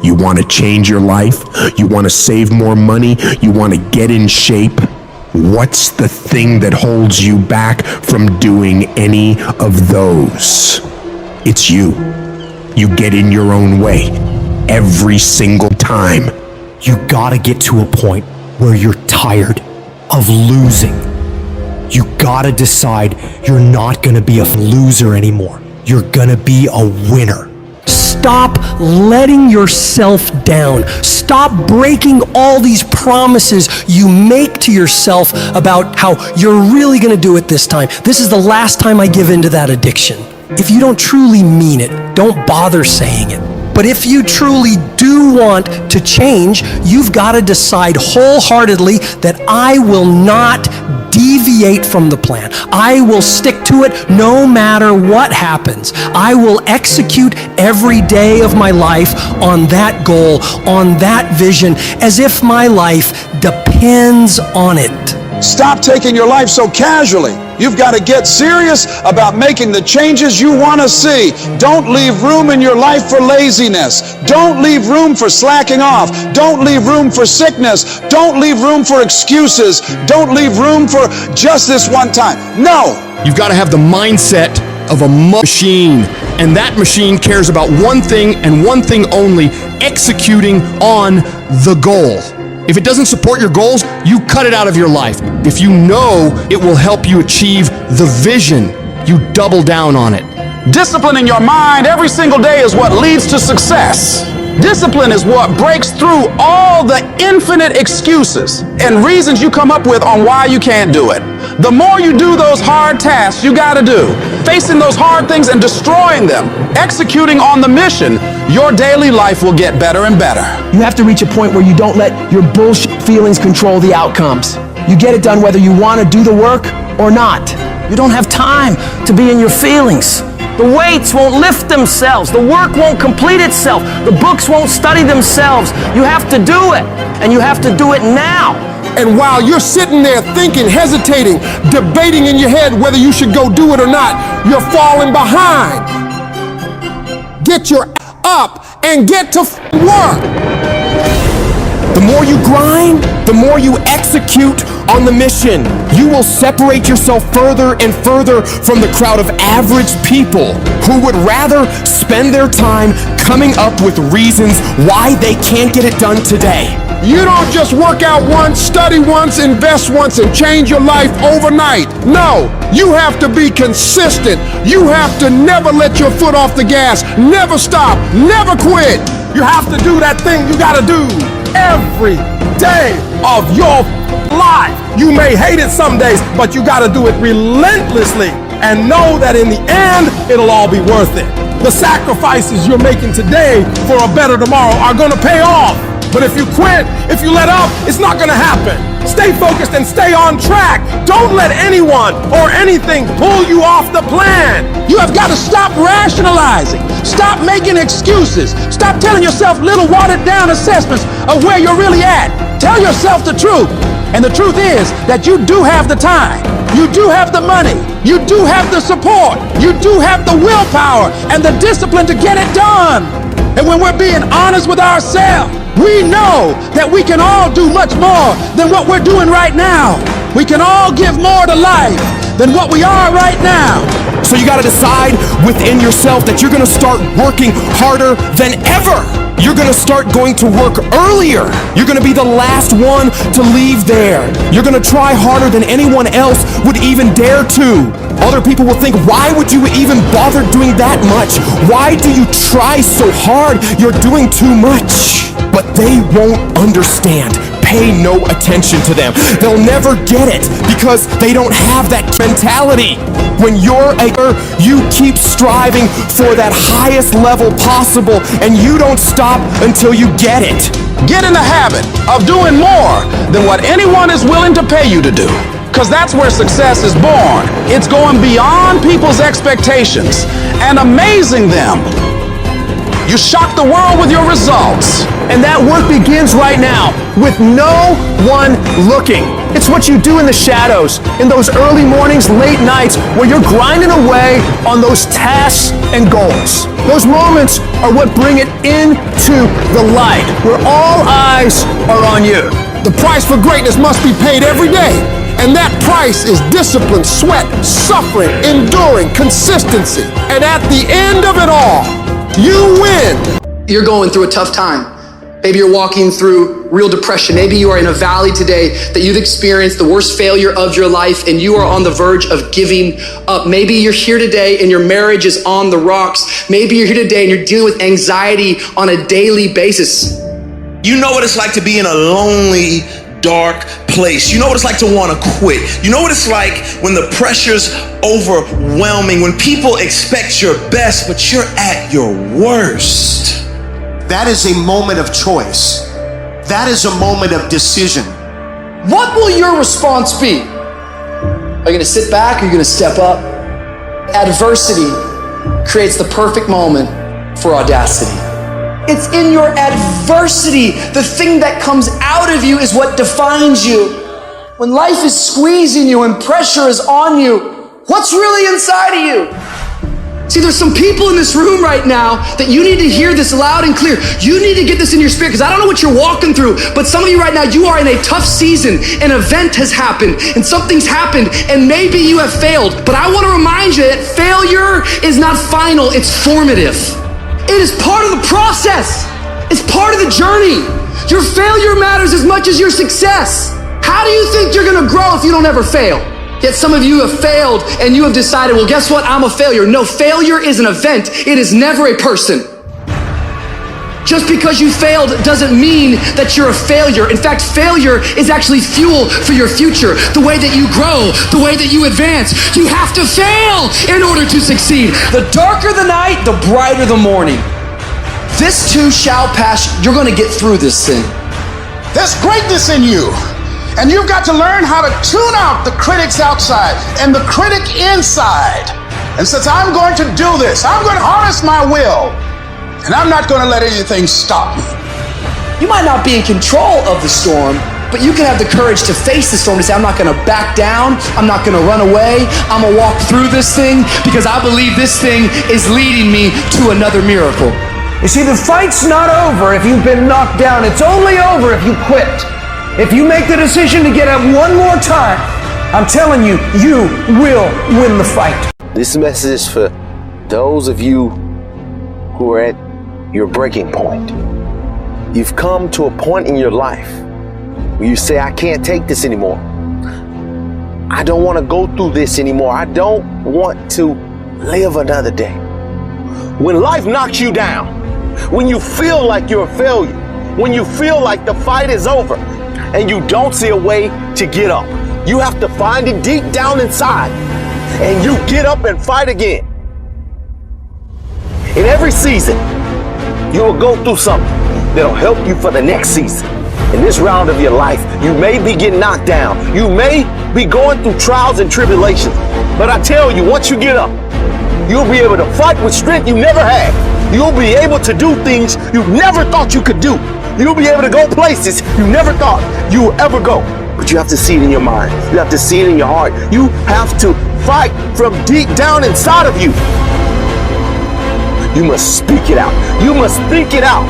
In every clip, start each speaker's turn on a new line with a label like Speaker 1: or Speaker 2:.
Speaker 1: You want to change your life? You want to save more money? You want to get in shape? What's the thing that holds you back from doing any of those? It's you. You get in your own way every single time.
Speaker 2: You gotta get to a point where you're tired of losing. You gotta decide you're not gonna be a loser anymore. You're gonna be a winner. Stop letting yourself down. Stop breaking all these promises you make to yourself about how you're really gonna do it this time. This is the last time I give in to that addiction. If you don't truly mean it, don't bother saying it. But if you truly do want to change, you've got to decide wholeheartedly that I will not deviate from the plan. I will stick to it no matter what happens. I will execute every day of my life on that goal, on that vision, as if my life depends on it.
Speaker 3: Stop taking your life so casually. You've got to get serious about making the changes you want to see. Don't leave room in your life for laziness. Don't leave room for slacking off. Don't leave room for sickness. Don't leave room for excuses. Don't leave room for just this one time. No!
Speaker 4: You've got to have the mindset of a machine, and that machine cares about one thing and one thing only: executing on the goal. If it doesn't support your goals, you cut it out of your life. If you know it will help you achieve the vision, you double down on it.
Speaker 3: Disciplining your mind every single day is what leads to success. Discipline is what breaks through all the infinite excuses and reasons you come up with on why you can't do it. The more you do those hard tasks you gotta do, facing those hard things and destroying them, executing on the mission, your daily life will get better and better.
Speaker 5: You have to reach a point where you don't let your bullshit feelings control the outcomes. You get it done whether you want to do the work or not. You don't have time to be in your feelings. The weights won't lift themselves. The work won't complete itself. The books won't study themselves. You have to do it, and you have to do it now.
Speaker 6: And while you're sitting there thinking, hesitating, debating in your head whether you should go do it or not, you're falling behind. Get your up and get to work.
Speaker 2: The more you grind, the more you execute on the mission. You will separate yourself further and further from the crowd of average people who would rather spend their time coming up with reasons why they can't get it done today.
Speaker 6: You don't just work out once, study once, invest once, and change your life overnight. No, you have to be consistent. You have to never let your foot off the gas, never stop, never quit. You have to do that thing you gotta do every day of your life. You may hate it some days, but you gotta do it relentlessly and know that in the end, it'll all be worth it. The sacrifices you're making today for a better tomorrow are gonna pay off. But if you quit, if you let up, it's not gonna happen. Stay focused and stay on track. Don't let anyone or anything pull you off the plan.
Speaker 3: You have got to stop rationalizing. Stop making excuses. Stop telling yourself little watered down assessments of where you're really at. Tell yourself the truth. And the truth is that you do have the time. You do have the money. You do have the support. You do have the willpower and the discipline to get it done. And when we're being honest with ourselves, we know that we can all do much more than what we're doing right now. We can all give more to life than what we are right now.
Speaker 2: So you gotta decide within yourself that you're gonna start working harder than ever. You're gonna start going to work earlier. You're gonna be the last one to leave there. You're gonna try harder than anyone else would even dare to. Other people will think, why would you even bother doing that much? Why do you try so hard? You're doing too much. But they won't understand. Pay no attention to them. They'll never get it because they don't have that mentality. When you're you keep striving for that highest level possible, and you don't stop until you get it.
Speaker 3: Get in the habit of doing more than what anyone is willing to pay you to do. Because that's where success is born. It's going beyond people's expectations and amazing them. You shock the world with your results.
Speaker 5: And that work begins right now with no one looking. It's what you do in the shadows, in those early mornings, late nights, where you're grinding away on those tasks and goals. Those moments are what bring it into the light, where all eyes are on you.
Speaker 6: The price for greatness must be paid every day. And that price is discipline, sweat, suffering, enduring, consistency. And at the end of it all, you win.
Speaker 7: You're going through a tough time. Maybe you're walking through real depression. Maybe you are in a valley today that you've experienced the worst failure of your life and you are on the verge of giving up. Maybe you're here today and your marriage is on the rocks. Maybe you're here today and you're dealing with anxiety on a daily basis.
Speaker 8: You know what it's like to be in a lonely, dark place. You know what it's like to want to quit. You know what it's like when the pressure's overwhelming, when people expect your best, but you're at your worst.
Speaker 9: That is a moment of choice. That is a moment of decision.
Speaker 7: What will your response be? Are you going to sit back or are you going to step up? Adversity creates the perfect moment for audacity. It's in your adversity. The thing that comes out of you is what defines you. When life is squeezing you and pressure is on you, what's really inside of you? See, there's some people in this room right now that you need to hear this loud and clear. You need to get this in your spirit, because I don't know what you're walking through, but some of you right now, you are in a tough season. An event has happened and something's happened and maybe you have failed. But I want to remind you that failure is not final, it's formative. It is part of the process. It's part of the journey. Your failure matters as much as your success. How do you think you're gonna grow if you don't ever fail? Yet some of you have failed and you have decided, well, guess what? I'm a failure. No, failure is an event. It is never a person. Just because you failed doesn't mean that you're a failure. In fact, failure is actually fuel for your future. The way that you grow, the way that you advance. You have to fail in order to succeed. The darker the night, the brighter the morning. This too shall pass. You're going to get through this thing.
Speaker 10: There's greatness in you. And you've got to learn how to tune out the critics outside and the critic inside. And since I'm going to do this, I'm going to harness my will. And I'm not going to let anything stop me.
Speaker 7: You might not be in control of the storm, but you can have the courage to face the storm and say, I'm not going to back down. I'm not going to run away. I'm going to walk through this thing because I believe this thing is leading me to another miracle.
Speaker 5: You see, the fight's not over if you've been knocked down. It's only over if you quit. If you make the decision to get up one more time, I'm telling you, you will win the fight.
Speaker 11: This message is for those of you who are at your breaking point. You've come to a point in your life where you say, I can't take this anymore. I don't want to go through this anymore. I don't want to live another day. When life knocks you down, when you feel like you're a failure, when you feel like the fight is over and you don't see a way to get up, you have to find it deep down inside and you get up and fight again. In every season, you will go through something that'll help you for the next season. In this round of your life, you may be getting knocked down. You may be going through trials and tribulations. But I tell you, once you get up, you'll be able to fight with strength you never had. You'll be able to do things you never thought you could do. You'll be able to go places you never thought you would ever go. But you have to see it in your mind. You have to see it in your heart. You have to fight from deep down inside of you. You must speak it out. You must think it out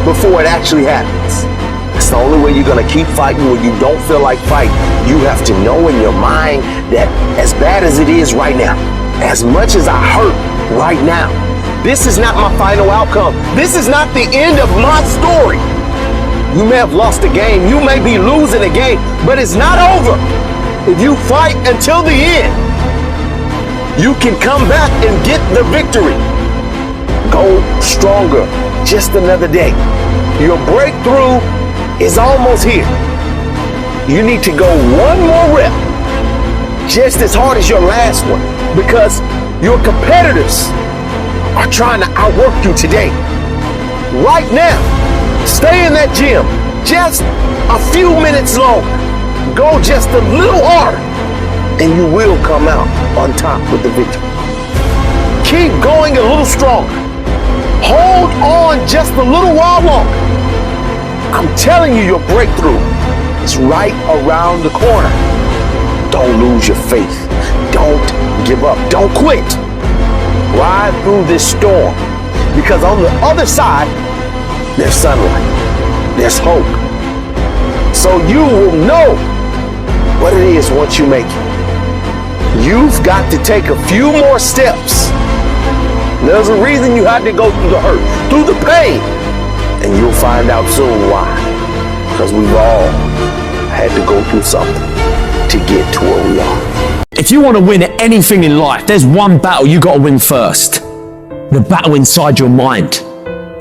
Speaker 11: before it actually happens. It's the only way you're going to keep fighting when you don't feel like fighting. You have to know in your mind that as bad as it is right now, as much as I hurt right now, this is not my final outcome. This is not the end of my story. You may have lost a game. You may be losing a game, but it's not over. If you fight until the end, you can come back and get the victory. Go stronger. Just another day. Your breakthrough is almost here. You need to go one more rep, just as hard as your last one, because your competitors are trying to outwork you today. Right now, stay in that gym just a few minutes longer. Go just a little harder, and you will come out on top with the victory. Keep going a little stronger. Hold on just a little while longer. I'm telling you, your breakthrough is right around the corner. Don't lose your faith. Don't give up. Don't quit. Ride through this storm, because on the other side, there's sunlight. There's hope. So you will know what it is once you make it. You've got to take a few more steps. There's a reason you had to go through the hurt, through the pain, and you'll find out soon why. Because we've all had to go through something to get to where we are.
Speaker 2: If you want to win at anything in life, there's one battle you got to win first. The battle inside your mind.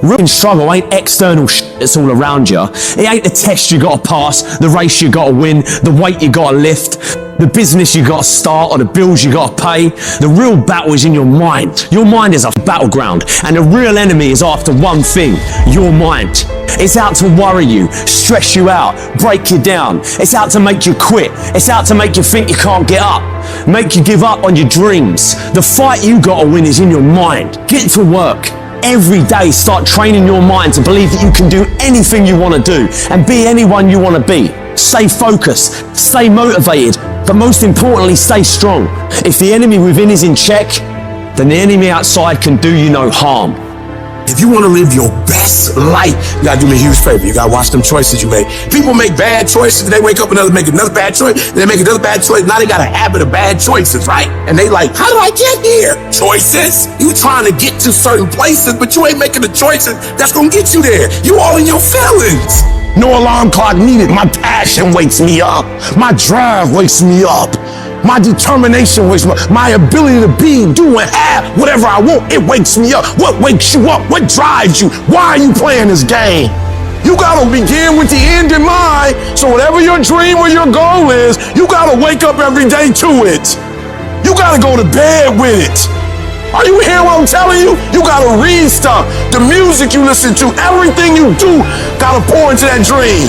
Speaker 2: Real struggle ain't external shit that's all around you. It ain't the test you got to pass, the race you got to win, the weight you got to lift, the business you got to start, or the bills you got to pay. The real battle is in your mind. Your mind is a battleground, and the real enemy is after one thing: your mind. It's out to worry you, stress you out, break you down. It's out to make you quit. It's out to make you think you can't get up, make you give up on your dreams. The fight you got to win is in your mind. Get to work. Every day, start training your mind to believe that you can do anything you want to do and be anyone you want to be. Stay focused, stay motivated, but most importantly, stay strong. If the enemy within is in check, then the enemy outside can do you no harm.
Speaker 12: If you want to live your best life, you gotta do me a huge favor. You gotta watch them choices you make. People make bad choices, they wake up and make another bad choice, then they make another bad choice. Now they got a habit of bad choices, right? And they like, how did I get here? Choices. You trying to get to certain places, but you ain't making the choices that's gonna get you there. You all in your feelings.
Speaker 1: No alarm clock needed. My passion wakes me up. My drive wakes me up. My determination wakes me up. My ability to be, do, and have whatever I want, it wakes me up. What wakes you up? What drives you? Why are you playing this game? You gotta begin with the end in mind. So whatever your dream or your goal is, you gotta wake up every day to it. You gotta go to bed with it. Are you hearing what I'm telling you? You gotta read stuff. The music you listen to, everything you do, gotta pour into that dream.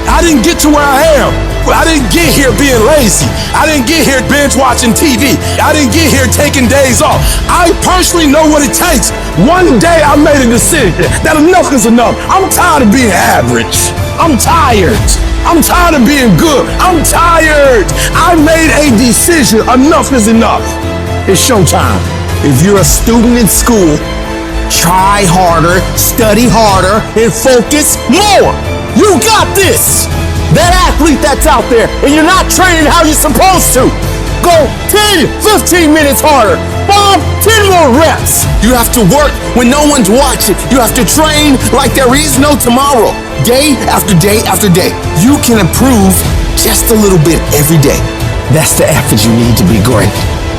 Speaker 1: I didn't get to where I am. I didn't get here being lazy. I didn't get here binge watching TV. I didn't get here taking days off. I personally know what it takes. One day I made a decision that enough is enough. I'm tired of being average. I'm tired. I'm tired of being good. I'm tired. I made a decision. Enough is enough. It's showtime. If you're a student in school, try harder, study harder, and focus more. You got this. That athlete that's out there, and you're not training how you're supposed to. Go 10, 15 minutes harder. 5, 10 more reps. You have to work when no one's watching. You have to train like there is no tomorrow. Day after day after day. You can improve just a little bit every day. That's the effort you need to be great.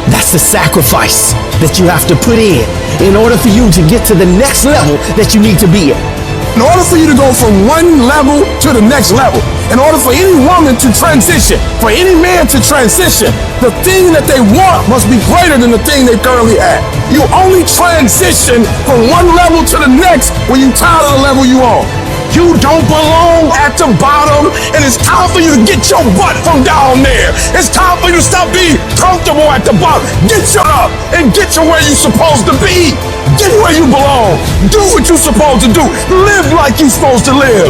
Speaker 1: That's the sacrifice that you have to put in order for you to get to the next level that you need to be in. In order for you to go from one level to the next level, in order for any woman to transition, for any man to transition, the thing that they want must be greater than the thing they currently have. You only transition from one level to the next when you're tired of the level you on. You don't belong at the bottom, and it's time for you to get your butt from down there. It's time for you to stop being comfortable at the bottom. Get your up and get to where you're supposed to be. Get where you belong. Do what you're supposed to do. Live like you're supposed to live.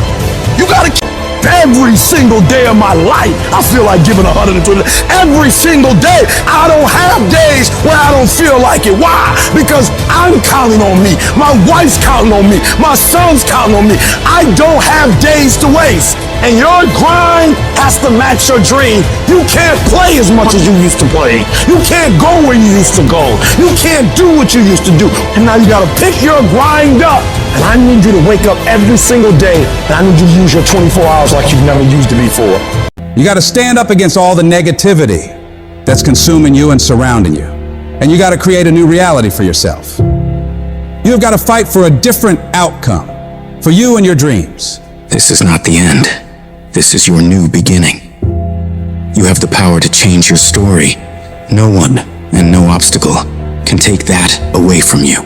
Speaker 1: You gotta keep every single day of my life. I feel like giving 120. Every single day. I don't have days where I don't feel like it. Why? Because I'm counting on me. My wife's counting on me. My son's counting on me. I don't have days to waste. And your grind has to match your dream. You can't play as much as you used to play. You can't go where you used to go. You can't do what you used to do. And now you gotta pick your grind up. And I need you to wake up every single day. And I need you to use your 24 hours like you've never used it before.
Speaker 13: You gotta stand up against all the negativity that's consuming you and surrounding you. And you gotta create a new reality for yourself. You've gotta fight for a different outcome for you and your dreams.
Speaker 14: This is not the end. This is your new beginning. You have the power to change your story. No one and no obstacle can take that away from you.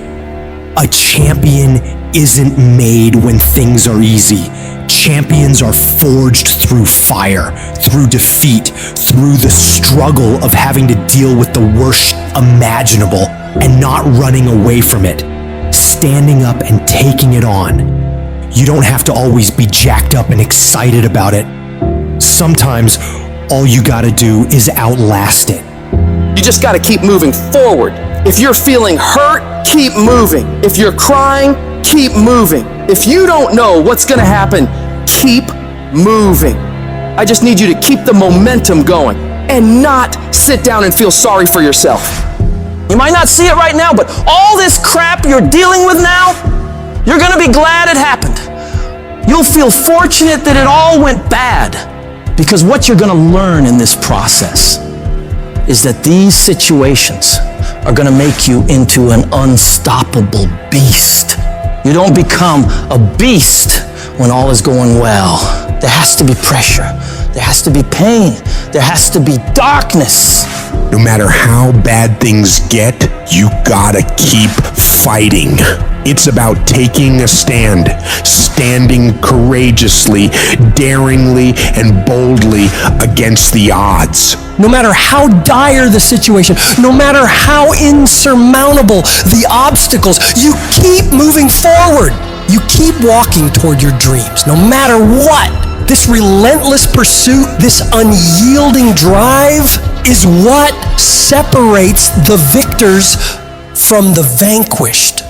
Speaker 2: A champion isn't made when things are easy. Champions are forged through fire, through defeat, through the struggle of having to deal with the worst imaginable and not running away from it. standing up and taking it on. You don't have to always be jacked up and excited about it. Sometimes all you gotta do is outlast it.
Speaker 5: You just gotta keep moving forward. If you're feeling hurt, keep moving. If you're crying, keep moving. If you don't know what's gonna happen, keep moving. I just need you to keep the momentum going and not sit down and feel sorry for yourself. You might not see it right now, but all this crap you're dealing with now, you're gonna be glad it happened. You'll feel fortunate that it all went bad, because what you're gonna learn in this process is that these situations are gonna make you into an unstoppable beast. You don't become a beast when all is going well. There has to be pressure. There has to be pain. There has to be darkness.
Speaker 1: No matter how bad things get, you gotta keep fighting. It's about taking a stand, standing courageously, daringly, and boldly against the odds.
Speaker 2: No matter how dire the situation, no matter how insurmountable the obstacles, you keep moving forward. You keep walking toward your dreams, no matter what. This relentless pursuit, this unyielding drive is what separates the victors from the vanquished.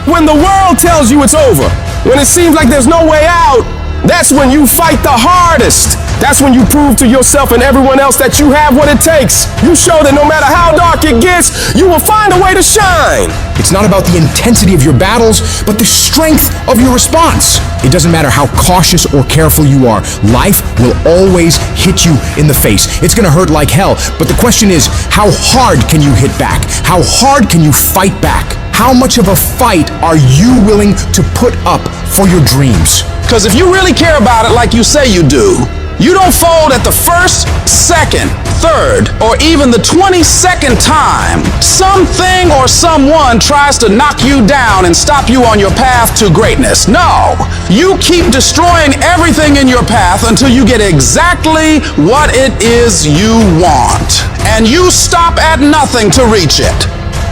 Speaker 6: When the world tells you it's over, when it seems like there's no way out, that's when you fight the hardest. That's when you prove to yourself and everyone else that you have what it takes. You show that no matter how dark it gets, you will find a way to shine.
Speaker 4: It's not about the intensity of your battles, but the strength of your response. It doesn't matter how cautious or careful you are. Life will always hit you in the face. It's gonna hurt like hell, but the question is, how hard can you hit back? How hard can you fight back? How much of a fight are you willing to put up for your dreams?
Speaker 3: Because if you really care about it like you say you do, you don't fold at the first, second, third, or even the 22nd time something or someone tries to knock you down and stop you on your path to greatness. No, you keep destroying everything in your path until you get exactly what it is you want. And you stop at nothing to reach it.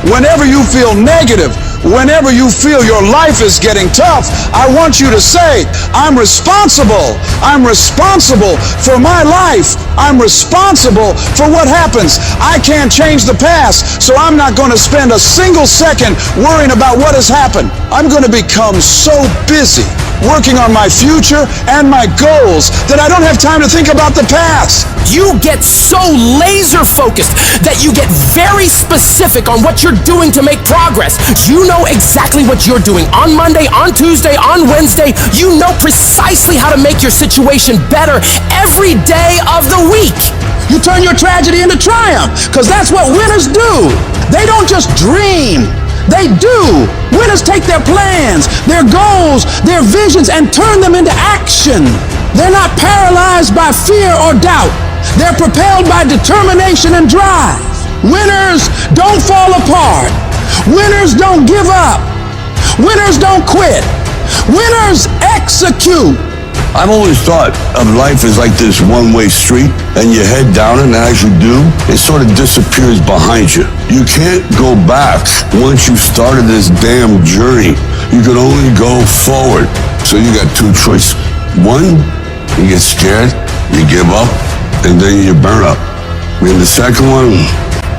Speaker 10: Whenever you feel negative, whenever you feel your life is getting tough, I want you to say, I'm responsible. I'm responsible for my life. I'm responsible for what happens. I can't change the past, so I'm not going to spend a single second worrying about what has happened. I'm going to become so busy working on my future and my goals that I don't have time to think about the past.
Speaker 5: You get so laser focused that you get very specific on what you're doing to make progress. You know exactly what you're doing on Monday, on Tuesday, on Wednesday. You know precisely how to make your situation better every day of the week.
Speaker 3: You turn your tragedy into triumph, because that's what winners do. They don't just dream. They do. Winners take their plans, their goals, their visions, and turn them into action. They're not paralyzed by fear or doubt. They're propelled by determination and drive. Winners don't fall apart. Winners don't give up. Winners don't quit. Winners execute.
Speaker 15: I've always thought of life as like this one-way street, and you head down it, and as you do, it sort of disappears behind you. You can't go back once you started this damn journey. You can only go forward. So you got two choices. One, you get scared, you give up, and then you burn up. And the second one,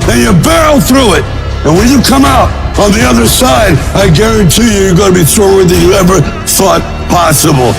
Speaker 15: then you barrel through it. And when you come out on the other side, I guarantee you, you're going to be stronger than you ever thought possible.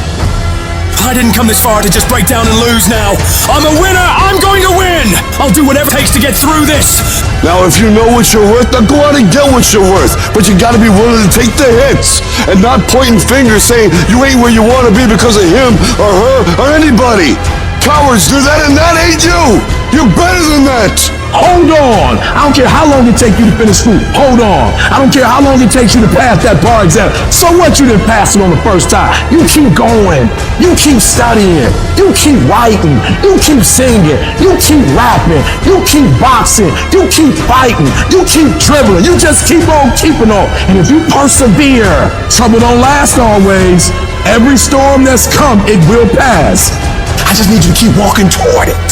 Speaker 2: I didn't come this far to just break down and lose now. I'm a winner. I'm going to win. I'll do whatever it takes to get through this.
Speaker 15: Now, if you know what you're worth, then go out and get what you're worth. But you got to be willing to take the hits and not pointing fingers saying you ain't where you want to be because of him or her or anybody. Cowards do that, and that ain't you. You're better than that.
Speaker 6: Hold on. I don't care how long it takes you to finish school. Hold on. I don't care how long it takes you to pass that bar exam. So what, you didn't pass it on the first time? You keep going. You keep studying. You keep writing. You keep singing. You keep rapping. You keep boxing. You keep fighting. You keep dribbling. You just keep on keeping on. And if you persevere, trouble don't last always. Every storm that's come, it will pass. I just need you to keep walking toward it.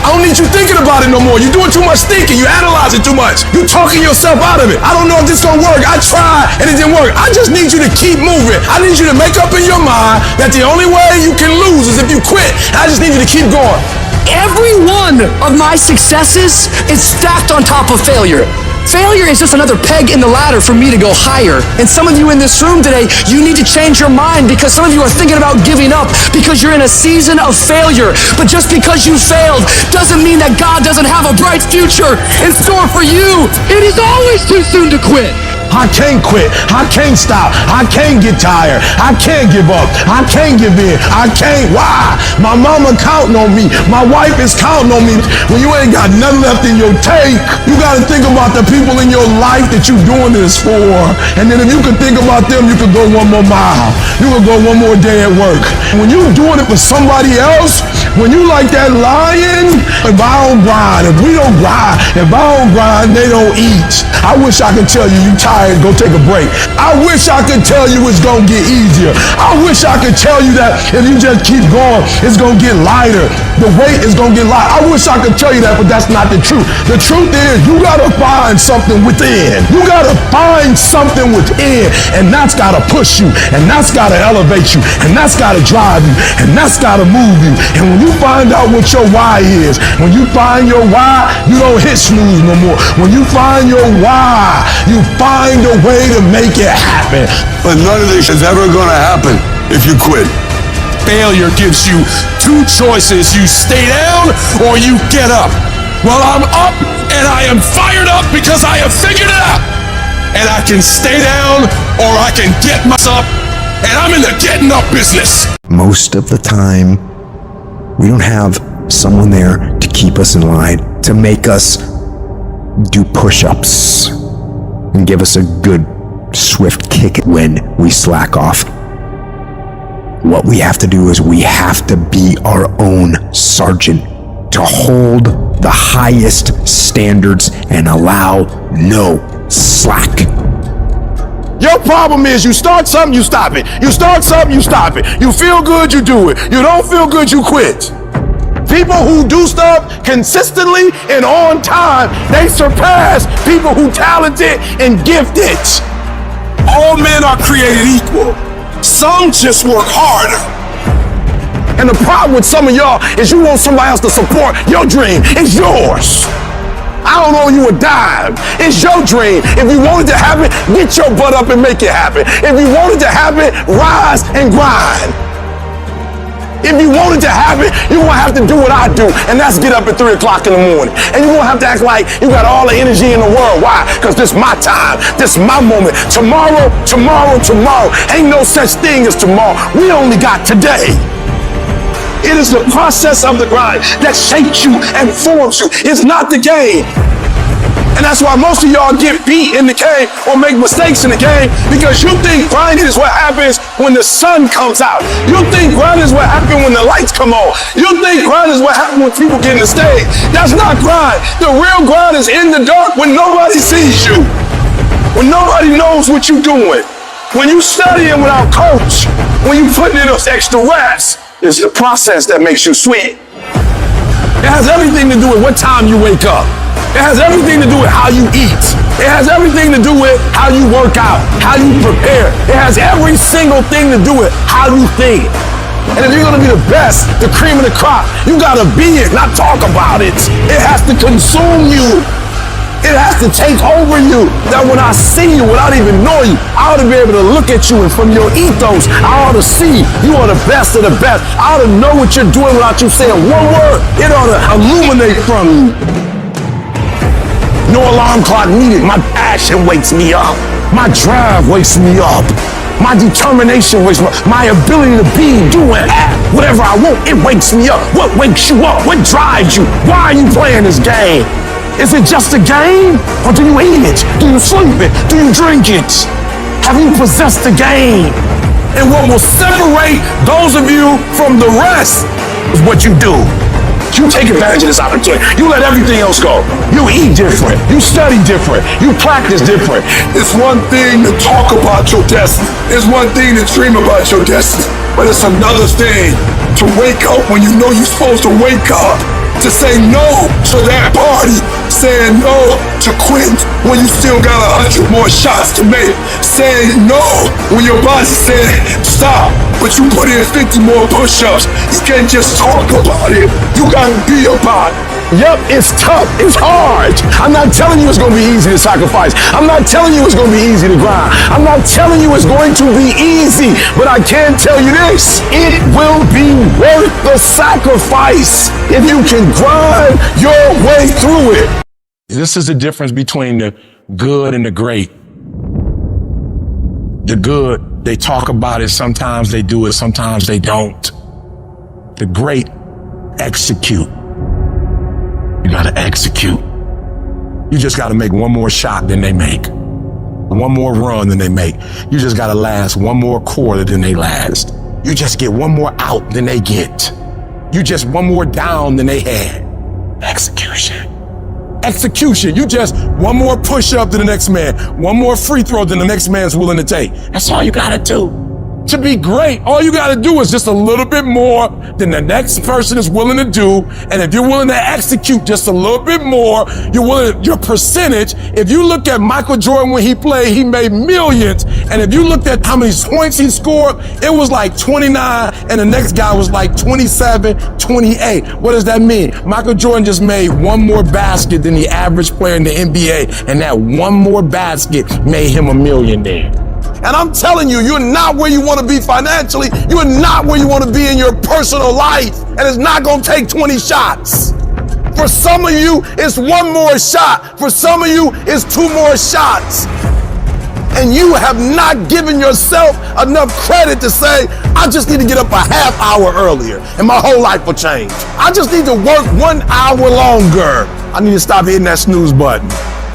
Speaker 12: I don't need you thinking about it no more. You're doing too much thinking. You analyze it too much. You talking yourself out of it. I don't know if this gonna work. I tried and it didn't work. I just need you to keep moving. I need you to make up in your mind that the only way you can lose is if you quit. I just need you to keep going.
Speaker 7: Every one of my successes is stacked on top of failure. Failure is just another peg in the ladder for me to go higher. And some of you in this room today, you need to change your mind because some of you are thinking about giving up because you're in a season of failure. But just because you failed doesn't mean that God doesn't have a bright future in store for you. It is always too soon to quit.
Speaker 6: I can't quit. I can't stop. I can't get tired. I can't give up. I can't give in. I can't. Why? My mama counting on me. My wife is counting on me. When you ain't got nothing left in your tank, you got to think about the people in your life that you're doing this for. And then if you can think about them, you can go one more mile. You can go one more day at work. When you're doing it for somebody else, when you like that lion, if I don't grind, if we don't grind, if I don't grind, they don't eat. I wish I could tell you tired. Go take a break. I wish I could tell you it's gonna get easier. I wish I could tell you that if you just keep going, it's gonna get lighter. The weight is gonna get lighter. I wish I could tell you that, but that's not the truth. The truth is you gotta find something within. You gotta find something within, and that's gotta push you, and that's gotta elevate you, and that's gotta drive you, and that's gotta move you. And when you find out what your why is, when you find your why, you don't hit snooze no more. When you find your why, you find a way to make it happen.
Speaker 15: But none of this is ever gonna happen if you quit.
Speaker 12: Failure gives you two choices. You stay down or you get up. Well, I'm up and I am fired up because I have figured it out. And I can stay down or I can get myself up, and I'm in the getting up business.
Speaker 1: Most of the time, we don't have someone there to keep us in line, to make us do push-ups and give us a good, swift kick when we slack off. What we have to do is we have to be our own sergeant, to hold the highest standards and allow no slack.
Speaker 6: Your problem is you start something, you stop it. You start something, you stop it. You feel good, you do it. You don't feel good, you quit. People who do stuff consistently and on time, they surpass people who talented and gifted.
Speaker 12: All men are created equal. Some just work harder.
Speaker 6: And the problem with some of y'all is you want somebody else to support your dream. It's yours. I don't owe you a dime. It's your dream. If you want it to happen, get your butt up and make it happen. If you want it to happen, rise and grind. If you want it to happen, you're going to have to do what I do, and that's get up at 3 o'clock in the morning. And you're going to have to act like you got all the energy in the world. Why? Because this is my time. This is my moment. Tomorrow. Ain't no such thing as tomorrow. We only got today. It is the process of the grind that shapes you and forms you. It's not the game. And that's why most of y'all get beat in the game or make mistakes in the game, because you think grinding is what happens when the sun comes out. You think grinding is what happens when the lights come on. You think grinding is what happens when people get in the stage. That's not grind. The real grind is in the dark when nobody sees you, when nobody knows what you're doing, when you studying without coach, when you putting in those extra reps. It's the process that makes you sweat. It has everything to do with what time you wake up. It has everything to do with how you eat. It has everything to do with how you work out, how you prepare. It has every single thing to do with how you think. And if you're gonna be the best, the cream of the crop, you gotta be it, not talk about it. It has to consume you. It has to take over you. That when I see you, without even knowing you, I ought to be able to look at you, and from your ethos, I ought to see you are the best of the best. I ought to know what you're doing without you saying one word. It ought to illuminate from you. No alarm clock needed. My passion wakes me up. My drive wakes me up. My determination wakes me up. My ability to be, do, and act whatever I want, it wakes me up. What wakes you up? What drives you? Why are you playing this game? Is it just a game? Or do you eat it? Do you sleep it? Do you drink it? Have you possessed the game? And what will separate those of you from the rest is what you do. You take advantage of this opportunity. You let everything else go. You eat different. You study different. You practice different.
Speaker 12: It's one thing to talk about your destiny. It's one thing to dream about your destiny. But it's another thing to wake up when you know you're supposed to wake up to say no to that party, saying no to quit when you still got 100 more shots to make, saying no when your boss said stop, but you put in 50 more push-ups. You can't just talk about it, you gotta be about it.
Speaker 11: Yep, it's tough, it's hard. I'm not telling you it's gonna be easy to sacrifice. I'm not telling you it's gonna be easy to grind. I'm not telling you it's going to be easy, but I can tell you this, it will be worth the sacrifice if you can grind your way through it.
Speaker 12: This is the difference between the good and the great. The good, they talk about it, sometimes they do it, sometimes they don't. The great execute. You gotta execute. You just gotta make one more shot than they make. One more run than they make. You just gotta last one more quarter than they last. You just get one more out than they get. You just one more down than they had. Execution. Execution. You just one more push up than the next man. One more free throw than the next man's willing to take. That's all you gotta do. To be great, all you gotta do is just a little bit more than the next person is willing to do. And if you're willing to execute just a little bit more, your percentage, if you look at Michael Jordan when he played, he made millions. And if you looked at how many points he scored, it was like 29 and the next guy was like 27, 28. What does that mean? Michael Jordan just made one more basket than the average player in the NBA. And that one more basket made him a millionaire. And I'm telling you, you're not where you want to be financially. You're not where you want to be in your personal life. And it's not going to take 20 shots. For some of you, it's one more shot. For some of you, it's two more shots. And you have not given yourself enough credit to say, I just need to get up a half hour earlier and my whole life will change. I just need to work 1 hour longer. I need to stop hitting that snooze button.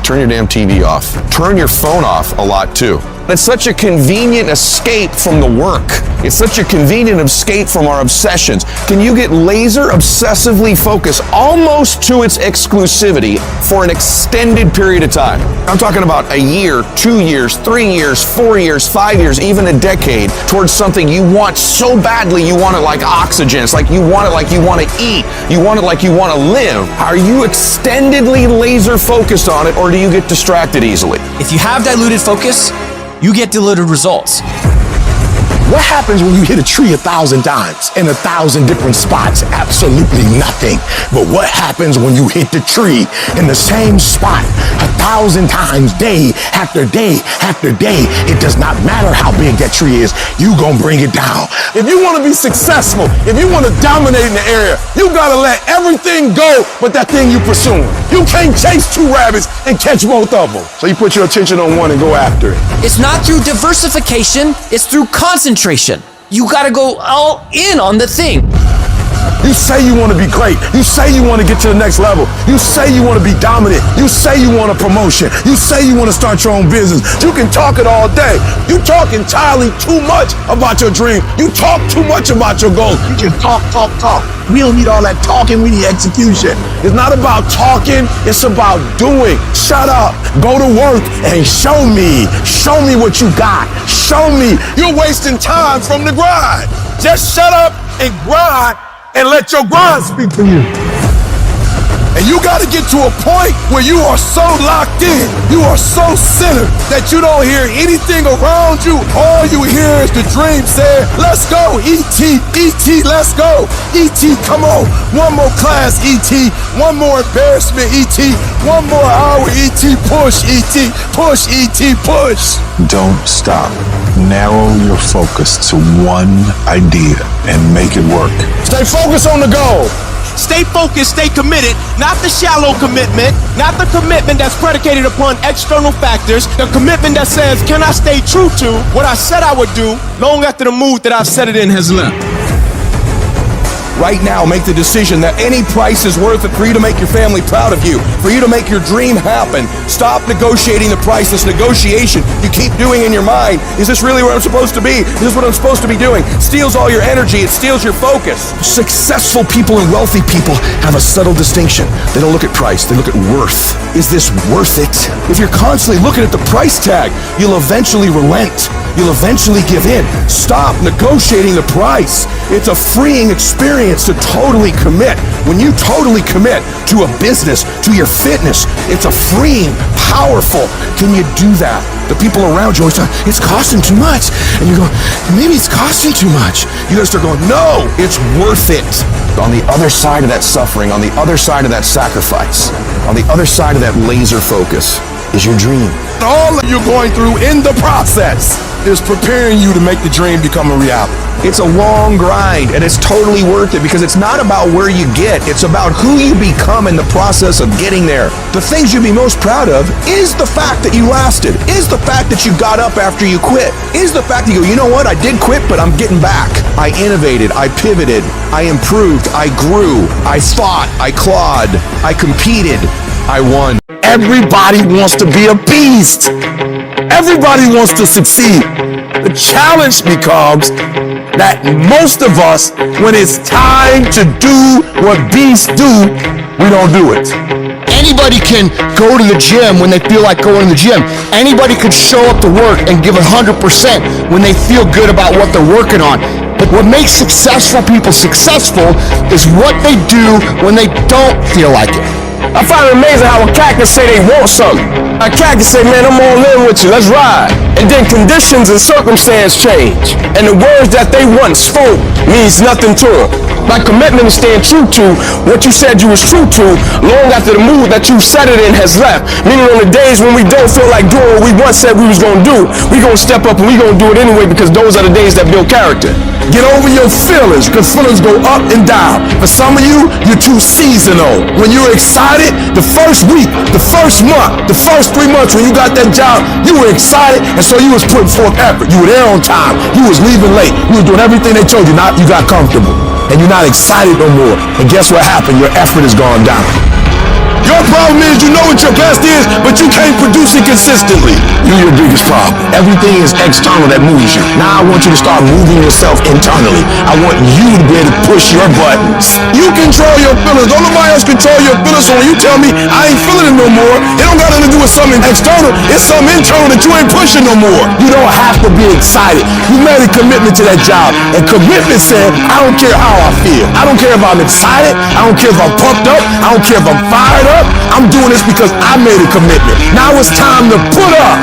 Speaker 16: Turn your damn TV off. Turn your phone off a lot too. It's such a convenient escape from the work. It's such a convenient escape from our obsessions. Can you get laser obsessively focused almost to its exclusivity for an extended period of time? I'm talking about a year, 2 years, 3 years, 4 years, 5 years, even a decade towards something you want so badly you want it like oxygen. It's like you want it like you want to eat. You want it like you want to live. Are you extendedly laser focused on it or do you get distracted easily?
Speaker 17: If you have diluted focus, you get diluted results.
Speaker 12: What happens when you hit a tree 1,000 times in 1,000 different spots? Absolutely nothing. But what happens when you hit the tree in the same spot 1,000 times, day after day after day? It does not matter how big that tree is, you gonna bring it down. If you wanna be successful, if you wanna dominate in the area, you gotta let everything go but that thing you pursuing. You can't chase two rabbits and catch both of them. So you put your attention on one and go after it.
Speaker 17: It's not through diversification, it's through concentration. You gotta go all in on the thing.
Speaker 12: You say you want to be great. You say you want to get to the next level. You say you want to be dominant. You say you want a promotion. You say you want to start your own business. You can talk it all day. You talk entirely too much about your dream. You talk too much about your goals. You just talk. We don't need all that talking. We need execution. It's not about talking. It's about doing. Shut up. Go to work and show me. Show me what you got. Show me. You're wasting time from the grind. Just shut up and grind. And let your grind speak for you. And you gotta get to a point where you are so locked in, you are so centered that you don't hear anything around you. All you hear is the dream saying, let's go, E.T., E.T., let's go. E.T., come on. One more class, E.T., one more embarrassment, E.T., one more hour, E.T., push, E.T., push, E.T., push.
Speaker 18: Don't stop. Narrow your focus to one idea and make it work.
Speaker 12: Stay focused on the goal.
Speaker 19: Stay focused, stay committed, not the shallow commitment, not the commitment that's predicated upon external factors, the commitment that says, can I stay true to what I said I would do long after the mood that I've set it in has left?
Speaker 4: Right now, make the decision that any price is worth it for you to make your family proud of you, for you to make your dream happen. Stop negotiating the price. This negotiation you keep doing in your mind. Is this really where I'm supposed to be? Is this what I'm supposed to be doing? It steals all your energy. It steals your focus. Successful people and wealthy people have a subtle distinction. They don't look at price. They look at worth. Is this worth it? If you're constantly looking at the price tag, you'll eventually relent.
Speaker 16: you'll eventually give in. Stop negotiating the price. It's a freeing experience to totally commit. When you totally commit to a business, to your fitness, it's a freeing, powerful. Can you do that? The people around you always say, it's costing too much. And you go, maybe it's costing too much. You gotta start going, no, it's worth it. On the other side of that suffering, on the other side of that sacrifice, on the other side of that laser focus is your dream. All that you're going through in the process is preparing you to make the dream become a reality. It's a long grind, and it's totally worth it because it's not about where you get, it's about who you become in the process of getting there. The things you'd be most proud of is the fact that you lasted, is the fact that you got up after you quit, is the fact that you go, you know what, I did quit, but I'm getting back. I innovated, I pivoted, I improved, I grew, I fought, I clawed, I competed, I won.
Speaker 12: Everybody wants to be a beast. Everybody wants to succeed. The challenge becomes that most of us, when it's time to do what beasts do, we don't do it.
Speaker 20: Anybody can go to the gym when they feel like going to the gym. Anybody could show up to work and give 100% when they feel good about what they're working on. But what makes successful people successful is what they do when they don't feel like it.
Speaker 12: I find it amazing how a cat can say they want something. A cat can say, man, I'm all in with you, let's ride. And then conditions and circumstance change. And the words that they once spoke means nothing to them. Like commitment is staying true to what you said you was true to long after the mood that you set it in has left. Meaning on the days when we don't feel like doing what we once said we was going to do, we going to step up and we going to do it anyway because those are the days that build character.
Speaker 16: Get over your feelings, because feelings go up and down. For some of you, you're too seasonal. When you're excited, the first week, the first month, the first 3 months when you got that job, you were excited, and so you was putting forth effort. You were there on time. You was leaving late. You was doing everything they told you. Now you got comfortable, and you're not excited no more. And guess what happened? Your effort has gone down. Your problem is you know what your best is, but you can't produce it consistently. You're your biggest problem. Everything is external that moves you. Now I want you to start moving yourself internally. I want you to be able to push your buttons. You control your feelings. Don't nobody else control your feelings. So when you tell me I ain't feeling it no more, it don't got nothing to do with something external. It's something internal that you ain't pushing no more. You don't have to be excited. You made a commitment to that job. And commitment said, I don't care how I feel. I don't care if I'm excited. I don't care if I'm pumped up. I don't care if I'm fired up. I'm doing this because I made a commitment. Now it's time to put up.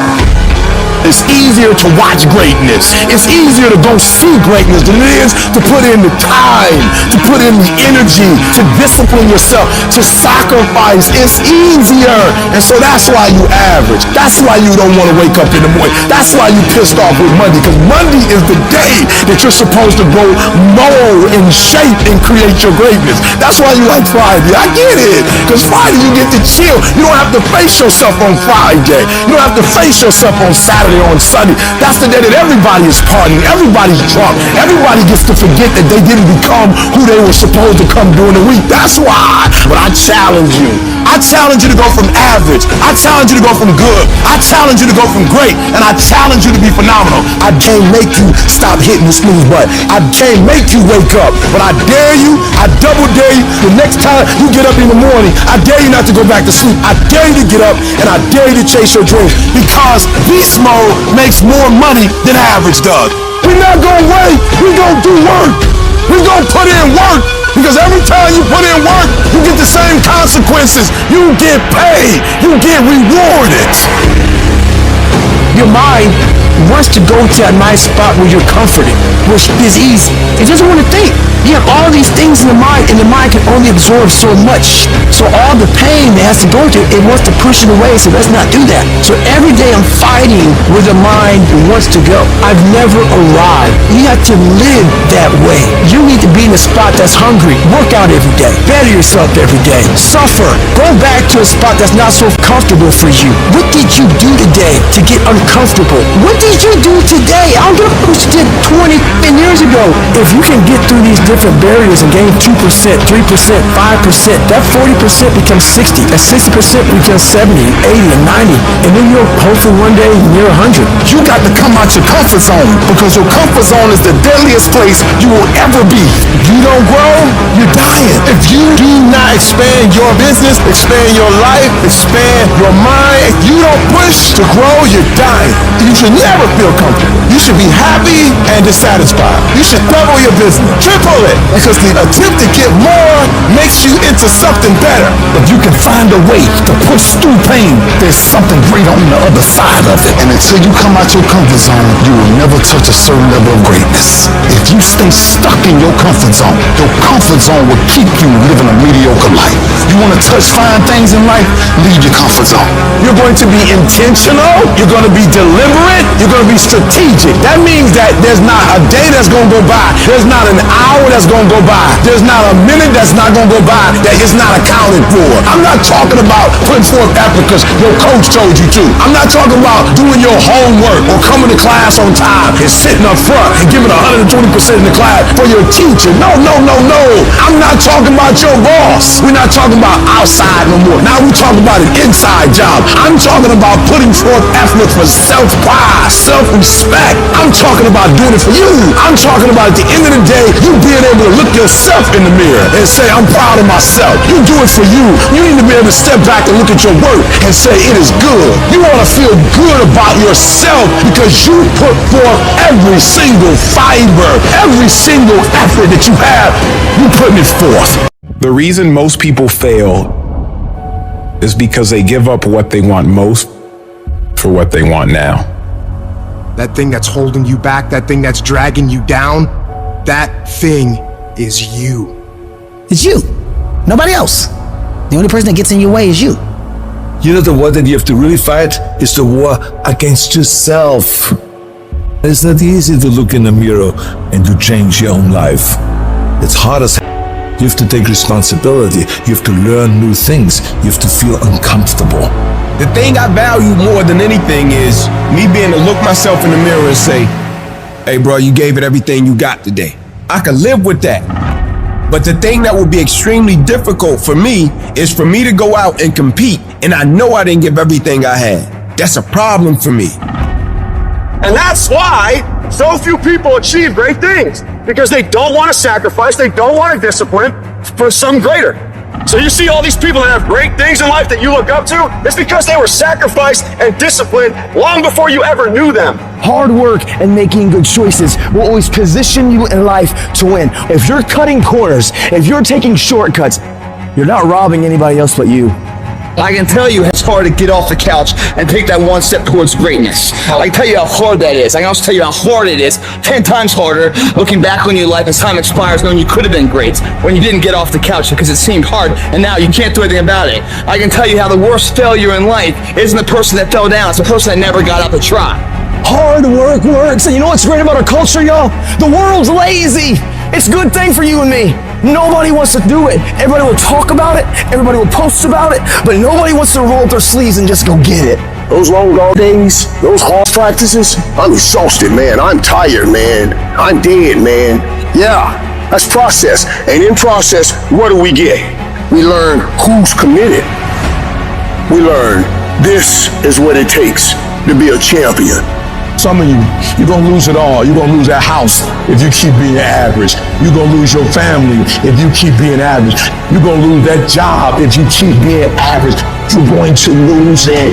Speaker 16: It's easier to watch greatness. It's easier to go see greatness than it is to put in the time, to put in the energy, to discipline yourself, to sacrifice. It's easier. And so that's why you average. That's why you don't want to wake up in the morning. That's why you pissed off with Monday, because Monday is the day that you're supposed to go mold and shape and create your greatness. That's why you like Friday. I get it. Because Friday you get to chill. You don't have to face yourself on Friday. You don't have to face yourself on Saturday, on Sunday. That's the day that everybody is partying, everybody's drunk, everybody gets to forget that they didn't become who they were supposed to come during the week. That's why. But I challenge you. I challenge you to go from average. I challenge you to go from good. I challenge you to go from great. And I challenge you to be phenomenal. I can't make you stop hitting the snooze button. I can't make you wake up. But I dare you, I double dare you, the next time you get up in the morning, I dare you not to go back to sleep. I dare you to get up, and I dare you to chase your dreams. Because beast mode makes more money than average does. We're not gonna wait. We're gonna do work. We're gonna put in work. Because every time you put in work, you get the same consequences. You get paid. You get rewarded.
Speaker 5: Your mind wants to go to a nice spot where you're comforted, which is easy. It doesn't want to think. You have all these things in the mind, and the mind can only absorb so much. So all the pain it has to go through, it wants to push it away, so let's not do that. So every day I'm fighting with the mind that wants to go. I've never arrived. You have to live that way. You need to be in a spot that's hungry. Work out every day. Better yourself every day. Suffer. Go back to a spot that's not so comfortable for you. What did you do today to get uncomfortable? What did you do today? I don't give a what you did 20 years ago. If you can get through these different barriers and gain 2%, 3%, 5%, that 40% becomes 60. That 60% becomes 70, 80, and 90. And then you're hopefully one day near 100.
Speaker 16: You got to come out your comfort zone, because your comfort zone is the deadliest place you will ever be. If you don't grow, you're dying. If you do not expand your business, expand your life, expand your mind, if you don't push to grow, you're dying.
Speaker 12: mind, you should never feel comfortable. You should be happy and dissatisfied. You should double your business, triple it, because the attempt to get more makes you into something better. If you can find a way to push through pain, there's something great on the other side of it.
Speaker 20: And until you come out your comfort zone, you will never touch a certain level of greatness.
Speaker 12: If you stay stuck in your comfort zone will keep you living a mediocre life. You want to touch fine things in life? Leave your comfort zone. You're going to be intentional. You're going to be deliberate. You're going to be strategic. That means that there's not a day that's going to go by. There's not an hour that's going to go by. There's not a minute that's not going to go by that is not accounted for. I'm not talking about putting forth effort because your coach told you to. I'm not talking about doing your homework or coming to class on time and sitting up front and giving 120% in the class for your teacher. No. I'm not talking about your boss. We're not talking about outside no more. Now we're talking about an inside job. I'm talking about putting forth effort for self-pride, self-respect. I'm talking about doing it for you. I'm talking about at the end of the day, you being able to look yourself in the mirror and say, I'm proud of myself. You do it for you. You need to be able to step back and look at your work and say, it is good. You want to feel good about yourself because you put forth every single fiber, every single effort that you have, you putting it forth.
Speaker 18: The reason most people fail is because they give up what they want most for what they want now.
Speaker 21: That thing that's holding you back, that thing that's dragging you down, that thing is you.
Speaker 5: It's you. Nobody else. The only person that gets in your way is you.
Speaker 22: You know, the war that you have to really fight is the war against yourself. It's not easy to look in the mirror and to change your own life. It's hard as hell. You have to take responsibility. You have to learn new things. You have to feel uncomfortable.
Speaker 23: The thing I value more than anything is me being able to look myself in the mirror and say, hey bro, you gave it everything you got today. I can live with that. But the thing that would be extremely difficult for me is for me to go out and compete and I know I didn't give everything I had. That's a problem for me.
Speaker 11: And that's why so few people achieve great things, because they don't want to sacrifice, they don't want to discipline for some greater. So you see all these people that have great things in life that you look up to, it's because they were sacrificed and disciplined long before you ever knew them.
Speaker 20: Hard work and making good choices will always position you in life to win. If you're cutting corners, if you're taking shortcuts, you're not robbing anybody else but you.
Speaker 24: I can tell you it's hard to get off the couch and take that one step towards greatness. I can tell you how hard that is. I can also tell you how hard it is, 10 times harder, looking back on your life as time expires, knowing you could have been great when you didn't get off the couch because it seemed hard and now you can't do anything about it. I can tell you how the worst failure in life isn't the person that fell down, it's the person that never got up to try.
Speaker 20: Hard work works, and you know what's great about our culture, y'all? The world's lazy. It's a good thing for you and me. Nobody wants to do it. Everybody will talk about it, everybody will post about it, but nobody wants to roll up their sleeves and just go get it.
Speaker 12: Those long dog days, those hard practices, I'm exhausted, man. I'm tired, man. I'm dead, man. Yeah, that's process. And in process, what do we get? We learn who's committed. We learn this is what it takes to be a champion.
Speaker 6: Some of you're gonna lose it all. You're gonna lose that house if you keep being average. You're gonna lose your family if you keep being average. You're gonna lose that job if you keep being average. You're going to lose it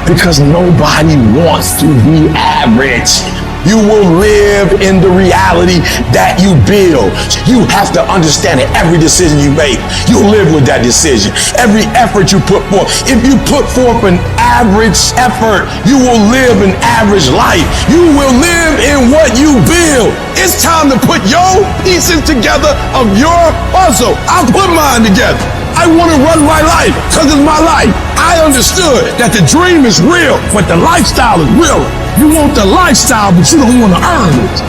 Speaker 6: because nobody wants to be average. You will live in the reality that you build. You have to understand that every decision you make, you live with that decision. Every effort you put forth. If you put forth an average effort, you will live an average life. You will live in what you build. It's time to put your pieces together of your puzzle. I'll put mine together. I want to run my life because it's my life. I understood that the dream is real, but the lifestyle is real. You want the lifestyle, but you don't want to earn it.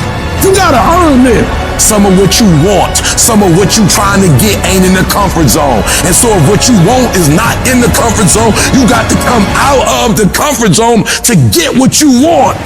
Speaker 6: You gotta earn it. Some of what you want, some of what you trying to get ain't in the comfort zone. And so if what you want is not in the comfort zone, you got to come out of the comfort zone to get what you want.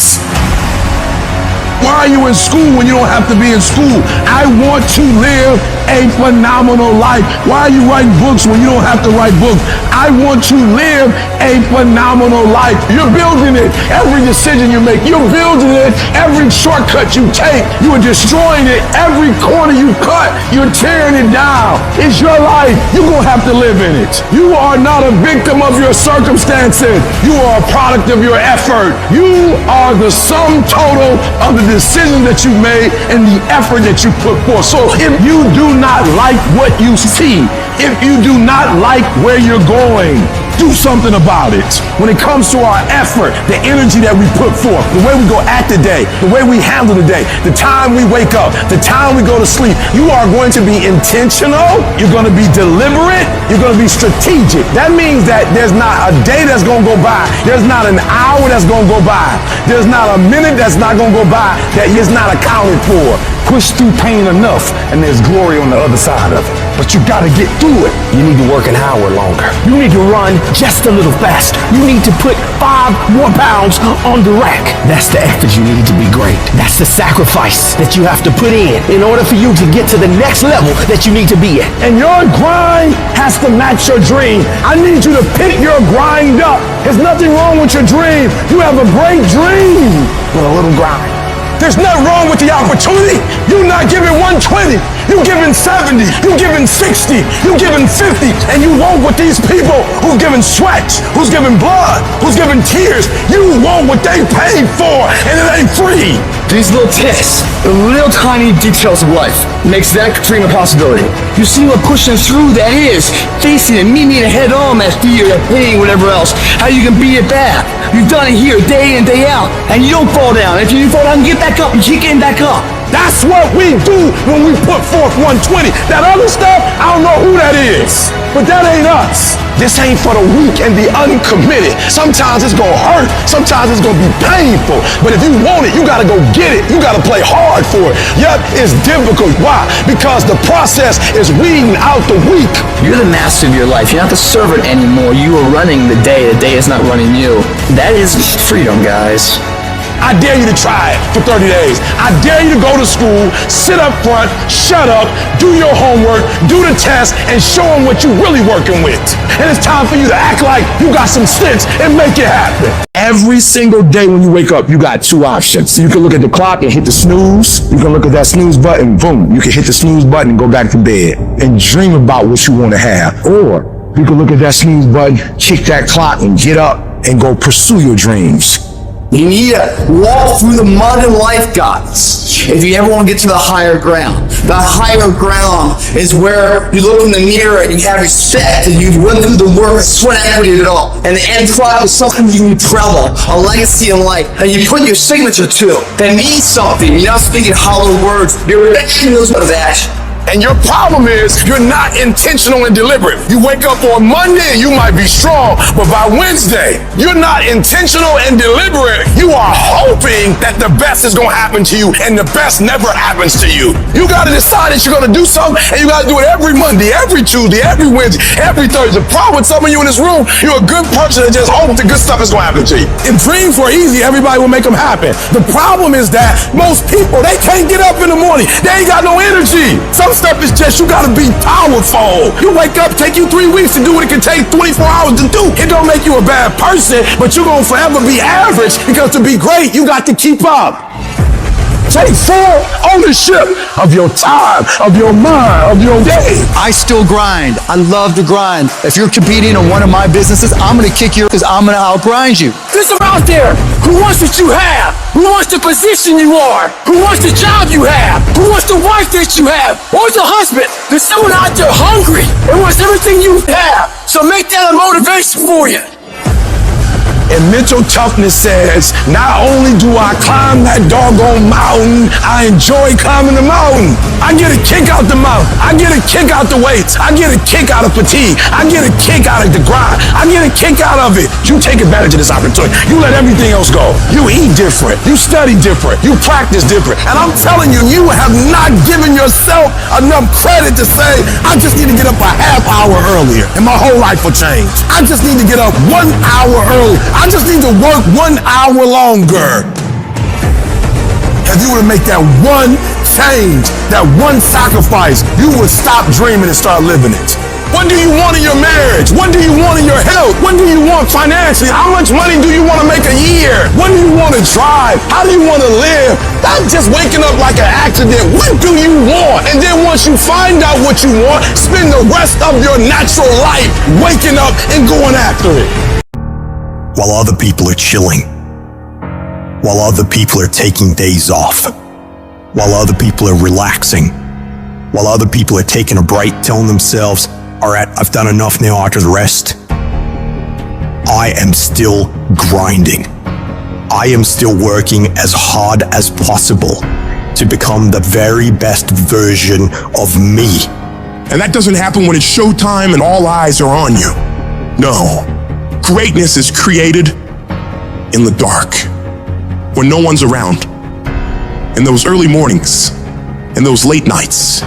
Speaker 12: Why are you in school when you don't have to be in school? I want to live a phenomenal life. Why are you writing books when you don't have to write books? I want to live a phenomenal life. You're building it. Every decision you make, you're building it. Every shortcut you take, you are destroying it. Every corner you cut, you're tearing it down. It's your life. You're going to have to live in it. You are not a victim of your circumstances. You are a product of your effort. You are the sum total of the decision that you made and the effort that you put forth. So if you do not like what you see, if you do not like where you're going, do something about it. When it comes to our effort, the energy that we put forth, the way we go at the day, the way we handle the day, the time we wake up, the time we go to sleep, you are going to be intentional, you're going to be deliberate, you're going to be strategic. That means that there's not a day that's going to go by, there's not an hour that's going to go by, there's not a minute that's not going to go by that is not accounted for. Push through pain enough, and there's glory on the other side of it. But you gotta get through it. You need to work an hour longer. You need to run just a little faster. You need to put 5 more pounds on the rack. That's the effort you need to be great. That's the sacrifice that you have to put in order for you to get to the next level that you need to be at. And your grind has to match your dream. I need you to pick your grind up. There's nothing wrong with your dream. You have a great dream with a little grind. There's nothing wrong with the opportunity. You're not giving 120. You're giving 70. You're giving 60. You're giving 50. And you want what these people who's giving sweat, who's giving blood, who's giving tears, you want what they paid for, and it ain't free.
Speaker 24: These little tests, the little tiny details of life, makes that dream a possibility. You see what pushing through that is, facing it, meeting it head on, that fear, that pain, whatever else, how you can beat it back. You've done it here day in, day out, and you don't fall down. If you fall down, get back up and keep getting back up.
Speaker 12: That's what we do when we put forth 120. That other stuff, I don't know who that is, but that ain't us. This ain't for the weak and the uncommitted. Sometimes it's gonna hurt, sometimes it's gonna be painful, but if you want it, you gotta go get it. You gotta play hard for it. Yep, it's difficult. Why? Because the process is weeding out the weak.
Speaker 24: You're the master of your life. You're not the servant anymore. You are running the day is not running you. That is freedom, guys.
Speaker 12: I dare you to try it for 30 days. I dare you to go to school, sit up front, shut up, do your homework, do the test, and show them what you're really working with. And it's time for you to act like you got some sense and make it happen. Every single day when you wake up, you got 2 options. You can look at the clock and hit the snooze. You can look at that snooze button, boom. You can hit the snooze button and go back to bed and dream about what you want to have. Or you can look at that snooze button, kick that clock, and get up and go pursue your dreams.
Speaker 24: You need to walk through the mud in life, guys. If you ever want to get to the higher ground. The higher ground is where you look in the mirror and you have respect and you run through the work, sweat equity at it all. And the end product is something you can be proud of, a legacy in life. And you put your signature to it. That means something. You're not speaking hollow words. You're making those words of action.
Speaker 12: And your problem is you're not intentional and deliberate. You wake up on Monday and you might be strong, but by Wednesday, you're not intentional and deliberate. You are hoping that the best is going to happen to you, and the best never happens to you. You got to decide that you're going to do something, and you got to do it every Monday, every Tuesday, every Wednesday, every Thursday. The problem with some of you in this room, you're a good person that just hopes the good stuff is going to happen to you. If dreams were easy, everybody would make them happen. The problem is that most people, they can't get up in the morning. They ain't got no energy. Some stuff is just, you gotta be powerful. You wake up, take you 3 weeks to do what it can take 24 hours to do. It don't make you a bad person, but you're gonna forever be average, because to be great, you got to keep up. Take full ownership of your time, of your mind, of your day.
Speaker 8: I still grind. I love to grind. If you're competing in one of my businesses, I'm going to kick you because I'm going to outgrind you.
Speaker 5: There's some out there who wants what you have, who wants the position you are, who wants the job you have, who wants the wife that you have, or the husband. There's someone out there hungry and wants everything you have. So make that a motivation for you.
Speaker 12: And mental toughness says, not only do I climb that doggone mountain, I enjoy climbing the mountain. I get a kick out the mountain. I get a kick out the weights. I get a kick out of fatigue. I get a kick out of the grind. I get a kick out of it. You take advantage of this opportunity. You let everything else go. You eat different. You study different. You practice different. And I'm telling you, you have not given yourself enough credit to say, I just need to get up a half hour earlier and my whole life will change. I just need to get up 1 hour early. I just need to work 1 hour longer. if you were to make that one change, that one sacrifice, you would stop dreaming and start living it. What do you want in your marriage? What do you want in your health? What do you want financially? How much money do you want to make a year? What do you want to drive? How do you want to live? Not just waking up like an accident. What do you want? And then once you find out what you want, spend the rest of your natural life waking up and going after it.
Speaker 2: While other people are chilling, while other people are taking days off, while other people are relaxing, while other people are taking a break, telling themselves, all right, I've done enough now, I can rest. I am still grinding. I am still working as hard as possible to become the very best version of me.
Speaker 6: And that doesn't happen when it's showtime and all eyes are on you. No. Greatness is created in the dark, when no one's around. In those early mornings, in those late nights,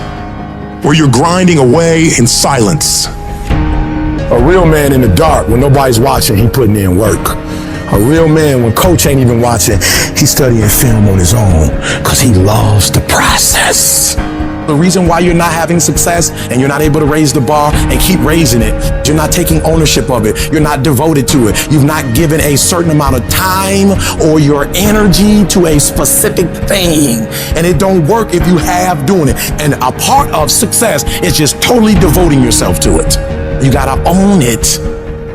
Speaker 6: where you're grinding away in silence.
Speaker 12: A real man in the dark, when nobody's watching, he putting in work. A real man, when coach ain't even watching, he's studying film on his own, because he loves the process.
Speaker 21: The reason why you're not having success and you're not able to raise the bar and keep raising it, you're not taking ownership of it, you're not devoted to it, you've not given a certain amount of time or your energy to a specific thing. And it don't work if you have doing it. And a part of success is just totally devoting yourself to it. You gotta own it.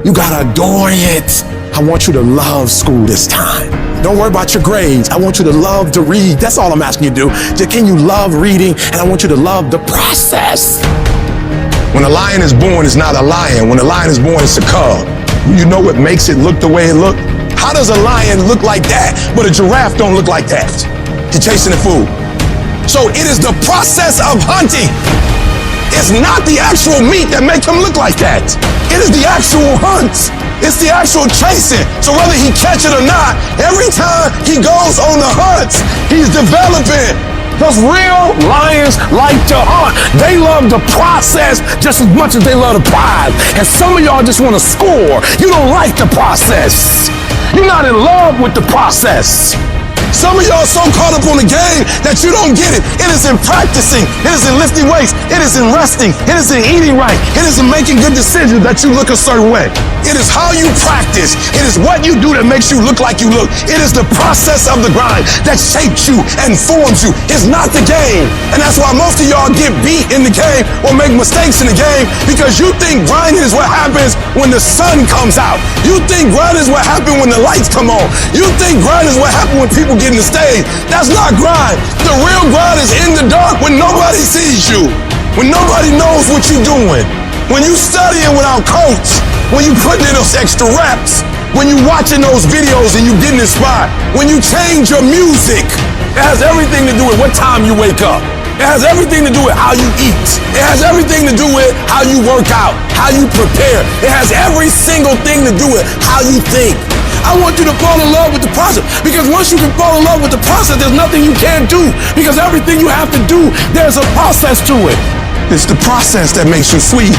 Speaker 21: You gotta adore it. I want you to love school this time. Don't worry about your grades. I want you to love to read. That's all I'm asking you to do. Just, can you love reading? And I want you to love the process.
Speaker 6: When a lion is born, it's not a lion. When a lion is born, it's a cub. You know what makes it look the way it look? How does a lion look like that, but a giraffe don't look like that? You're chasing the food. So it is the process of hunting. It's not the actual meat that makes him look like that. It is the actual hunt. It's the actual chasing. So whether he catch it or not, every time he goes on the hunt, he's developing. Because real lions like to hunt. They love the process just as much as they love the prize. And some of y'all just want to score. You don't like the process. You're not in love with the process. Some of y'all so caught up on the game that you don't get it. It is in practicing. It is in lifting weights. It is in resting. It is in eating right. It is in making good decisions that you look a certain way. It is how you practice. It is what you do that makes you look like you look. It is the process of the grind that shapes you and forms you. It's not the game. And that's why most of y'all get beat in the game or make mistakes in the game, because you think grinding is what happens when the sun comes out. You think grinding is what happens when the lights come on. You think grinding is what happens when people get in the stage. That's not grind. The real grind is in the dark when nobody sees you, when nobody knows what you're doing, when you studying without coach, when you putting in those extra reps, when you watching those videos and you getting inspired, when you change your music. It has everything to do with what time you wake up. It has everything to do with how you eat. It has everything to do with how you work out, how you prepare. It has every single thing to do with how you think. I want you to fall in love with the process, because once you can fall in love with the process, there's nothing you can't do, because everything you have to do, there's a process to it. It's the process that makes you sweet.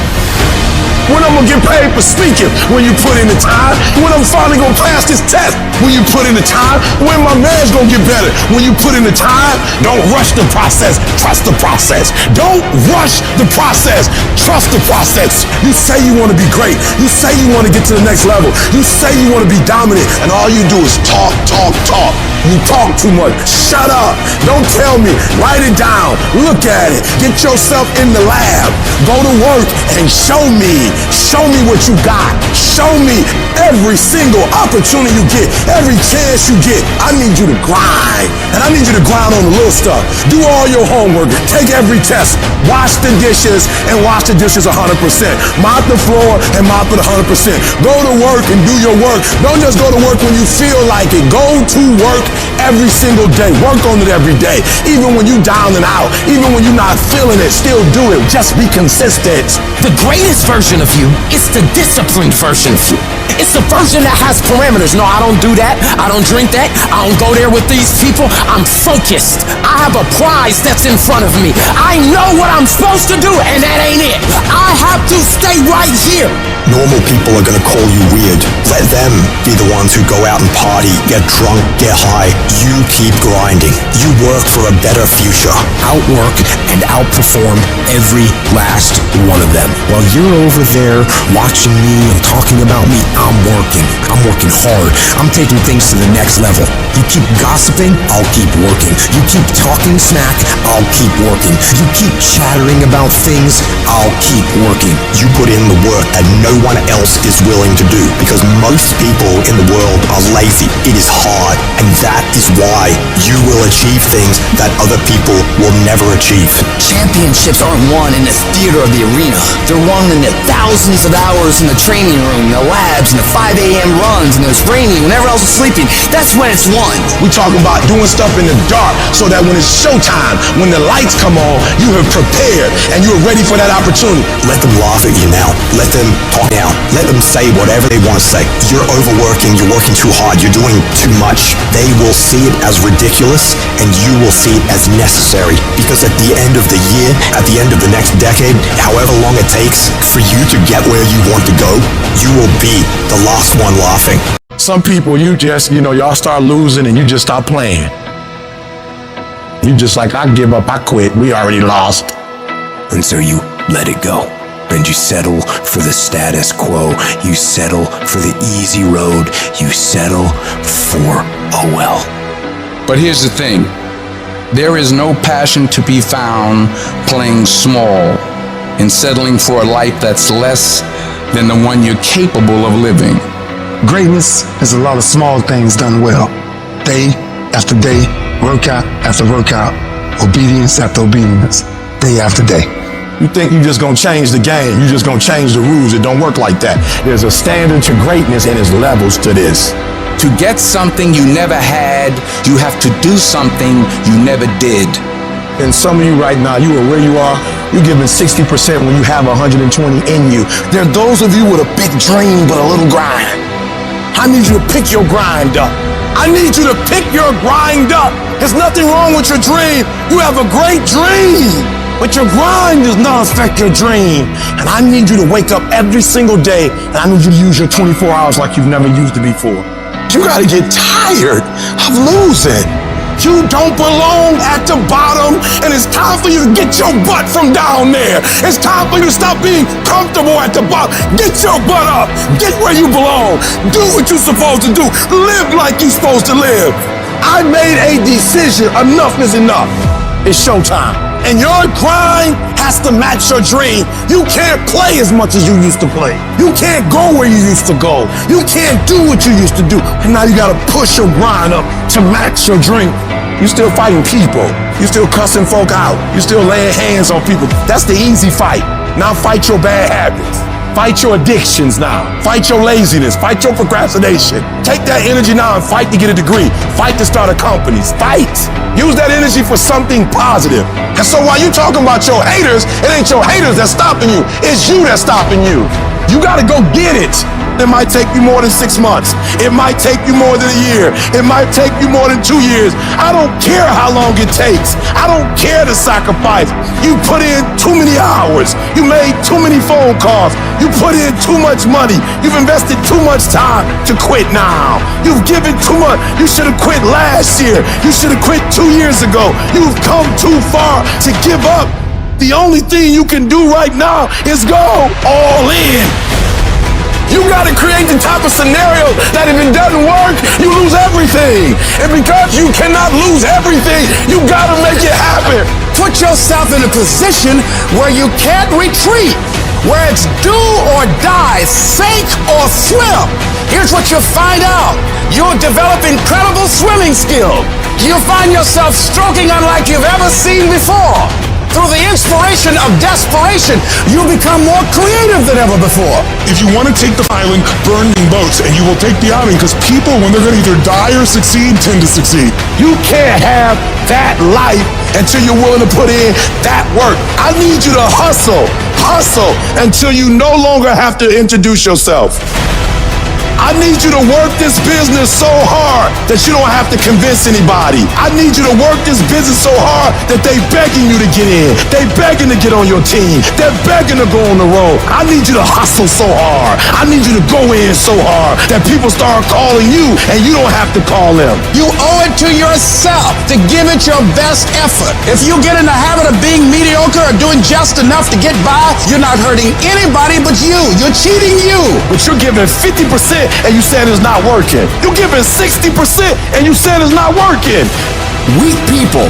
Speaker 6: When I'm gonna get paid for speaking? When you put in the time. When I'm finally gonna pass this test? When you put in the time. When my marriage gonna get better? When you put in the time. Don't rush the process, trust the process. Don't rush the process, trust the process. You say you wanna be great. You say you wanna get to the next level. You say you wanna be dominant, and all you do is talk, talk, talk. You talk too much. Shut up. Don't tell me. Write it down. Look at it. Get yourself in the lab. Go to work and show me. Show me what you got. Show me every single opportunity you get, every chance you get. I need you to grind. And I need you to grind on the little stuff. Do all your homework. Take every test. Wash the dishes and wash the dishes 100%. Mop the floor and mop it 100%. Go to work and do your work. Don't just go to work when you feel like it. Go to work every single day. Work on it every day. Even when you down and out. Even when you're not feeling it, still do it. Just be consistent.
Speaker 9: The greatest version of you is the disciplined version of you. It's the version that has parameters. No, I don't do that. I don't drink that. I don't go there with these people. I'm focused. I have a prize that's in front of me. I know what I'm supposed to do, and that ain't it. I have to stay right here.
Speaker 3: Normal people are gonna call you weird. Let them be the ones who go out and party, get drunk, get high. You keep grinding. You work for a better future.
Speaker 1: Outwork and outperform every last one of them. While you're over there watching me and talking about me, I'm working. I'm working hard. I'm taking things to the next level. You keep gossiping, I'll keep working. You keep talking smack, I'll keep working. You keep chattering about things, I'll keep working.
Speaker 3: You put in the work that no one else is willing to do, because most people in the world are lazy. It is hard, and that is why you will achieve things that other people will never achieve.
Speaker 17: Championships aren't won in the theater of the arena. They're won in the thousands of hours in the training room, the labs, and the 5 a.m. runs, and it's raining when everyone else is sleeping. That's when it's won.
Speaker 21: We talk about doing stuff in the dark so that when it's showtime, when the lights come on, you have prepared and you're ready for that opportunity.
Speaker 3: Let them laugh at you now. Let them talk now. Let them say whatever they want to say. You're overworking, you're working too hard, you're doing too much. They will see it as ridiculous, and you will see it as necessary. Because at the end of the year, at the end of the next decade, however long it takes for you to get where you want to go, you will be the last one laughing.
Speaker 21: Some people, you just, y'all start losing and you just stop playing. You just like, I give up, I quit, we already lost.
Speaker 1: And so you let it go. And you settle for the status quo. You settle for the easy road. You settle for, oh well.
Speaker 10: But here's the thing. There is no passion to be found playing small and settling for a life that's less than the one you're capable of living.
Speaker 20: Greatness is a lot of small things done well. Day after day, workout after workout, obedience after obedience, day after day.
Speaker 21: You think you're just gonna change the game, you're just gonna change the rules. It don't work like that. There's a standard to greatness and there's levels to this.
Speaker 10: To get something you never had, you have to do something you never did.
Speaker 21: And some of you right now, you are where you are, you're giving 60% when you have 120 in you. There are those of you with a big dream but a little grind. I need you to pick your grind up. I need you to pick your grind up. There's nothing wrong with your dream. You have a great dream. But your grind does not affect your dream. And I need you to wake up every single day, and I need you to use your 24 hours like you've never used it before. You gotta get tired of losing. You don't belong at the bottom, and it's time for you to get your butt from down there. It's time for you to stop being comfortable at the bottom. Get your butt up. Get where you belong. Do what you're supposed to do. Live like you're supposed to live. I made a decision. Enough is enough. It's showtime. And your grind has to match your dream. You can't play as much as you used to play. You can't go where you used to go. You can't do what you used to do. And now you gotta push your grind up to match your dream. You still fighting people. You still cussing folk out. You still laying hands on people. That's the easy fight. Now fight your bad habits. Fight your addictions now. Fight your laziness. Fight your procrastination. Take that energy now and fight to get a degree. Fight to start a company. Fight. Use that energy for something positive. And so while you talking about your haters, it ain't your haters that's stopping you. It's you that's stopping you. You gotta go get it. It might take you more than 6 months. It might take you more than a year. It might take you more than 2 years. I don't care how long it takes. I don't care the sacrifice. You put in too many hours. You made too many phone calls. You put in too much money. You've invested too much time to quit now. You've given too much. You should have quit last year. You should have quit 2 years ago. You've come too far to give up. The only thing you can do right now is go all in. You gotta create the type of scenario that if it doesn't work, you lose everything. And because you cannot lose everything, you gotta make it happen.
Speaker 13: Put yourself in a position where you can't retreat, where it's do or die, sink or swim. Here's what you'll find out. You'll develop incredible swimming skill. You'll find yourself stroking unlike you've ever seen before. Through the inspiration of desperation, you'll become more creative than ever before.
Speaker 6: If you want to take the island, burn the boats, and you will take the island, because people, when they're going to either die or succeed, tend to succeed.
Speaker 21: You can't have that life until you're willing to put in that work. I need you to hustle until you no longer have to introduce yourself.
Speaker 23: I need you to work this business so hard that you don't have to convince anybody. I need you to work this business so hard that they begging you to get in. They begging to get on your team. They're begging to go on the road. I need you to hustle so hard. I need you to go in so hard that people start calling you and you don't have to call them.
Speaker 13: You owe it to yourself to give it your best effort. If you get in the habit of being mediocre or doing just enough to get by, you're not hurting anybody but you. You're cheating you.
Speaker 23: But you're giving 50% and you said it's not working. You're giving 60% and you said it's not working.
Speaker 13: Weak people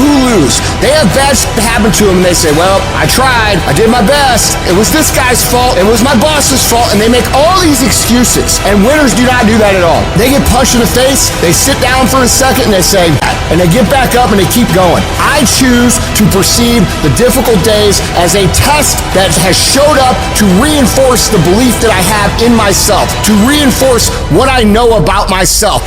Speaker 13: who lose, they have bad shit happen to them and they say, well, I tried, I did my best, it was this guy's fault, it was my boss's fault, and they make all these excuses. And winners do not do that at all. They get punched in the face, they sit down for a second and they say, and they get back up and they keep going. I choose to perceive the difficult days as a test that has showed up to reinforce the belief that I have in myself, to reinforce what I know about myself.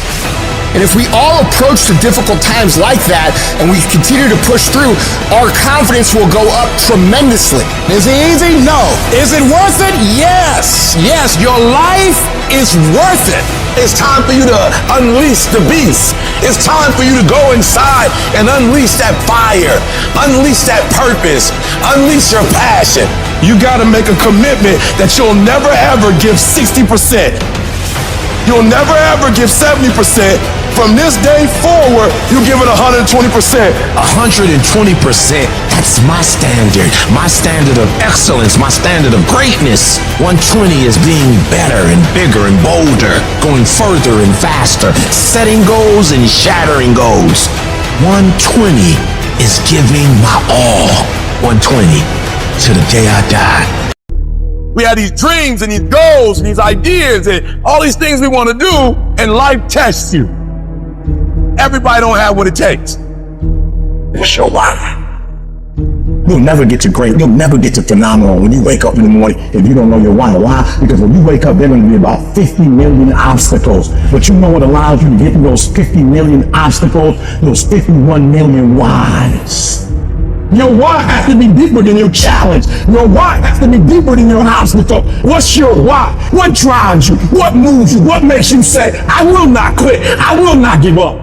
Speaker 13: And if we all approach the difficult times like that and we continue to push through, our confidence will go up tremendously.
Speaker 23: Is it easy? No. Is it worth it? Yes. Yes, your life is worth it. It's time for you to unleash the beast. It's time for you to go inside and unleash that fire, unleash that purpose, unleash your passion. You gotta make a commitment that you'll never ever give 60%. You'll never ever give 70%. From this day forward, you give it 120%.
Speaker 9: 120%, that's my standard of excellence, my standard of greatness. 120 is being better and bigger and bolder, going further and faster, setting goals and shattering goals. 120 is giving my all. 120 to the day I die.
Speaker 23: We have these dreams and these goals and these ideas and all these things we want to do, and life tests you. Everybody don't have what it takes.
Speaker 12: What's your why? You'll never get to great, you'll never get to phenomenal when you wake up in the morning if you don't know your why. Why? Because when you wake up, there are going to be about 50 million obstacles. But you know what allows you to get through those 50 million obstacles? Those 51 million whys. Your why has to be deeper than your challenge. Your why has to be deeper than your obstacle. What's your why? What drives you? What moves you? What makes you say, I will not quit. I will not give up?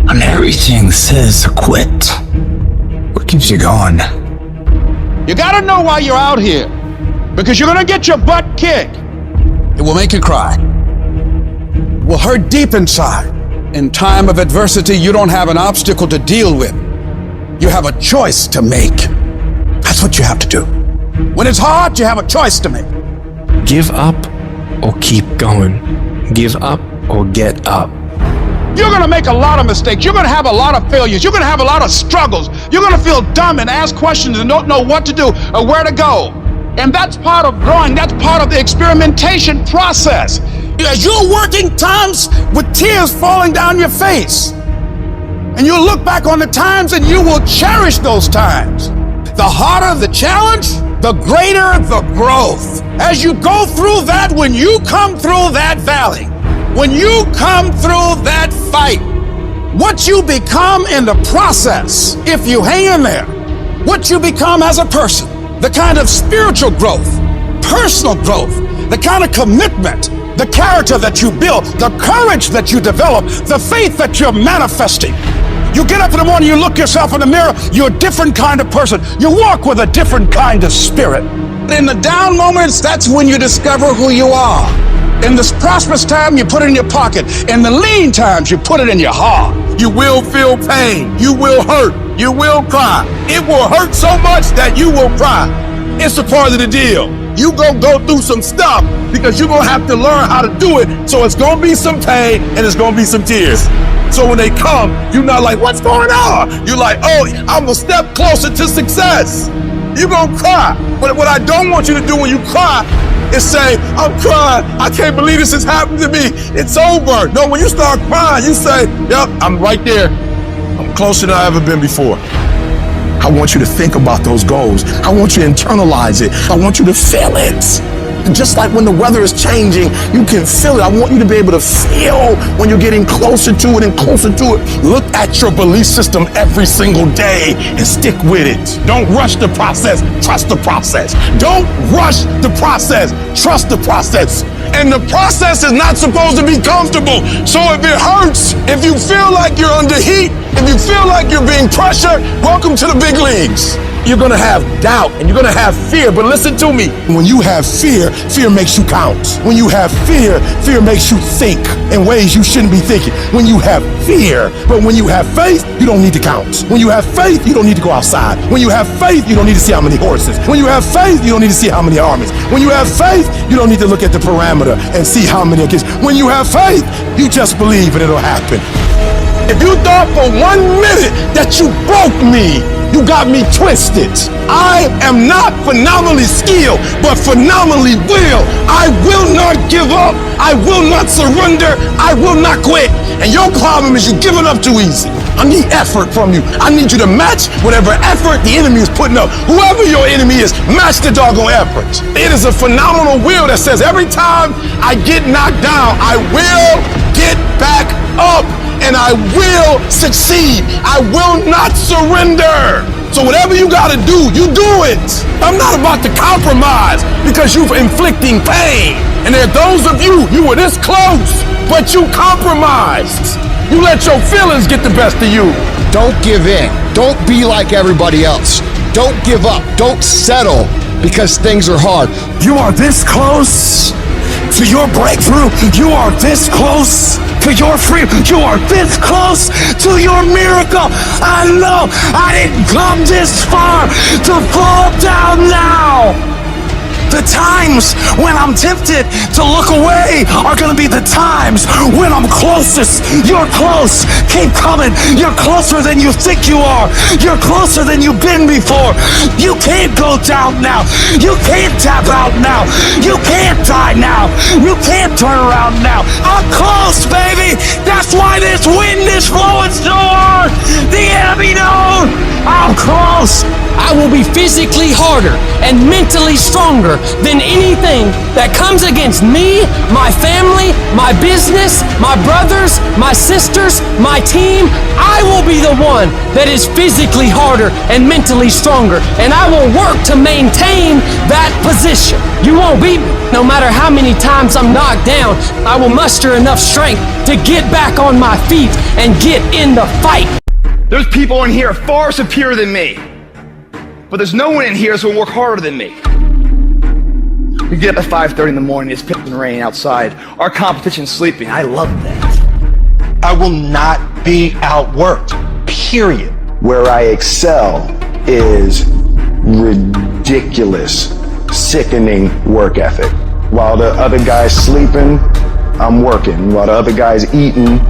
Speaker 17: And everything says quit. What keeps you going?
Speaker 13: You gotta know why you're out here. Because you're gonna get your butt kicked. It will make you cry. It will hurt deep inside. In time of adversity, you don't have an obstacle to deal with. You have a choice to make. That's what you have to do. When it's hard, you have a choice to make.
Speaker 7: Give up or keep going. Give up or get up.
Speaker 13: You're gonna make a lot of mistakes. You're gonna have a lot of failures. You're gonna have a lot of struggles. You're gonna feel dumb and ask questions and don't know what to do or where to go. And that's part of growing. That's part of the experimentation process. As you're working times with tears falling down your face, and you'll look back on the times and you will cherish those times. The harder the challenge, the greater the growth. As you go through that, when you come through that valley, when you come through that fight, what you become in the process, if you hang in there, what you become as a person, the kind of spiritual growth, personal growth, the kind of commitment, the character that you build, the courage that you develop, the faith that you're manifesting. You get up in the morning, you look yourself in the mirror, you're a different kind of person. You walk with a different kind of spirit. In the down moments, that's when you discover who you are. In the prosperous time, you put it in your pocket. In the lean times, you put it in your heart.
Speaker 23: You will feel pain. You will hurt. You will cry. It will hurt so much that you will cry. It's a part of the deal. You gonna go through some stuff because you're gonna have to learn how to do it. So it's gonna be some pain and it's gonna be some tears. So when they come, you're not like, what's going on? You're like, oh, I'm a step closer to success. You're gonna cry. But what I don't want you to do when you cry is say, I'm crying. I can't believe this has happened to me. It's over. No, when you start crying, you say, yep, I'm right there. I'm closer than I've ever been before. I want you to think about those goals. I want you to internalize it. I want you to feel it. Just like when the weather is changing, you can feel it. I want you to be able to feel when you're getting closer to it and closer to it. Look at your belief system every single day and stick with it. Don't rush the process, trust the process. Don't rush the process, trust the process. And the process is not supposed to be comfortable. So if it hurts, if you feel like you're under heat, if you feel like you're being pressured, welcome to the big leagues. You're gonna have doubt and you're gonna have fear, but listen to me. When you have fear, fear makes you count. When you have fear, fear makes you think in ways you shouldn't be thinking. When you have fear, but when you have faith, you don't need to count. When you have faith, you don't need to go outside. When you have faith, you don't need to see how many horses. When you have faith, you don't need to see how many armies. When you have faith, you don't need to look at the parameter and see how many kids. When you have faith, you just believe and it'll happen. If you thought for 1 minute that you broke me, you got me twisted. I am not phenomenally skilled, but phenomenally will. I will not give up. I will not surrender. I will not quit. And your problem is you're giving up too easy. I need effort from you. I need you to match whatever effort the enemy is putting up. Whoever your enemy is, match the doggone effort. It is a phenomenal will that says every time I get knocked down, I will get back up. And I will succeed. I will not surrender. So whatever you gotta do, you do it. I'm not about to compromise because you're inflicting pain. And there are those of you were this close, but you compromised. You let your feelings get the best of you.
Speaker 20: Don't give in. Don't be like everybody else. Don't give up. Don't settle because things are hard.
Speaker 13: You are this close to your breakthrough. You are this close to your freedom. You are this close to your miracle. I know I didn't come this far to fall down now. The times when I'm tempted to look away are gonna be the times when I'm closest. You're close. Keep coming. You're closer than you think you are. You're closer than you've been before. You can't go down now. You can't tap out now. You can't die now. You can't turn around now. I'm close, baby. That's why this wind is blowing so hard. The enemy knows I'm close.
Speaker 9: I will be physically harder and mentally stronger than anything that comes against me, my family, my business, my brothers, my sisters, my team. I will be the one that is physically harder and mentally stronger, and I will work to maintain that position. You won't beat me. No matter how many times I'm knocked down, I will muster enough strength to get back on my feet and get in the fight.
Speaker 24: There's people in here far superior than me. But there's no one in here that's gonna work harder than me. We get up at 5:30 in the morning, it's pissing rain outside. Our competition's sleeping. I love that.
Speaker 4: I will not be outworked, period. Where I excel is ridiculous, sickening work ethic. While the other guy's sleeping, I'm working. While the other guy's eating,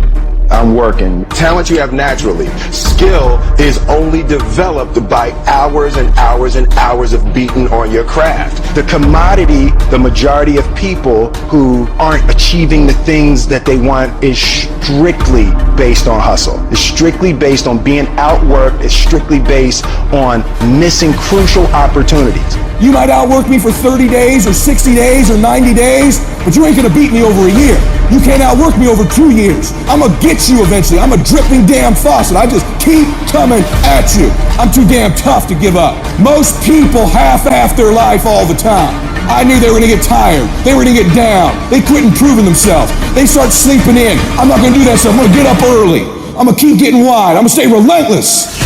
Speaker 4: I'm working.
Speaker 12: Talent you have naturally. Skill is only developed by hours and hours and hours of beating on your craft.
Speaker 4: The commodity, the majority of people who aren't achieving the things that they want is strictly based on hustle. It's strictly based on being outworked. It's strictly based on missing crucial opportunities.
Speaker 13: You might outwork me for 30 days or 60 days or 90 days, but you ain't gonna beat me over a year. You can't outwork me over 2 years. I'm gonna get you eventually. I'm a dripping damn faucet. I just keep coming at you. I'm too damn tough to give up. Most people half-ass their life all the time. I knew they were gonna get tired. They were gonna get down. They quit improving themselves. They start sleeping in. I'm not gonna do that stuff. I'm gonna get up early. I'm gonna keep getting wide. I'm gonna stay relentless.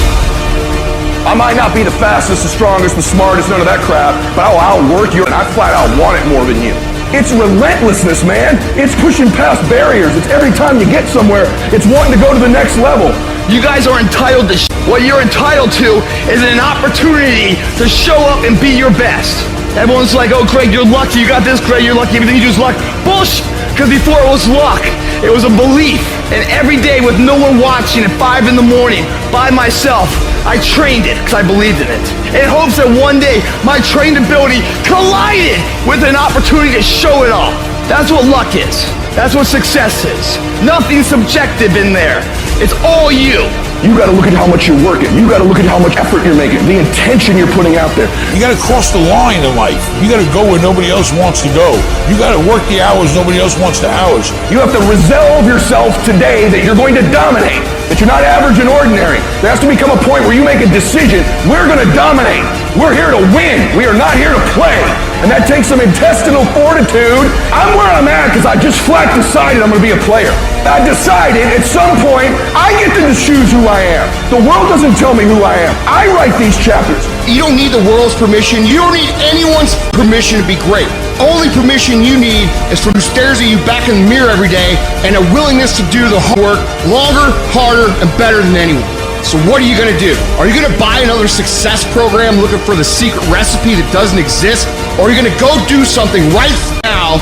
Speaker 12: I might not be the fastest, the strongest, the smartest, none of that crap, but I'll outwork you and I flat out want it more than you. It's relentlessness, man. It's pushing past barriers. It's every time you get somewhere, it's wanting to go to the next level.
Speaker 24: You guys are entitled to what you're entitled to is an opportunity to show up and be your best. Everyone's like, oh, Craig, you're lucky. You got this, Craig, you're lucky. Everything you do is luck. Bullshit. Because before it was luck, it was a belief. And every day with no one watching at 5 in the morning by myself, I trained it because I believed in it. In hopes that one day my trained ability collided with an opportunity to show it off. That's what luck is. That's what success is. Nothing subjective in there. It's all you.
Speaker 14: You got to look at how much you're working. You got to look at how much effort you're making, the intention you're putting out there.
Speaker 15: You got to cross the line in life. You got to go where nobody else wants to go. You got to work the hours nobody else wants the hours.
Speaker 14: You have to resolve yourself today that you're going to dominate, that you're not average and ordinary. There has to become a point where you make a decision. We're going to dominate. We're here to win. We are not here to play. And that takes some intestinal fortitude. I'm where I'm at because I just flat decided I'm going to be a player. I decided at some point I get to choose who I am. The world doesn't tell me who I am. I write these chapters.
Speaker 20: You don't need the world's permission. You don't need anyone's permission to be great. Only permission you need is from who stares at you back in the mirror every day and a willingness to do the hard work longer, harder, and better than anyone. So what are you going to do? Are you going to buy another success program looking for the secret recipe that doesn't exist? Or are you going to go do something right now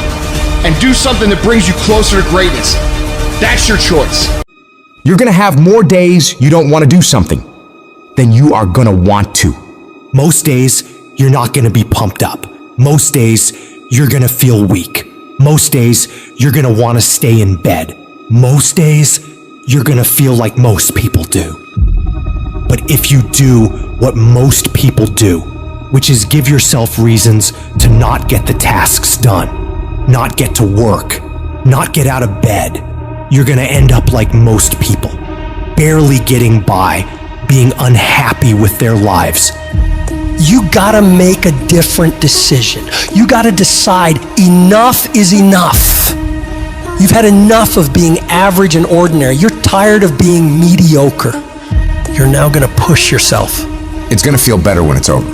Speaker 20: and do something that brings you closer to greatness? That's your choice.
Speaker 16: You're going to have more days you don't want to do something than you are going to want to.
Speaker 2: Most days, you're not going to be pumped up. Most days, you're going to feel weak. Most days, you're going to want to stay in bed. Most days, you're going to feel like most people do. But if you do what most people do, which is give yourself reasons to not get the tasks done, not get to work, not get out of bed, you're going to end up like most people, barely getting by, being unhappy with their lives.
Speaker 19: You gotta make a different decision. You gotta decide enough is enough. You've had enough of being average and ordinary. You're tired of being mediocre. You're now gonna push yourself.
Speaker 16: It's gonna feel better when it's over.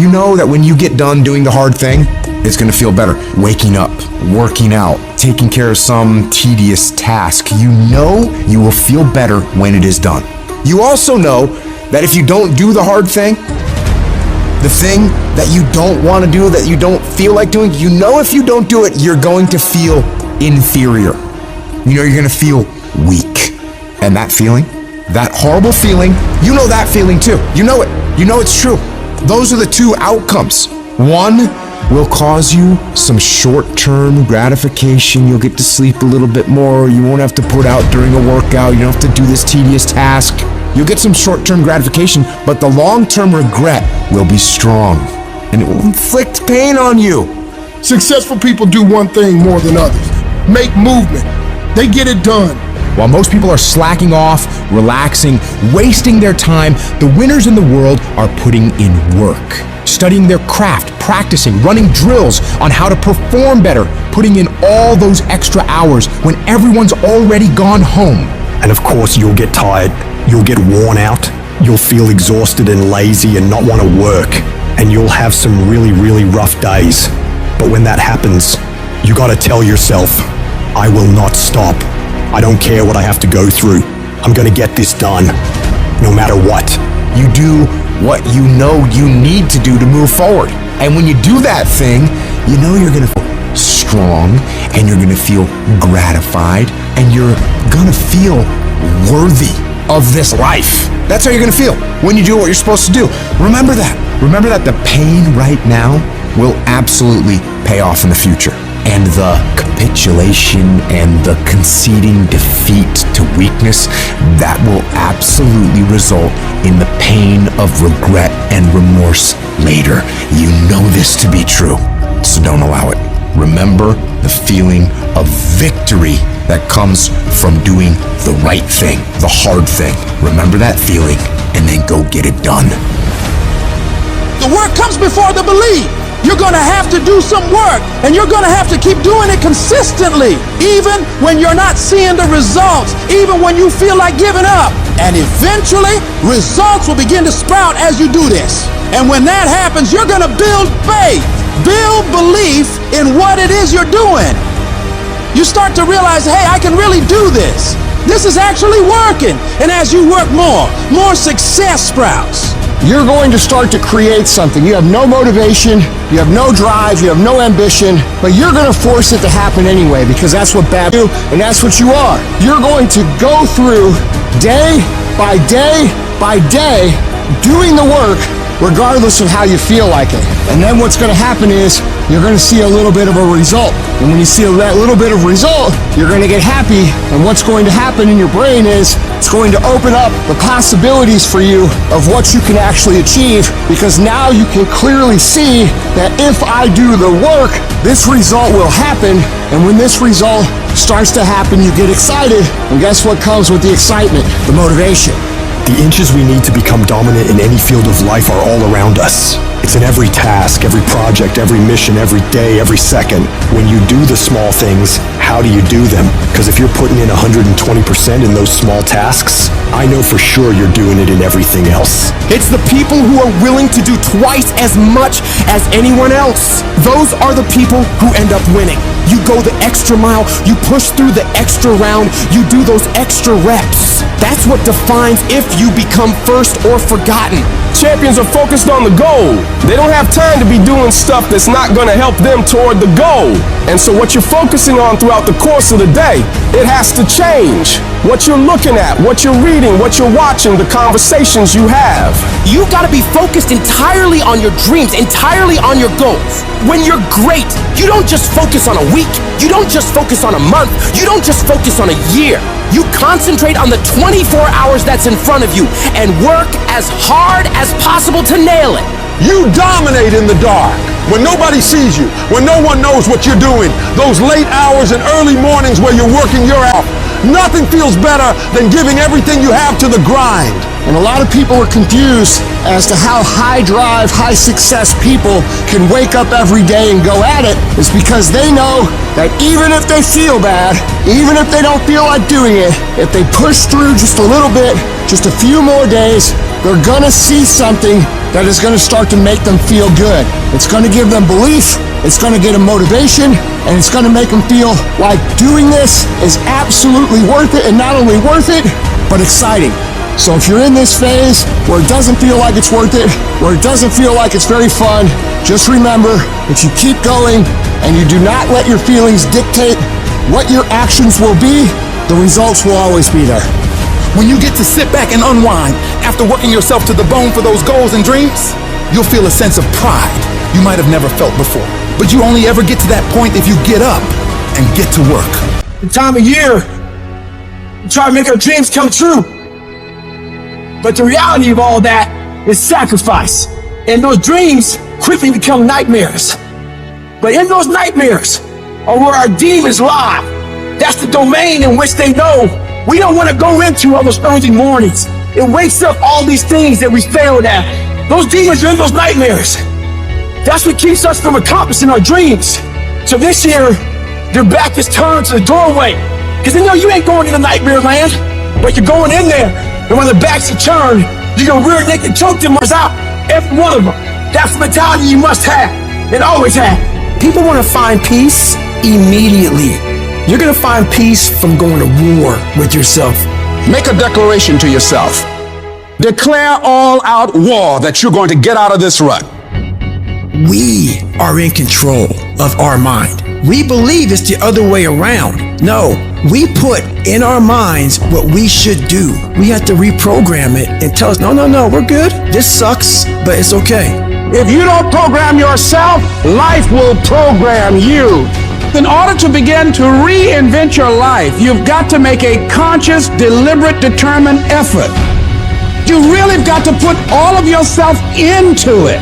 Speaker 16: You know that when you get done doing the hard thing, it's gonna feel better. Waking up, working out, taking care of some tedious task. You know you will feel better when it is done. You also know that if you don't do the hard thing, the thing that you don't want to do, that you don't feel like doing, you know if you don't do it, you're going to feel inferior. You know you're going to feel weak. And that feeling, that horrible feeling, you know that feeling too. You know it. You know it's true. Those are the two outcomes. One will cause you some short-term gratification. You'll get to sleep a little bit more. You won't have to put out during a workout. You don't have to do this tedious task. You'll get some short-term gratification, but the long-term regret will be strong, and it will inflict pain on you.
Speaker 6: Successful people do one thing more than others: make movement. They get it done.
Speaker 16: While most people are slacking off, relaxing, wasting their time, the winners in the world are putting in work, studying their craft, practicing, running drills on how to perform better, putting in all those extra hours when everyone's already gone home.
Speaker 2: And of course, you'll get tired. You'll get worn out, you'll feel exhausted and lazy and not want to work, and you'll have some really, really rough days. But when that happens, you gotta tell yourself, I will not stop. I don't care what I have to go through. I'm gonna get this done, no matter what.
Speaker 16: You do what you know you need to do to move forward. And when you do that thing, you know you're gonna feel strong, and you're gonna feel gratified, and you're gonna feel worthy of this life. That's how you're gonna feel when you do what you're supposed to do. Remember that. Remember that the pain right now will absolutely pay off in the future. And the capitulation and the conceding defeat to weakness, that will absolutely result in the pain of regret and remorse later. You know this to be true, so don't allow it. Remember the feeling of victory that comes from doing the right thing, the hard thing. Remember that feeling, and then go get it done.
Speaker 5: The work comes before the belief. You're gonna have to do some work, and you're gonna have to keep doing it consistently, even when you're not seeing the results, even when you feel like giving up. And eventually, results will begin to sprout as you do this. And when that happens, you're gonna build faith, build belief in what it is you're doing. You start to realize, hey, I can really do this. This is actually working. And as you work more success sprouts.
Speaker 20: You're going to start to create something. You have no motivation, you have no drive, you have no ambition, but you're going to force it to happen anyway because that's what bad do, and that's what you are. You're going to go through day by day by day doing the work regardless of how you feel like it. And then what's going to happen is you're going to see a little bit of a result. And when you see that little bit of result, you're going to get happy. And what's going to happen in your brain is it's going to open up the possibilities for you of what you can actually achieve, because now you can clearly see that if I do the work, this result will happen. And when this result starts to happen, you get excited. And guess what comes with the excitement? The motivation.
Speaker 2: The inches we need to become dominant in any field of life are all around us. It's in every task, every project, every mission, every day, every second. When you do the small things, how do you do them? Because if you're putting in 120% in those small tasks, I know for sure you're doing it in everything else.
Speaker 9: It's the people who are willing to do twice as much as anyone else. Those are the people who end up winning. You go the extra mile, you push through the extra round, you do those extra reps. That's what defines if you become first or forgotten.
Speaker 14: Champions are focused on the goal. They don't have time to be doing stuff that's not going to help them toward the goal. And so what you're focusing on throughout the course of the day, it has to change. What you're looking at, what you're reading, what you're watching, the conversations you have.
Speaker 9: You gotta be focused entirely on your dreams, entirely on your goals. When you're great, you don't just focus on a week, you don't just focus on a month, you don't just focus on a year. You concentrate on the 24 hours that's in front of you and work as hard as possible to nail it.
Speaker 6: You dominate in the dark, when nobody sees you, when no one knows what you're doing. Those late hours and early mornings where you're working your ass off. Nothing feels better than giving everything you have to the grind.
Speaker 20: And a lot of people are confused as to how high drive, high success people can wake up every day and go at it. It's because they know that even if they feel bad, even if they don't feel like doing it, if they push through just a little bit, just a few more days, they're gonna see something that is gonna start to make them feel good. It's gonna give them belief, it's gonna get them motivation, and it's gonna make them feel like doing this is absolutely worth it, and not only worth it, but exciting. So if you're in this phase where it doesn't feel like it's worth it, where it doesn't feel like it's very fun, just remember, if you keep going and you do not let your feelings dictate what your actions will be, the results will always be there.
Speaker 8: When you get to sit back and unwind after working yourself to the bone for those goals and dreams, you'll feel a sense of pride you might have never felt before. But you only ever get to that point if you get up and get to work.
Speaker 5: The time of year, we try to make our dreams come true. But the reality of all that is sacrifice. And those dreams quickly become nightmares. But in those nightmares are where our demons lie. That's the domain in which they know we don't want to go into on those early mornings. It wakes up all these things that we failed at. Those demons are in those nightmares. That's what keeps us from accomplishing our dreams. So this year, their back is turned to the doorway. Because they know you ain't going into nightmare land, but you're going in there. And when the backs are turned, you're gonna rear naked choke them out. Every one of them. That's the mentality you must have and always have. People want to find peace immediately. You're gonna find peace from going to war with yourself.
Speaker 6: Make a declaration to yourself. Declare all-out war that you're going to get out of this rut.
Speaker 5: We are in control of our mind. We believe it's the other way around. No, we put in our minds what we should do. We have to reprogram it and tell us, no, we're good. This sucks, but it's okay.
Speaker 6: If you don't program yourself, life will program you.
Speaker 11: In order to begin to reinvent your life, you've got to make a conscious, deliberate, determined effort. You really have got to put all of yourself into it.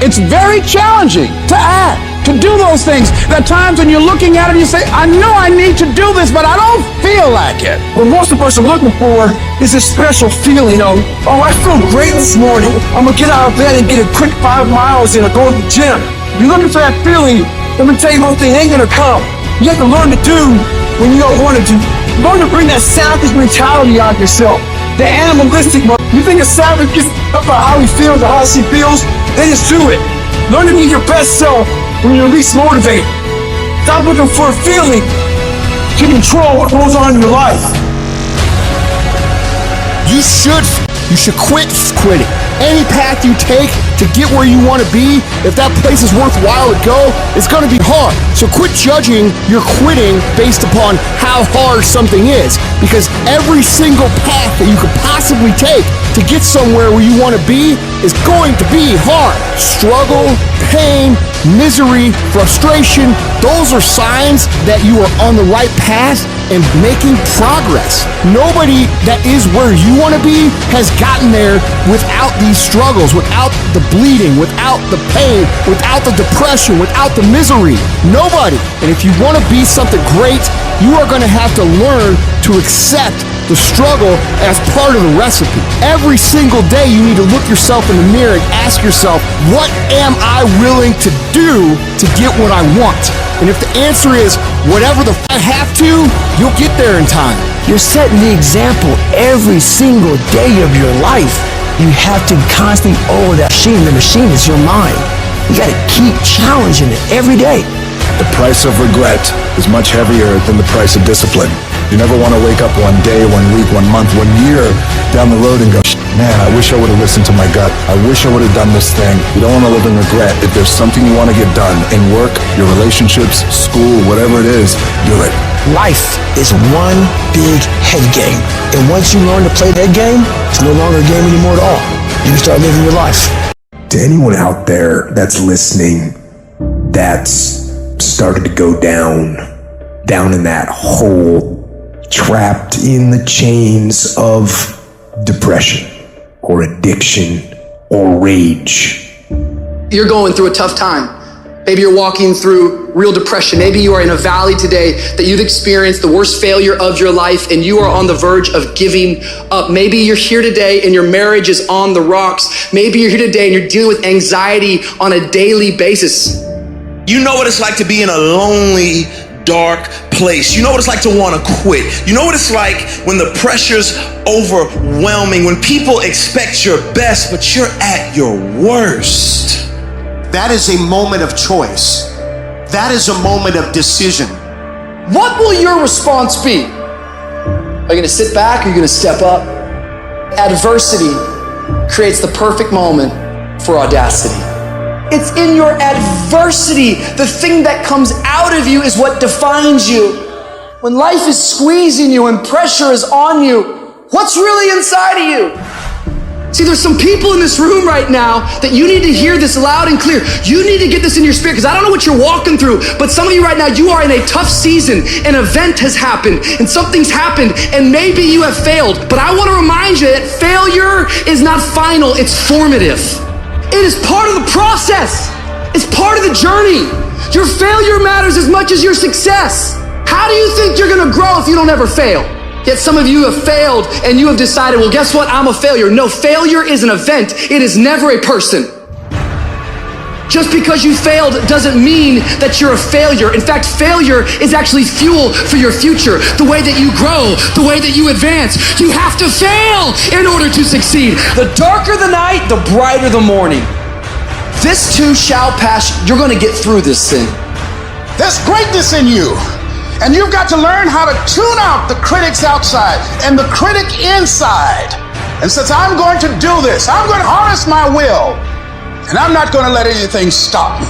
Speaker 11: It's very challenging to act, to do those things. There are times when you're looking at it and you say, I know I need to do this, but I don't feel like it.
Speaker 5: What most of us are looking for is a special feeling of, oh, I feel great this morning. I'm gonna get out of bed and get a quick 5 miles in or go to the gym. You're looking for that feeling. Let me tell you one thing, it ain't gonna come. You have to learn to do when you don't want to do. Learn to bring that savage mentality out of yourself. The animalistic one. You think a savage gets up about how he feels or how she feels? Then just do it. Learn to be your best self when you're least motivated. Stop looking for a feeling to control what goes on in your life.
Speaker 20: You should quit quitting. Any path you take to get where you want to be, if that place is worthwhile to go, it's going to be hard. So quit judging your quitting based upon how hard something is, because every single path that you could possibly take
Speaker 6: to get somewhere where you want to be is going to be hard. Struggle, pain, misery, frustration, those are signs that you are on the right path and making progress. Nobody that is where you want to be has gotten there without these struggles, without the bleeding, without the pain, without the depression, without the misery. Nobody. And if you want to be something great, you are going to have to learn to accept the struggle as part of the recipe. Every single day you need to look yourself in the mirror and ask yourself, what am I willing to do to get what I want? And if the answer is whatever the I have to, you'll get there in time.
Speaker 5: You're setting the example every single day of your life. You have to constantly, that machine. The machine is your mind. You got to keep challenging it every day.
Speaker 1: The price of regret is much heavier than the price of discipline. You never want to wake up one day, 1 week, 1 month, 1 year down the road and go, man, I wish I would have listened to my gut. I wish I would have done this thing. You don't want to live in regret. If there's something you want to get done in work, your relationships, school, whatever it is, do it.
Speaker 5: Life is one big head game. And once you learn to play that game, it's no longer a game anymore at all. You can start living your life.
Speaker 16: To anyone out there that's listening, that's started to go down in that hole, trapped in the chains of depression or addiction or rage.
Speaker 3: You're going through a tough time. Maybe you're walking through real depression. Maybe you are in a valley today that you've experienced the worst failure of your life and you are on the verge of giving up. Maybe you're here today and your marriage is on the rocks. Maybe you're here today and you're dealing with anxiety on a daily basis.
Speaker 18: You know what it's like to be in a lonely, dark place. You know what it's like to want to quit. You know what it's like when the pressure's overwhelming, when people expect your best, but you're at your worst.
Speaker 22: That is a moment of choice. That is a moment of decision.
Speaker 3: What will your response be? Are you going to sit back or are you going to step up? Adversity creates the perfect moment for audacity. It's in your adversity. The thing that comes out of you is what defines you. When life is squeezing you and pressure is on you, what's really inside of you? See, there's some people in this room right now that you need to hear this loud and clear. You need to get this in your spirit, because I don't know what you're walking through, but some of you right now, you are in a tough season. An event has happened and something's happened and maybe you have failed. But I want to remind you that failure is not final, it's formative. It is part of the process. It's part of the journey. Your failure matters as much as your success. How do you think you're gonna grow if you don't ever fail? Yet some of you have failed and you have decided, well, guess what? I'm a failure. No, failure is an event. It is never a person. Just because you failed doesn't mean that you're a failure. In fact, failure is actually fuel for your future. The way that you grow, the way that you advance. You have to fail in order to succeed. The darker the night, the brighter the morning. This too shall pass. You're gonna get through this thing.
Speaker 6: There's greatness in you. And you've got to learn how to tune out the critics outside and the critic inside. And since I'm going to do this, I'm going to harness my will. And I'm not going to let anything stop me.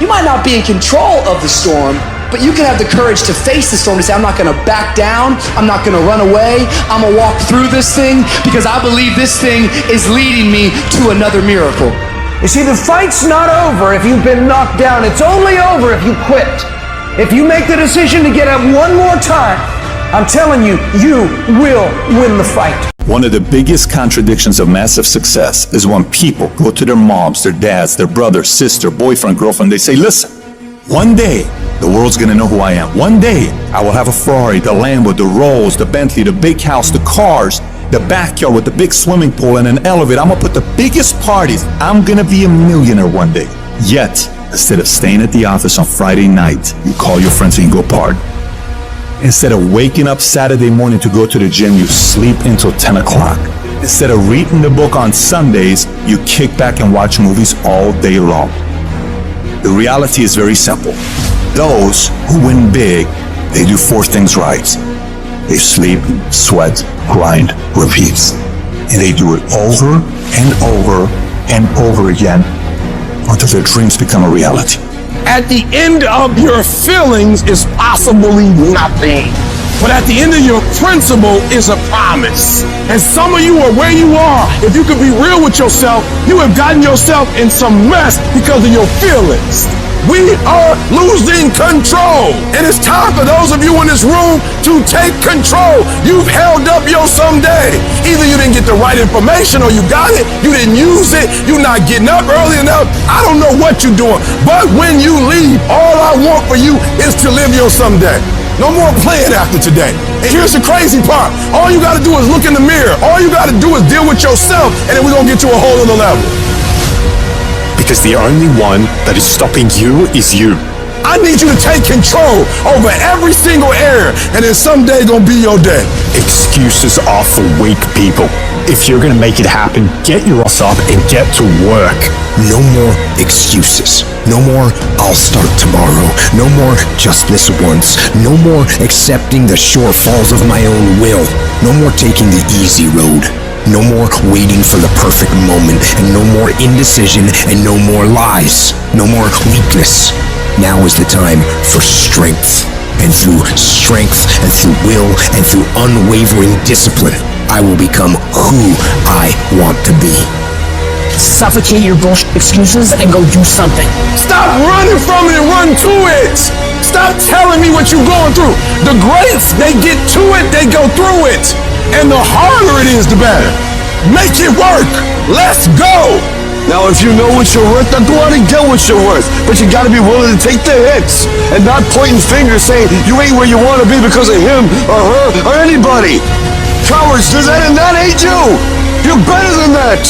Speaker 3: You might not be in control of the storm, but you can have the courage to face the storm and say, I'm not going to back down. I'm not going to run away. I'm going to walk through this thing because I believe this thing is leading me to another miracle.
Speaker 11: You see, the fight's not over if you've been knocked down. It's only over if you quit. If you make the decision to get up one more time, I'm telling you, you will win the fight.
Speaker 1: One of the biggest contradictions of massive success is when people go to their moms, their dads, their brother, sister, boyfriend, girlfriend, they say, listen, one day the world's gonna know who I am. One day I will have a Ferrari, the Lambo, the Rolls, the Bentley, the big house, the cars, the backyard with the big swimming pool and an elevator. I'm gonna put the biggest parties. I'm gonna be a millionaire one day. Yet, instead of staying at the office on Friday night, you call your friends and you go party. Instead of waking up Saturday morning to go to the gym, you sleep until 10 o'clock. Instead of reading the book on Sundays, you kick back and watch movies all day long. The reality is very simple. Those who win big, they do 4 things right. They sleep, sweat, grind, repeat. And they do it over and over and over again until their dreams become a reality.
Speaker 13: At the end of your feelings is possibly nothing.
Speaker 14: But at the end of your principle is a promise. And some of you are where you are. If you could be real with yourself, you have gotten yourself in some mess because of your feelings. We are losing control. And it's time for those of you in this room to take control. You've held up your someday. Either you didn't get the right information or you got it, you didn't use it, you're not getting up early enough. I don't know what you're doing. But when you leave, all I want for you is to live your someday. No more playing after today. And here's the crazy part. All you gotta do is look in the mirror. All you gotta do is deal with yourself, and then we're gonna get to a whole other level.
Speaker 7: Because the only one that is stopping you is you.
Speaker 14: I need you to take control over every single area, and then someday gonna be your day.
Speaker 7: Excuses are for weak people. If you're gonna make it happen, get your ass up and get to work.
Speaker 16: No more excuses. No more, I'll start tomorrow. No more, just this once. No more accepting the shortfalls of my own will. No more taking the easy road. No more waiting for the perfect moment, and no more indecision, and no more lies. No more weakness. Now is the time for strength. And through strength, and through will, and through unwavering discipline, I will become who I want to be.
Speaker 10: Suffocate your bullshit excuses and go do something.
Speaker 14: Stop running from it and run to it. Stop telling me what you're going through. The greats, they get to it, they go through it. And the harder it is, the better. Make it work. Let's go.
Speaker 20: Now, if you know what you're worth, then go out and get what you're worth. But you gotta be willing to take the hits and not pointing fingers saying you ain't where you want to be because of him or her or anybody. Cowards do that, and that ain't you. You're better than that.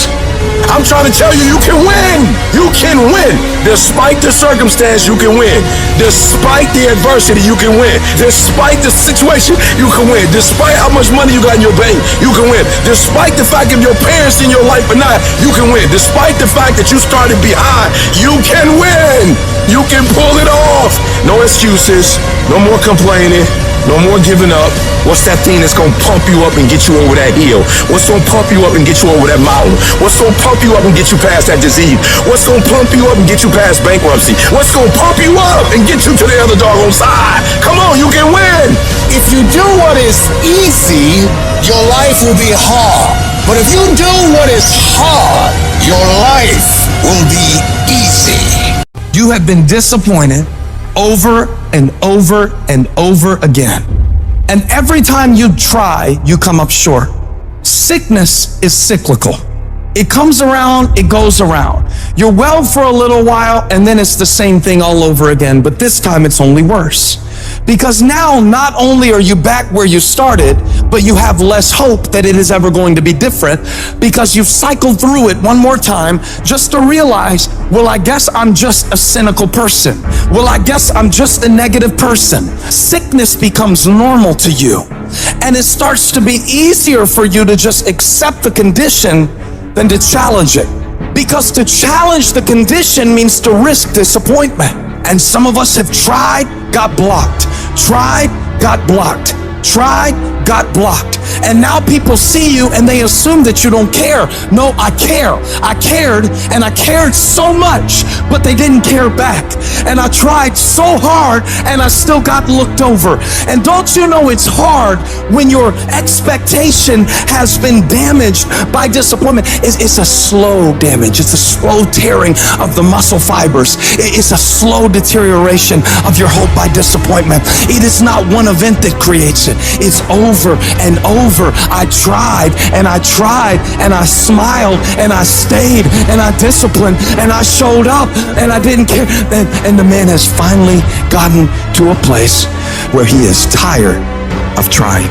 Speaker 14: I'm trying to tell you, you can win. You can win. Despite the circumstance, you can win. Despite the adversity, you can win. Despite the situation, you can win. Despite how much money you got in your bank, you can win. Despite the fact if your parents in your life or not, you can win. Despite the fact that you started behind, you can win. You can pull it off. No excuses. No more complaining. No more giving up. What's that thing that's gonna pump you up and get you over that hill? What's gonna pump you up and get you over that mountain? What's gonna pump you up and get you past that disease? What's gonna pump you up and get you past bankruptcy? What's gonna pump you up and get you to the other doggone side? Come on, you can win.
Speaker 13: If you do what is easy, your life will be hard. But if you do what is hard, your life will be easy.
Speaker 5: You have been disappointed over and over and over again. And every time you try, you come up short. Sickness is cyclical. It comes around, it goes around. You're well for a little while, and then it's the same thing all over again, but this time it's only worse. Because now, not only are you back where you started, but you have less hope that it is ever going to be different, because you've cycled through it one more time just to realize, well, I guess I'm just a cynical person. Well, I guess I'm just a negative person. Sickness becomes normal to you, and it starts to be easier for you to just accept the condition than to challenge it. Because to challenge the condition means to risk disappointment. And some of us have tried, got blocked. Tried, got blocked. Tried, got blocked. And now people see you and they assume that you don't care. No, I care. I cared, and I cared so much, but they didn't care back. And I tried so hard and I still got looked over. And don't you know it's hard when your expectation has been damaged by disappointment? It's a slow damage. It's a slow tearing of the muscle fibers. It's a slow deterioration of your hope by disappointment. It is not one event that creates it. It's over and over. I tried and I tried and I smiled and I stayed and I disciplined and I showed up and I didn't care. And the man has finally gotten to a place where he is tired of trying.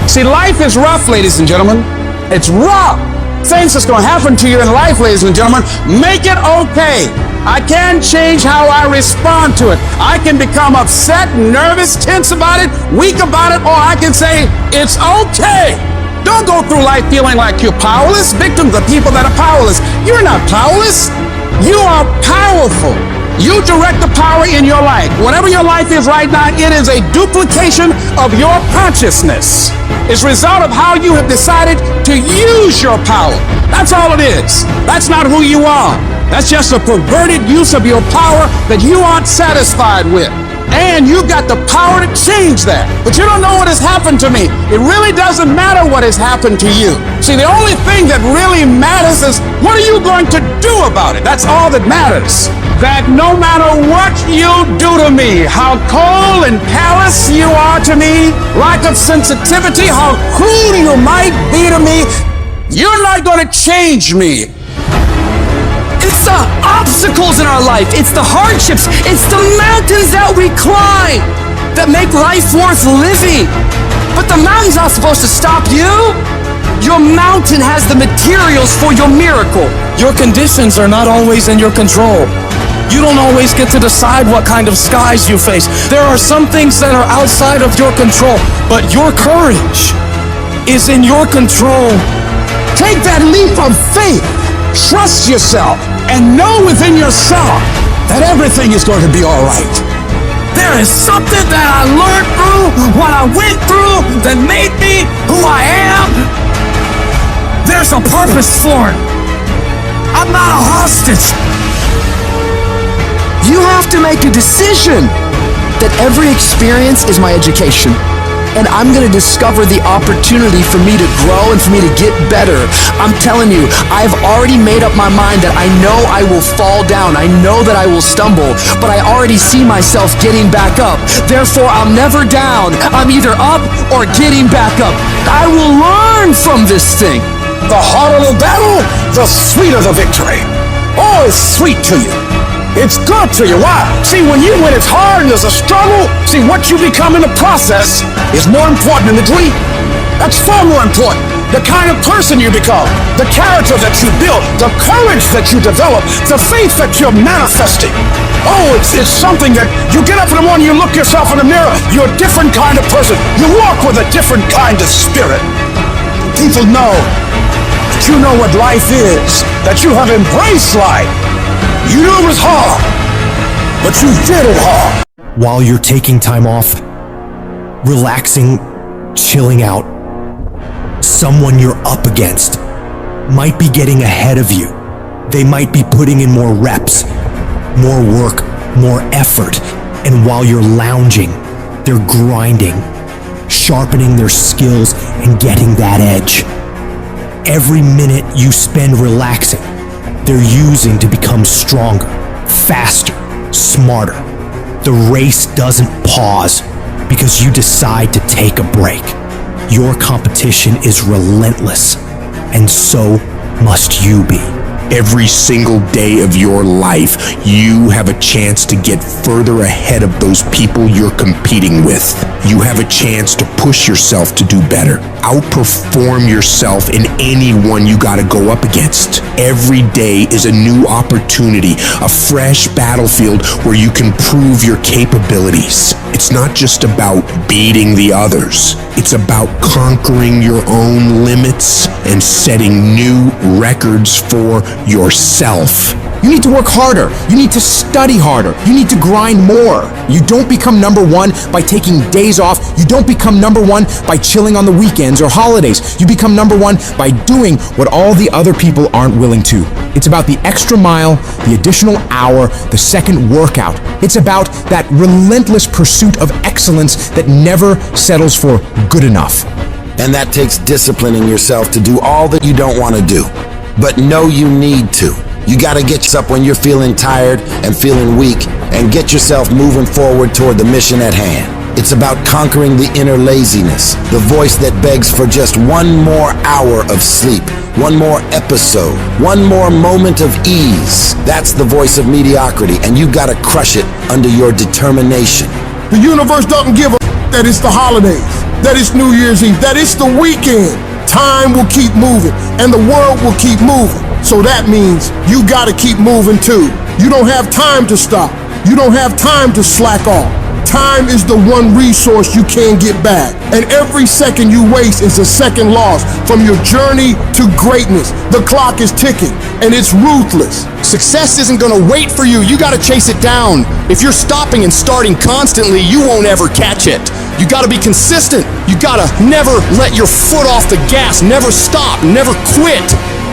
Speaker 11: See, life is rough, ladies and gentlemen. It's rough. Things that's going to happen to you in life, ladies and gentlemen, make it okay. I can change how I respond to it. I can become upset, nervous, tense about it, weak about it, or I can say, it's okay. Don't go through life feeling like you're powerless. Victims are people that are powerless. You're not powerless. You are powerful. You direct the power in your life. Whatever your life is right now, it is a duplication of your consciousness. It's a result of how you have decided to use your power. That's all it is. That's not who you are. That's just a perverted use of your power that you aren't satisfied with. And you've got the power to change that. But you don't know what has happened to me. It really doesn't matter what has happened to you. See, the only thing that really matters is what are you going to do about it? That's all that matters. That no matter what you do to me, how cold and callous you are to me, lack of sensitivity, how cruel you might be to me, you're not going to change me.
Speaker 4: It's the obstacles in our life. It's the hardships. It's the mountains that we climb that make life worth living. But the mountain's not supposed to stop you. Your mountain has the materials for your miracle.
Speaker 9: Your conditions are not always in your control. You don't always get to decide what kind of skies you face. There are some things that are outside of your control, but your courage is in your control.
Speaker 11: Take that leap of faith. Trust yourself and know within yourself that everything is going to be all right.
Speaker 9: There is something that I learned through what I went through that made me who I am. There's a purpose for it. I'm not a hostage.
Speaker 5: You have to make a decision that every experience is my education. And I'm gonna discover the opportunity for me to grow and for me to get better. I'm telling you, I've already made up my mind that I know I will fall down. I know that I will stumble, but I already see myself getting back up. Therefore, I'm never down. I'm either up or getting back up. I will learn from this thing.
Speaker 11: The harder the battle, the sweeter the victory. Oh, it's sweet to you. It's good to you. Why? See, when it's hard and there's a struggle, see, what you become in the process is more important than the dream. That's far more important. The kind of person you become, the character that you build, the courage that you develop, the faith that you're manifesting. Oh, it's something that you get up in the morning, you look yourself in the mirror, you're a different kind of person. You walk with a different kind of spirit. People know that you know what life is, that you have embraced life. You knew it was hard, but you did it hard.
Speaker 2: While you're taking time off, relaxing, chilling out, someone you're up against might be getting ahead of you. They might be putting in more reps, more work, more effort. And while you're lounging, they're grinding, sharpening their skills and getting that edge. Every minute you spend relaxing, they're using to become stronger, faster, smarter. The race doesn't pause because you decide to take a break. Your competition is relentless, and so must you be.
Speaker 7: Every single day of your life, you have a chance to get further ahead of those people you're competing with. You have a chance to push yourself to do better. Outperform yourself in anyone you gotta go up against. Every day is a new opportunity, a fresh battlefield where you can prove your capabilities. It's not just about beating the others. It's about conquering your own limits and setting new records for yourself.
Speaker 16: You need to work harder. You need to study harder. You need to grind more. You don't become number one by taking days off. You don't become number one by chilling on the weekends or holidays. You become number one by doing what all the other people aren't willing to. It's about the extra mile, the additional hour, the second workout. It's about that relentless pursuit of excellence that never settles for good enough.
Speaker 17: And that takes disciplining yourself to do all that you don't want to do, but know you need to. You gotta get up when you're feeling tired and feeling weak and get yourself moving forward toward the mission at hand. It's about conquering the inner laziness, the voice that begs for just one more hour of sleep, one more episode, one more moment of ease. That's the voice of mediocrity, and you gotta crush it under your determination.
Speaker 6: The universe doesn't give a that it's the holidays, that it's New Year's Eve, that it's the weekend. Time will keep moving, and the world will keep moving. So that means you gotta keep moving too. You don't have time to stop. You don't have time to slack off. Time is the one resource you can't get back. And every second you waste is a second loss from your journey to greatness. The clock is ticking, and it's ruthless.
Speaker 21: Success isn't gonna wait for you. You gotta chase it down. If you're stopping and starting constantly, you won't ever catch it. You gotta be consistent. You gotta never let your foot off the gas. Never stop. Never quit.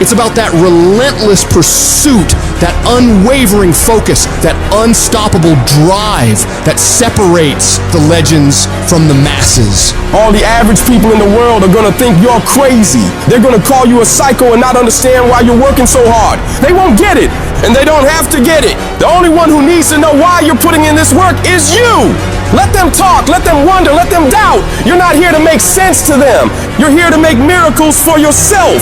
Speaker 21: It's about that relentless pursuit, that unwavering focus, that unstoppable drive that separates the legends from the masses.
Speaker 14: All the average people in the world are gonna think you're crazy. They're gonna call you a psycho and not understand why you're working so hard. They won't get it, and they don't have to get it. The only one who needs to know why you're putting in this work is you. Let them talk, let them wonder, let them doubt. You're not here to make sense to them. You're here to make miracles for yourself.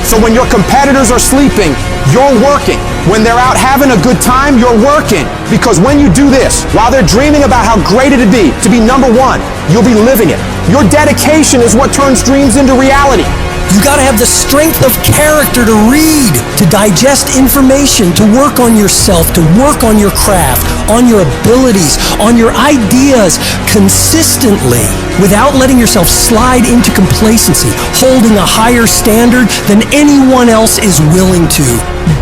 Speaker 12: So when your competitors are sleeping, you're working. When they're out having a good time, you're working. Because when you do this, while they're dreaming about how great it'd be to be number one, you'll be living it. Your dedication is what turns dreams into reality.
Speaker 19: You gotta have the strength of character to read, to digest information, to work on yourself, to work on your craft, on your abilities, on your ideas consistently, without letting yourself slide into complacency, holding a higher standard than anyone else is willing to,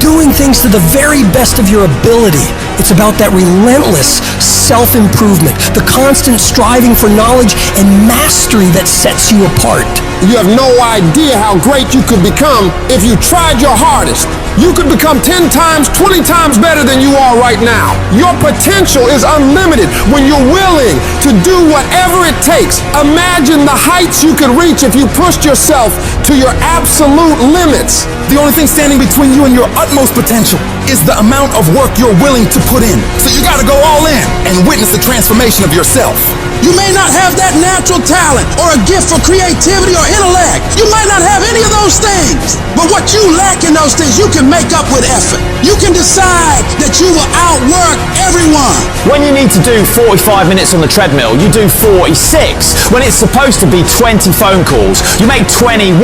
Speaker 19: doing things to the very best of your ability. It's about that relentless self-improvement, the constant striving for knowledge and mastery that sets you apart.
Speaker 6: You have no idea how great you could become if you tried your hardest. You could become 10 times, 20 times better than you are right now. Your potential is unlimited when you're willing to do whatever it takes. Imagine the heights you could reach if you pushed yourself to your absolute limits.
Speaker 8: The only thing standing between you and your utmost potential is the amount of work you're willing to put in. So you gotta go all in and witness the transformation of yourself.
Speaker 13: You may not have that natural talent or a gift for creativity or intellect. You might not have any of those things. But what you lack in those things, you can make up with effort. You can decide that you will outwork everyone.
Speaker 12: When you need to do 45 minutes on the treadmill, you do 46. When it's supposed to be 20 phone calls, you make 21.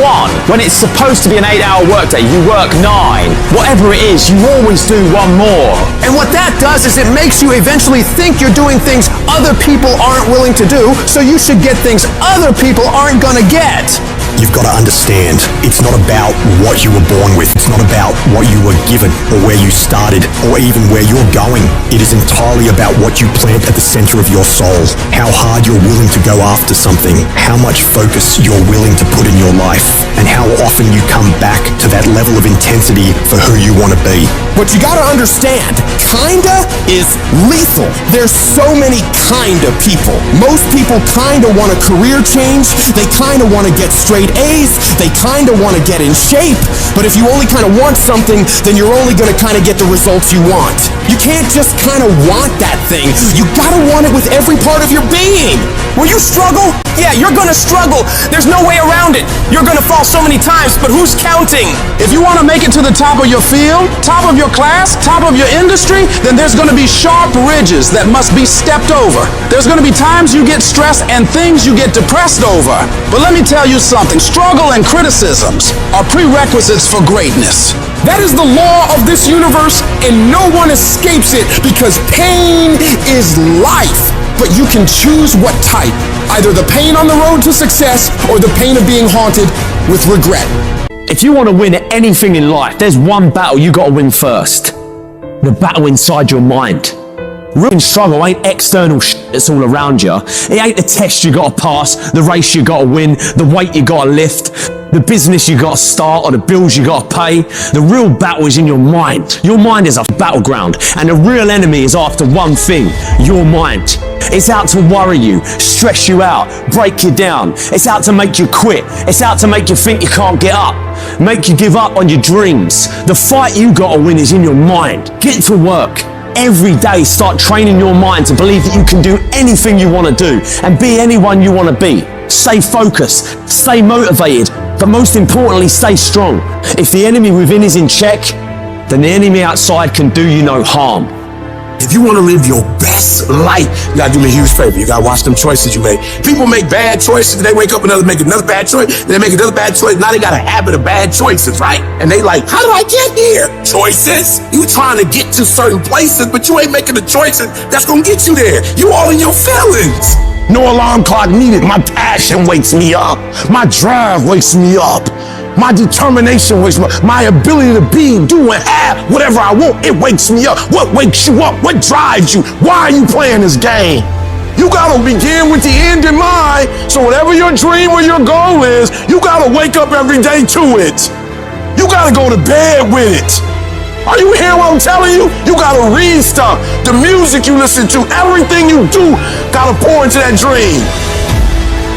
Speaker 12: When it's supposed to be an 8-hour workday, you work 9. Whatever it is, you always do one more.
Speaker 21: And what that does is it makes you eventually think you're doing things other people aren't willing to do, so you should get things other people aren't gonna get.
Speaker 2: You've got to understand, it's not about what you were born with. It's not about what you were given or where you started or even where you're going. It is entirely about what you plant at the center of your soul, how hard you're willing to go after something, how much focus you're willing to put in your life, and how often you come back to that level of intensity for who you want to be.
Speaker 21: But you gotta understand, kinda is lethal. There's so many kinda people. Most people kinda want a career change, they kinda want to get straight A's, they kinda want to get in shape, but if you only kinda want something, then you're only gonna kinda get the results you want. You can't just kinda want that thing, you gotta want it with every part of your being.
Speaker 12: Will you struggle? Yeah, you're gonna struggle. There's no way around it. You're gonna fall so many times, but who's counting?
Speaker 11: If you want to make it to the top of your field, top of your class, top of your industry, then there's going to be sharp ridges that must be stepped over. There's going to be times you get stressed and things you get depressed over. But let me tell you something, struggle and criticisms are prerequisites for greatness.
Speaker 21: That is the law of this universe, and no one escapes it because pain is life. But you can choose what type, either the pain on the road to success or the pain of being haunted with regret.
Speaker 12: If you want to win at anything in life, there's one battle you got to win first. The battle inside your mind. Real struggle ain't external shit that's all around you. It ain't the test you got to pass, the race you got to win, the weight you got to lift, the business you got to start, or the bills you got to pay. The real battle is in your mind. Your mind is a battleground, and the real enemy is after one thing, your mind. It's out to worry you, stress you out, break you down. It's out to make you quit. It's out to make you think you can't get up, make you give up on your dreams. The fight you got to win is in your mind. Get to work. Every day start training your mind to believe that you can do anything you want to do and be anyone you want to be. Stay focused, stay motivated, but most importantly, stay strong. If the enemy within is in check, then the enemy outside can do you no harm.
Speaker 15: If you want to live your best life, you gotta do me a huge favor. You gotta watch them choices you make. People make bad choices, they wake up and make another bad choice, then they make another bad choice. Now they got a habit of bad choices, right? And they like, how did I get here? Choices. You trying to get to certain places, but you ain't making the choices that's gonna get you there. You all in your feelings. No alarm clock needed. My passion wakes me up. My drive wakes me up. My determination wakes me up. My ability to be, do, and have whatever I want, it wakes me up. What wakes you up? What drives you? Why are you playing this game? You gotta begin with the end in mind. So whatever your dream or your goal is, you gotta wake up every day to it. You gotta go to bed with it. Are you hearing what I'm telling you? You gotta read stuff. The music you listen to, everything you do, gotta pour into that dream.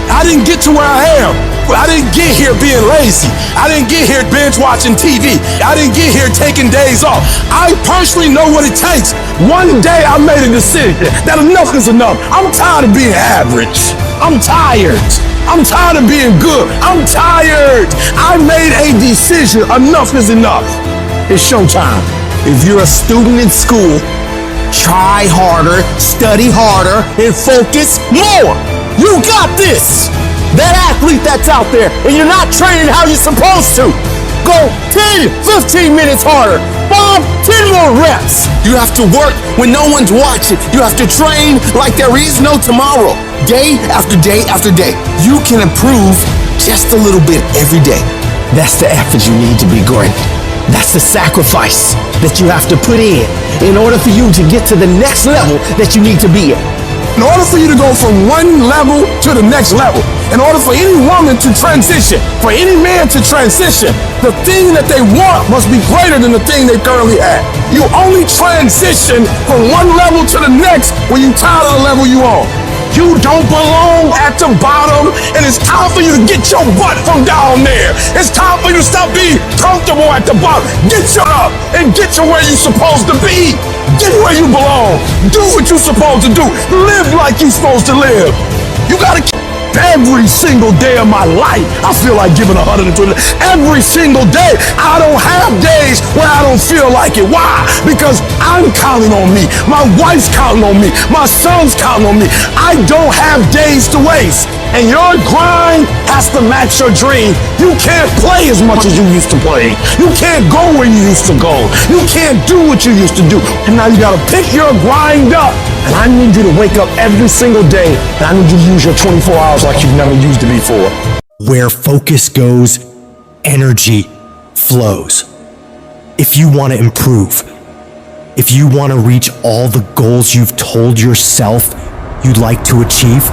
Speaker 15: I didn't get to where I am. I didn't get here being lazy. I didn't get here binge watching TV. I didn't get here taking days off. I personally know what it takes. One day I made a decision that enough is enough. I'm tired of being average. I'm tired. I'm tired of being good. I'm tired. I made a decision. Enough is enough. It's showtime. If you're a student in school, try harder, study harder, and focus more. You got this. That athlete that's out there, and you're not training how you're supposed to. Go 10, 15 minutes harder. 5, 10 more reps. You have to work when no one's watching. You have to train like there is no tomorrow. Day after day after day. You can improve just a little bit every day. That's the effort you need to be great. That's the sacrifice that you have to put in order for you to get to the next level that you need to be at. In order for you to go from one level to the next level, in order for any woman to transition, for any man to transition, the thing that they want must be greater than the thing they currently have. You only transition from one level to the next when you're tired of the level you on. You don't belong at the bottom, and it's time for you to get your butt from down there. It's time for you to stop being comfortable at the bottom. Get your up and get to where you're supposed to be. Get where you belong. Do what you're supposed to do. Live like you're supposed to live. You gotta keep every single day of my life. I feel like giving 120. Every single day. I don't have days where I don't feel like it. Why? Because I'm counting on me. My wife's counting on me. My son's counting on me. I don't have days to waste. And your grind has to match your dream. You can't play as much as you used to play. You can't go where you used to go. You can't do what you used to do. And now you gotta pick your grind up. And I need you to wake up every single day. And I need you to use your 24 hours like you've never used it before.
Speaker 2: Where focus goes, energy flows. If you want to improve, if you want to reach all the goals you've told yourself you'd like to achieve,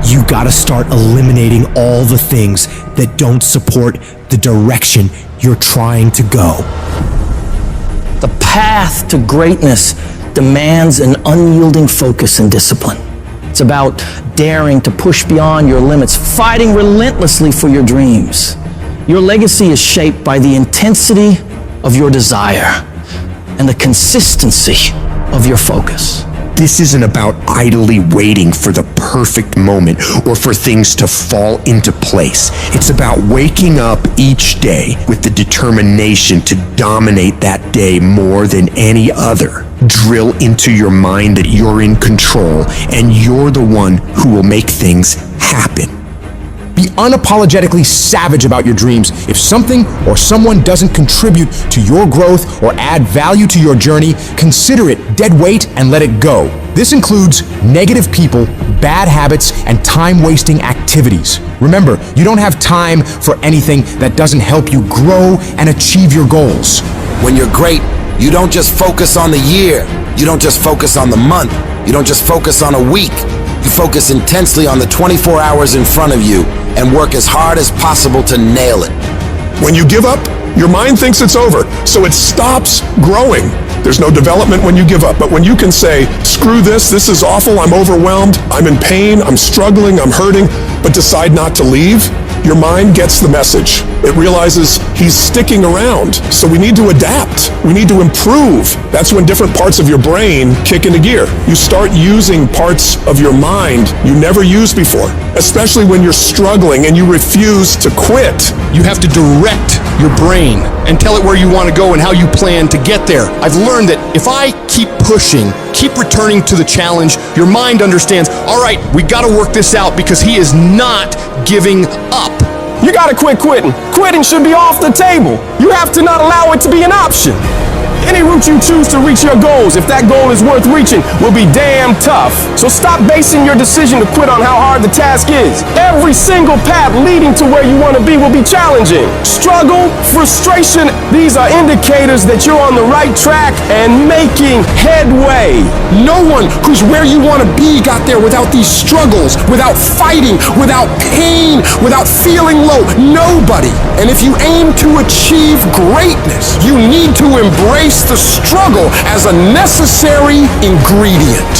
Speaker 2: you gotta start eliminating all the things that don't support the direction you're trying to go.
Speaker 10: The path to greatness demands an unyielding focus and discipline. It's about daring to push beyond your limits, fighting relentlessly for your dreams. Your legacy is shaped by the intensity of your desire and the consistency of your focus.
Speaker 7: This isn't about idly waiting for the perfect moment or for things to fall into place. It's about waking up each day with the determination to dominate that day more than any other. Drill into your mind that you're in control and you're the one who will make things happen.
Speaker 16: Be unapologetically savage about your dreams. If something or someone doesn't contribute to your growth or add value to your journey, consider it dead weight and let it go. This includes negative people, bad habits, and time-wasting activities. Remember, you don't have time for anything that doesn't help you grow and achieve your goals.
Speaker 17: When you're great, you don't just focus on the year. You don't just focus on the month. You don't just focus on a week. You focus intensely on the 24 hours in front of you and work as hard as possible to nail it.
Speaker 6: When you give up, your mind thinks it's over, so it stops growing. There's no development when you give up, but when you can say, screw this is awful, I'm overwhelmed, I'm in pain, I'm struggling, I'm hurting, but decide not to leave, your mind gets the message. It realizes he's sticking around, so we need to adapt. We need to improve. That's when different parts of your brain kick into gear. You start using parts of your mind you never used before, especially when you're struggling and you refuse to quit.
Speaker 20: You have to direct your brain and tell it where you want to go and how you plan to get there. I've learned that if I keep pushing, keep returning to the challenge, your mind understands, all right, we got to work this out because he is not giving up.
Speaker 15: You gotta quit quitting. Quitting should be off the table. You have to not allow it to be an option.
Speaker 14: Any route you choose to reach your goals, if that goal is worth reaching, will be damn tough. So stop basing your decision to quit on how hard the task is. Every single path leading to where you want to be will be challenging. Struggle, frustration, these are indicators that you're on the right track and making headway.
Speaker 6: No one who's where you want to be got there without these struggles, without fighting, without pain, without feeling low. Nobody. And if you aim to achieve greatness, you need to embrace the struggle as a necessary ingredient.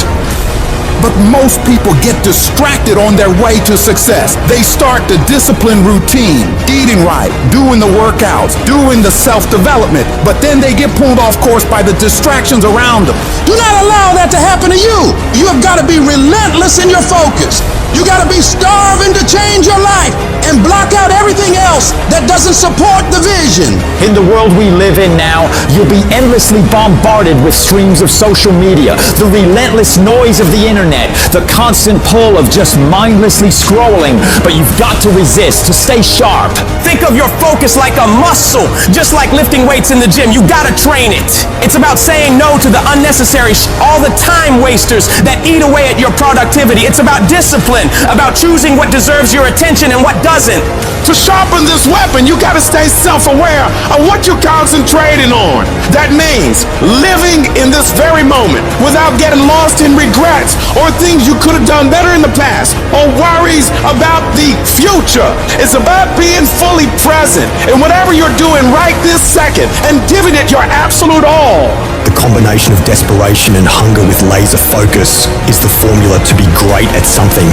Speaker 8: But most people get distracted on their way to success. They start the discipline routine, eating right, doing the workouts, doing the self-development, but then they get pulled off course by the distractions around them.
Speaker 13: Do not allow that to happen to you. You have got to be relentless in your focus. You got to be starving to change your life and block out everything else that doesn't support the vision.
Speaker 10: In the world we live in now, you'll be endlessly bombarded with streams of social media, the relentless noise of the internet, the constant pull of just mindlessly scrolling, but you've got to resist, to stay sharp.
Speaker 9: Think of your focus like a muscle, just like lifting weights in the gym. You gotta train it. It's about saying no to the unnecessary all the time wasters that eat away at your productivity. It's about discipline, about choosing what deserves your attention and what doesn't.
Speaker 15: To sharpen this weapon, you gotta stay self-aware of what you're concentrating on. That means living in this very moment without getting lost in regrets or things you could have done better in the past or worries about the future. It's about being fully present in whatever you're doing right this second and giving it your absolute all.
Speaker 2: The combination of desperation and hunger with laser focus is the formula to be great at something.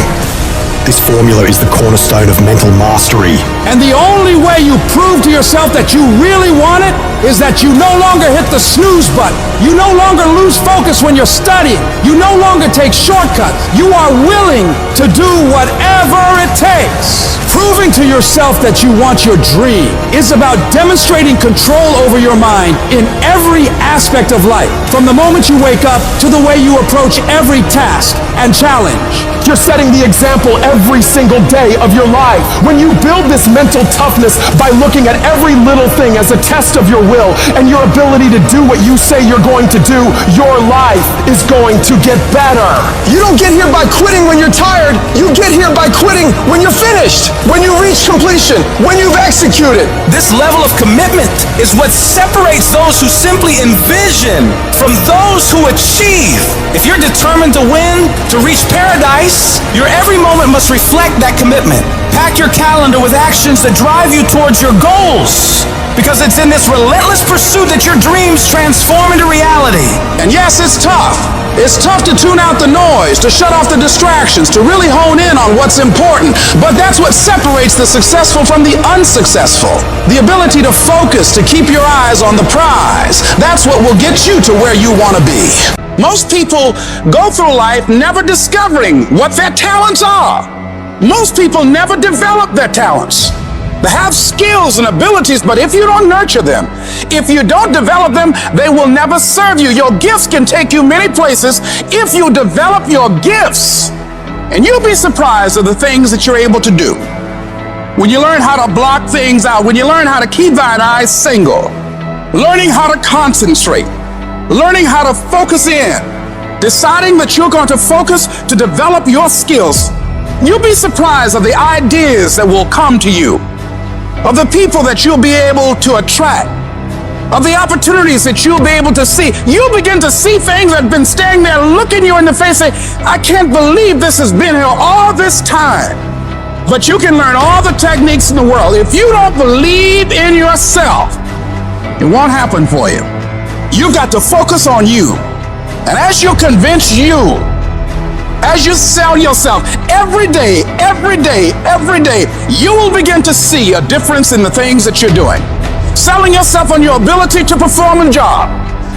Speaker 2: This formula is the cornerstone of mental mastery.
Speaker 11: And the only way you prove to yourself that you really want it is that you no longer hit the snooze button. You no longer lose focus when you're studying. You no longer take shortcuts. You are willing to do whatever it takes. Proving to yourself that you want your dream is about demonstrating control over your mind in every aspect of life, from the moment you wake up to the way you approach every task and challenge.
Speaker 14: You're setting the example every single day of your life. When you build this mental toughness by looking at every little thing as a test of your will and your ability to do what you say you're going to do, your life is going to get better.
Speaker 13: You don't get here by quitting when you're tired. You get here by quitting when you're finished, when you reach completion, when you've executed.
Speaker 9: This level of commitment is what separates those who simply envision from those who achieve. If you're determined to win, to reach paradise, your every moment must reflect that commitment. Pack your calendar with actions that drive you towards your goals, because it's in this relentless pursuit that your dreams transform into reality.
Speaker 13: And yes, it's tough. It's tough to tune out the noise, to shut off the distractions, to really hone in on what's important. But that's what separates the successful from the unsuccessful. The ability to focus, to keep your eyes on the prize. That's what will get you to where you want to be. Most people go through life never discovering what their talents are. Most people never develop their talents. They have skills and abilities, but if you don't nurture them, if you don't develop them, they will never serve you. Your gifts can take you many places if you develop your gifts. And you'll be surprised at the things that you're able to do. When you learn how to block things out, when you learn how to keep thine eyes single, learning how to concentrate, learning how to focus in, deciding that you're going to focus to develop your skills, you'll be surprised at the ideas that will come to you, of the people that you'll be able to attract, of the opportunities that you'll be able to see. You'll begin to see things that have been standing there looking you in the face saying, I can't believe this has been here all this time. But you can learn all the techniques in the world. If you don't believe in yourself, it won't happen for you. You've got to focus on you. And as you convince you, as you sell yourself every day, you will begin to see a difference in the things that you're doing. Selling yourself on your ability to perform a job,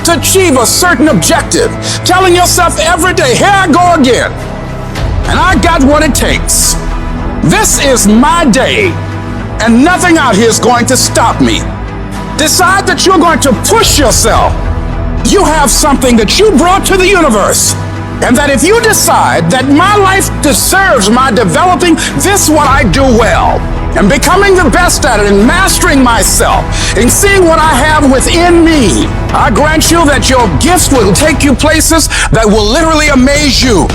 Speaker 13: to achieve a certain objective. Telling yourself every day, here I go again. And I got what it takes. This is my day, and nothing out here is going to stop me. Decide that you're going to push yourself. You have something that you brought to the universe. And that if you decide that my life deserves my developing this what I do well,
Speaker 11: and becoming the best at it and mastering myself and seeing what I have within me, I grant you that your gifts will take you places that will literally amaze you.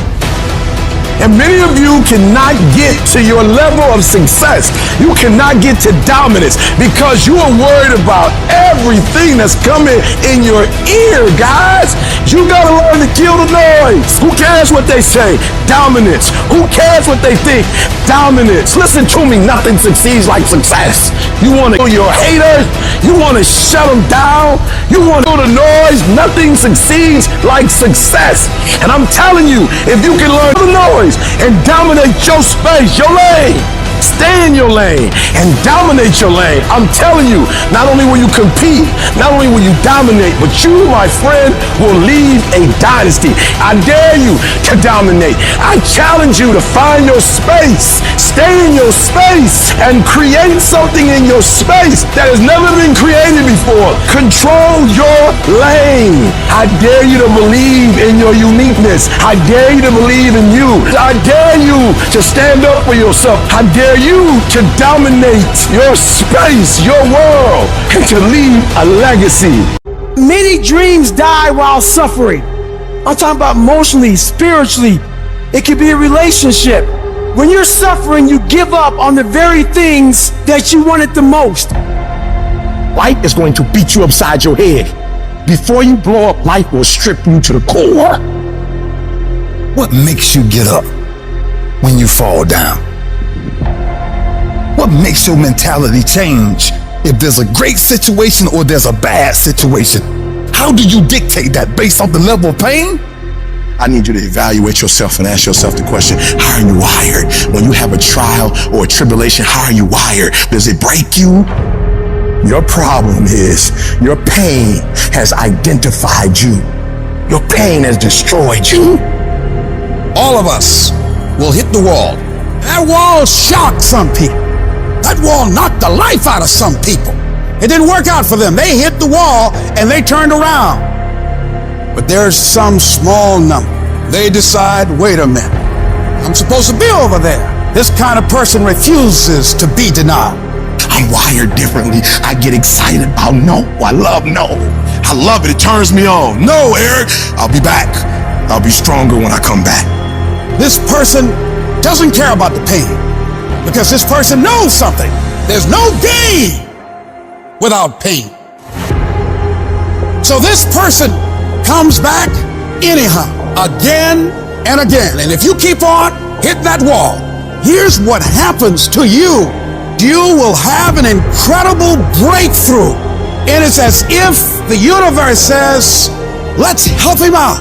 Speaker 13: And many of you cannot get to your level of success. You cannot get to dominance because you are worried about everything that's coming in your ear, guys. You gotta learn to kill the noise. Who cares what they say? Dominance. Who cares what they think? Dominance. Listen to me, nothing succeeds like success. You wanna kill your haters? You wanna shut them down? You wanna kill the noise? Nothing succeeds like success. And I'm telling you, if you can learn the noise, and dominate your space, your lane. Stay in your lane and dominate your lane. I'm telling you, not only will you compete, not only will you dominate, but you, my friend, will lead a dynasty. I dare you to dominate. I challenge you to find your space. Stay in your space and create something in your space that has never been created before. Control your lane. I dare you to believe in your uniqueness. I dare you to believe in you. I dare you to stand up for yourself. I dare you to dominate your space, your world, and to leave a legacy.
Speaker 5: Many dreams die while suffering. I'm talking about emotionally, spiritually. It could be a relationship. When you're suffering, you give up on the very things that you wanted the most.
Speaker 13: Life is going to beat you upside your head. Before you blow up, life will strip you to the core.
Speaker 8: What makes you get up when you fall down? What makes your mentality change if there's a great situation or there's a bad situation? How do you dictate that based off the level of pain? I need you to evaluate yourself and ask yourself the question, how are you wired? When you have a trial or a tribulation, how are you wired? Does it break you? Your problem is your pain has identified you. Your pain has destroyed you.
Speaker 18: All of us will hit the wall. That wall shocked some people. That wall knocked the life out of some people. It didn't work out for them. They hit the wall and they turned around. But there's some small number. They decide, wait a minute, I'm supposed to be over there. This kind of person refuses to be denied.
Speaker 13: I'm wired differently. I get excited about no. I love no. I love it. It turns me on. No, Eric, I'll be back. I'll be stronger when I come back.
Speaker 18: This person doesn't care about the pain because this person knows something. There's no gain without pain. So this person comes back anyhow, again and again. And if you keep on hitting that wall, here's what happens to you. You will have an incredible breakthrough. And it's as if the universe says, let's help him out.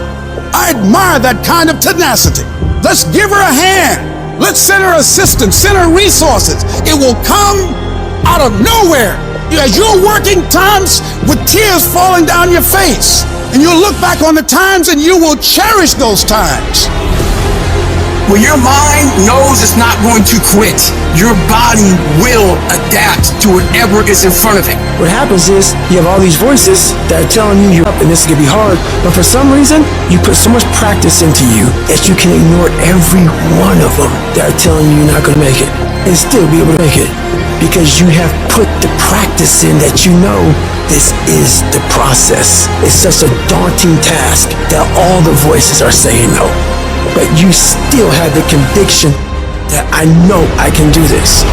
Speaker 18: I admire that kind of tenacity. Let's give her a hand. Let's send her assistance, send her resources. It will come out of nowhere. As you're working times with tears falling down your face, and you'll look back on the times and you will cherish those times.
Speaker 9: When your mind knows it's not going to quit, your body will adapt to whatever is in front of it.
Speaker 5: What happens is you have all these voices that are telling you you're up and this is gonna be hard, but for some reason you put so much practice into you that you can ignore every one of them that are telling you you're not gonna make it and still be able to make it because you have put the practice in that you know this is the process. It's such a daunting task that all the voices are saying no. But you still have the conviction that I know I can do this.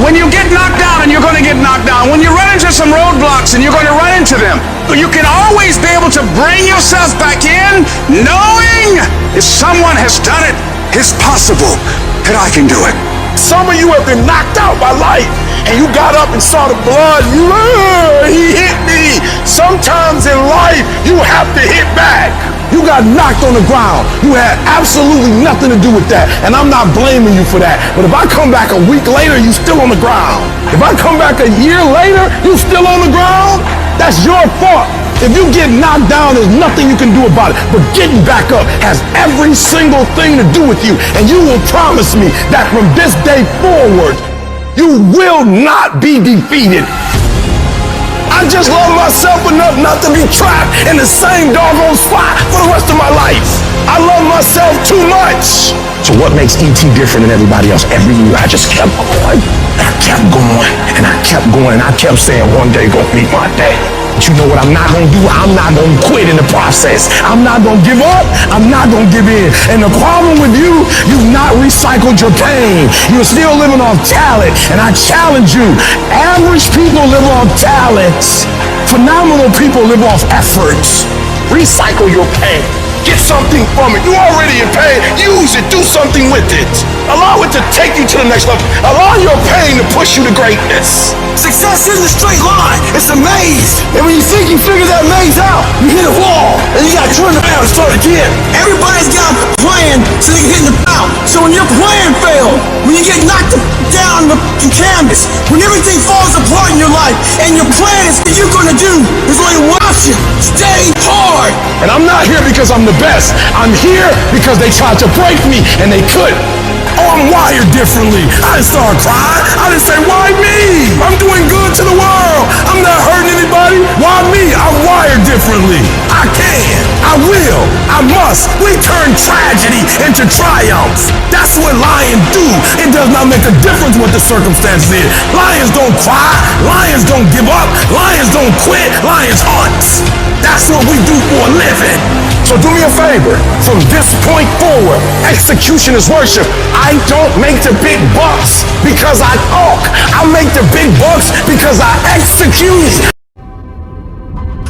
Speaker 11: When you get knocked down, and you're going to get knocked down, when you run into some roadblocks and you're going to run into them, you can always be able to bring yourself back in knowing if someone has done it, it's possible that I can do it.
Speaker 13: Some of you have been knocked out by life and you got up and saw the blood. He hit me. Sometimes in life, you have to hit back. You got knocked on the ground. You had absolutely nothing to do with that. And I'm not blaming you for that. But if I come back a week later, you still on the ground. If I come back a year later, you still on the ground, that's your fault. If you get knocked down, there's nothing you can do about it. But getting back up has every single thing to do with you. And you will promise me that from this day forward, you will not be defeated. I just love myself enough not to be trapped in the same doggone spot for the rest of my life.
Speaker 14: I love myself too much. So what makes E.T. different than everybody else? Every year I just kept going. I kept going and I kept going and I kept saying one day gonna be my day. But you know what I'm not gonna do? I'm not gonna quit in the process. I'm not gonna give up. I'm not gonna give in. And the problem with you, you've not recycled your pain. You're still living off talent. And I challenge you, average people live off talents. Phenomenal people live off efforts. Recycle your pain. Get something from it. You're already in pain. Use it. Do something with it. Allow it to take you to the next level. Allow your pain to push you to greatness.
Speaker 13: Success isn't a straight line. It's a maze. And when you think you figure that maze out, you hit a wall. And you gotta turn around and start again. Everybody's got a plan so they can hit the bout. So when your plan fails, when you get knocked down the canvas, when everything falls apart in your life, and your plan is what you're gonna do, there's only one option. Stay hard.
Speaker 14: And I'm not here because I'm the best. I'm here because they tried to break me and they couldn't. Oh, I'm wired differently. I didn't start crying. I didn't say, why me? I'm doing good to the world. I'm not hurting anybody. Why me? I'm wired differently. I can. I will. I must. We turn tragedy into triumph. That's what lions do. It does not make a difference what the circumstances is. Lions don't cry. Lions don't give up. Lions don't quit. Lions hunt. That's what we do for a living. So do me a favor. From this point forward, execution is worship. I don't make the big bucks because I talk. I make the big bucks because I execute.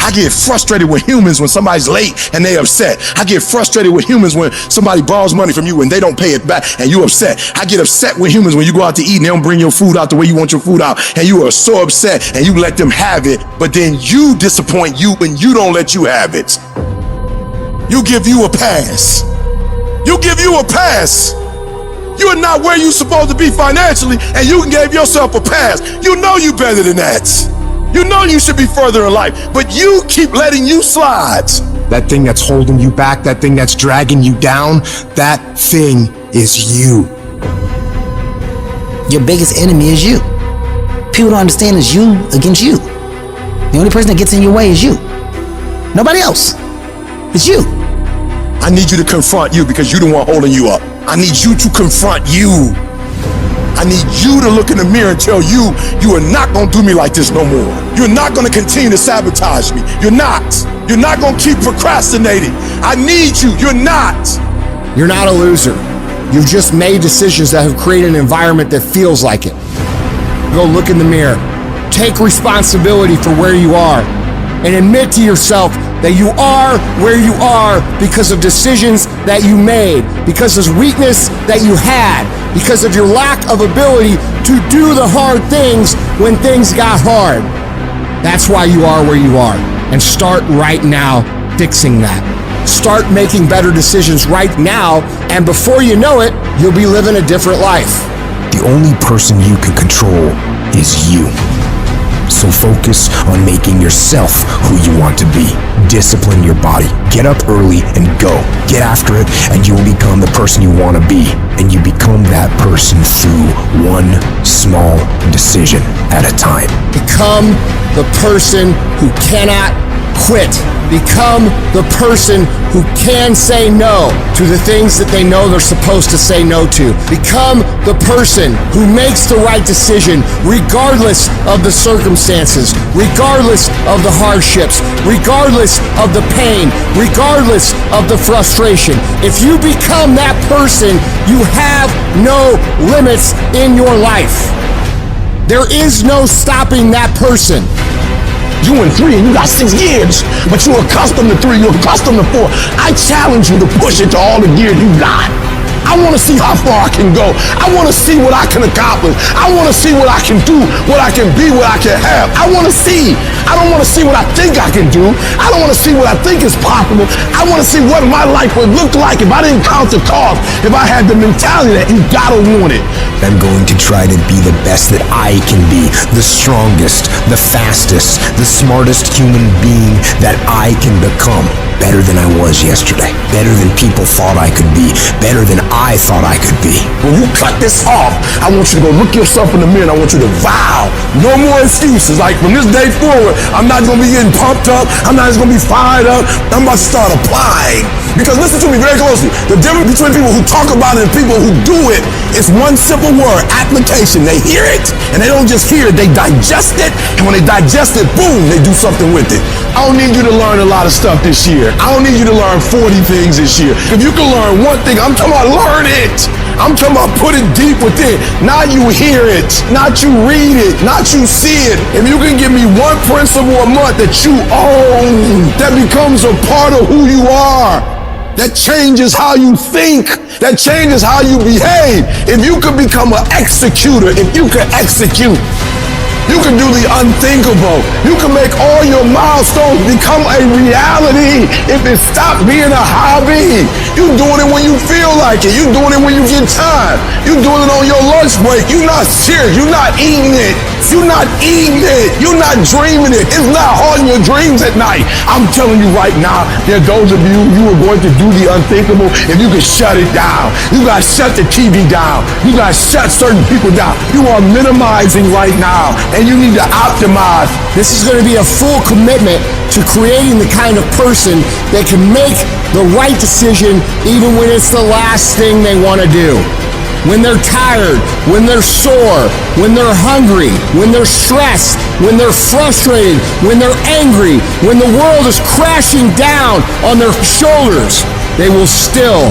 Speaker 6: I get frustrated with humans when somebody's late and they upset. I get frustrated with humans when somebody borrows money from you and they don't pay it back and you upset. I get upset with humans when you go out to eat and they don't bring your food out the way you want your food out and you are so upset and you let them have it, but then you disappoint you when you don't let you have it. You give you a pass. You give you a pass. You are not where you're supposed to be financially and you can give yourself a pass. You know you better than that. You know you should be further in life, but you keep letting you slide.
Speaker 16: That thing that's holding you back, that thing that's dragging you down, that thing is you.
Speaker 3: Your biggest enemy is you. People don't understand it's you against you. The only person that gets in your way is you. Nobody else. It's you.
Speaker 6: I need you to confront you because you're the one holding you up. I need you to confront you. I need you to look in the mirror and tell you, you are not gonna do me like this no more. You're not gonna continue to sabotage me. You're not. You're not gonna keep procrastinating. I need you. You're not.
Speaker 20: You're not a loser. You've just made decisions that have created an environment that feels like it. Go look in the mirror. Take responsibility for where you are and admit to yourself that you are where you are because of decisions that you made, because of weakness that you had, because of your lack of ability to do the hard things when things got hard. That's why you are where you are. And start right now fixing that. Start making better decisions right now, and before you know it, you'll be living a different life.
Speaker 7: The only person you can control is you. So focus on making yourself who you want to be. Discipline your body. Get up early and go. Get after it, and you will become the person you want to be. And you become that person through one small decision at a time.
Speaker 20: Become the person who cannot quit. Become the person who can say no to the things that they know they're supposed to say no to. Become the person who makes the right decision regardless of the circumstances, regardless of the hardships, regardless of the pain, regardless of the frustration. If you become that person, you have no limits in your life. There is no stopping that person.
Speaker 14: You in 3 and you got 6 gears, but you're accustomed to 3, you're accustomed to 4. I challenge you to push it to all the gears you got. I want to see how far I can go. I want to see what I can accomplish. I want to see what I can do, what I can be, what I can have. I want to see. I don't want to see what I think I can do. I don't want to see what I think is possible. I want to see what my life would look like if I didn't count the cost, if I had the mentality that you gotta want it.
Speaker 7: I'm going to try to be the best that I can be, the strongest, the fastest, the smartest human being that I can become. Better than I was yesterday. Better than people thought I could be. Better than I thought I could be.
Speaker 14: When you cut this off, I want you to go look yourself in the mirror and I want you to vow. No more excuses. Like from this day forward, I'm not going to be getting pumped up. I'm not just going to be fired up. I'm about to start applying.
Speaker 15: Because listen to me very closely. The difference between people who talk about it and people who do it is one simple word, application. They hear it, and they don't just hear it, they digest it, and when they digest it, boom, they do something with it. I don't need you to learn a lot of stuff this year. I don't need you to learn 40 things this year. If you can learn one thing, I'm talking about learn it. I'm talking about put it deep within. Not you hear it, not you read it, not you see it. If you can give me one principle a month that you own, that becomes a part of who you are, that changes how you think, that changes how you behave. If you could become an executor, if you could execute, you can do the unthinkable. You can make all your milestones become a reality if it stops being a hobby. You're doing it when you feel like it. You're doing it when you get time. You're doing it on your lunch break. You're not serious. You're not eating it. You're not eating it. You're not dreaming it. It's not haunting your dreams at night. I'm telling you right now, there are those of you are going to do the unthinkable if you can shut it down. You got to shut the TV down. You got to shut certain people down. You are minimizing right now. And you need to optimize.
Speaker 20: This is going to be a full commitment to creating the kind of person that can make the right decision even when it's the last thing they want to do. When they're tired, when they're sore, when they're hungry, when they're stressed, when they're frustrated, when they're angry, when the world is crashing down on their shoulders, they will still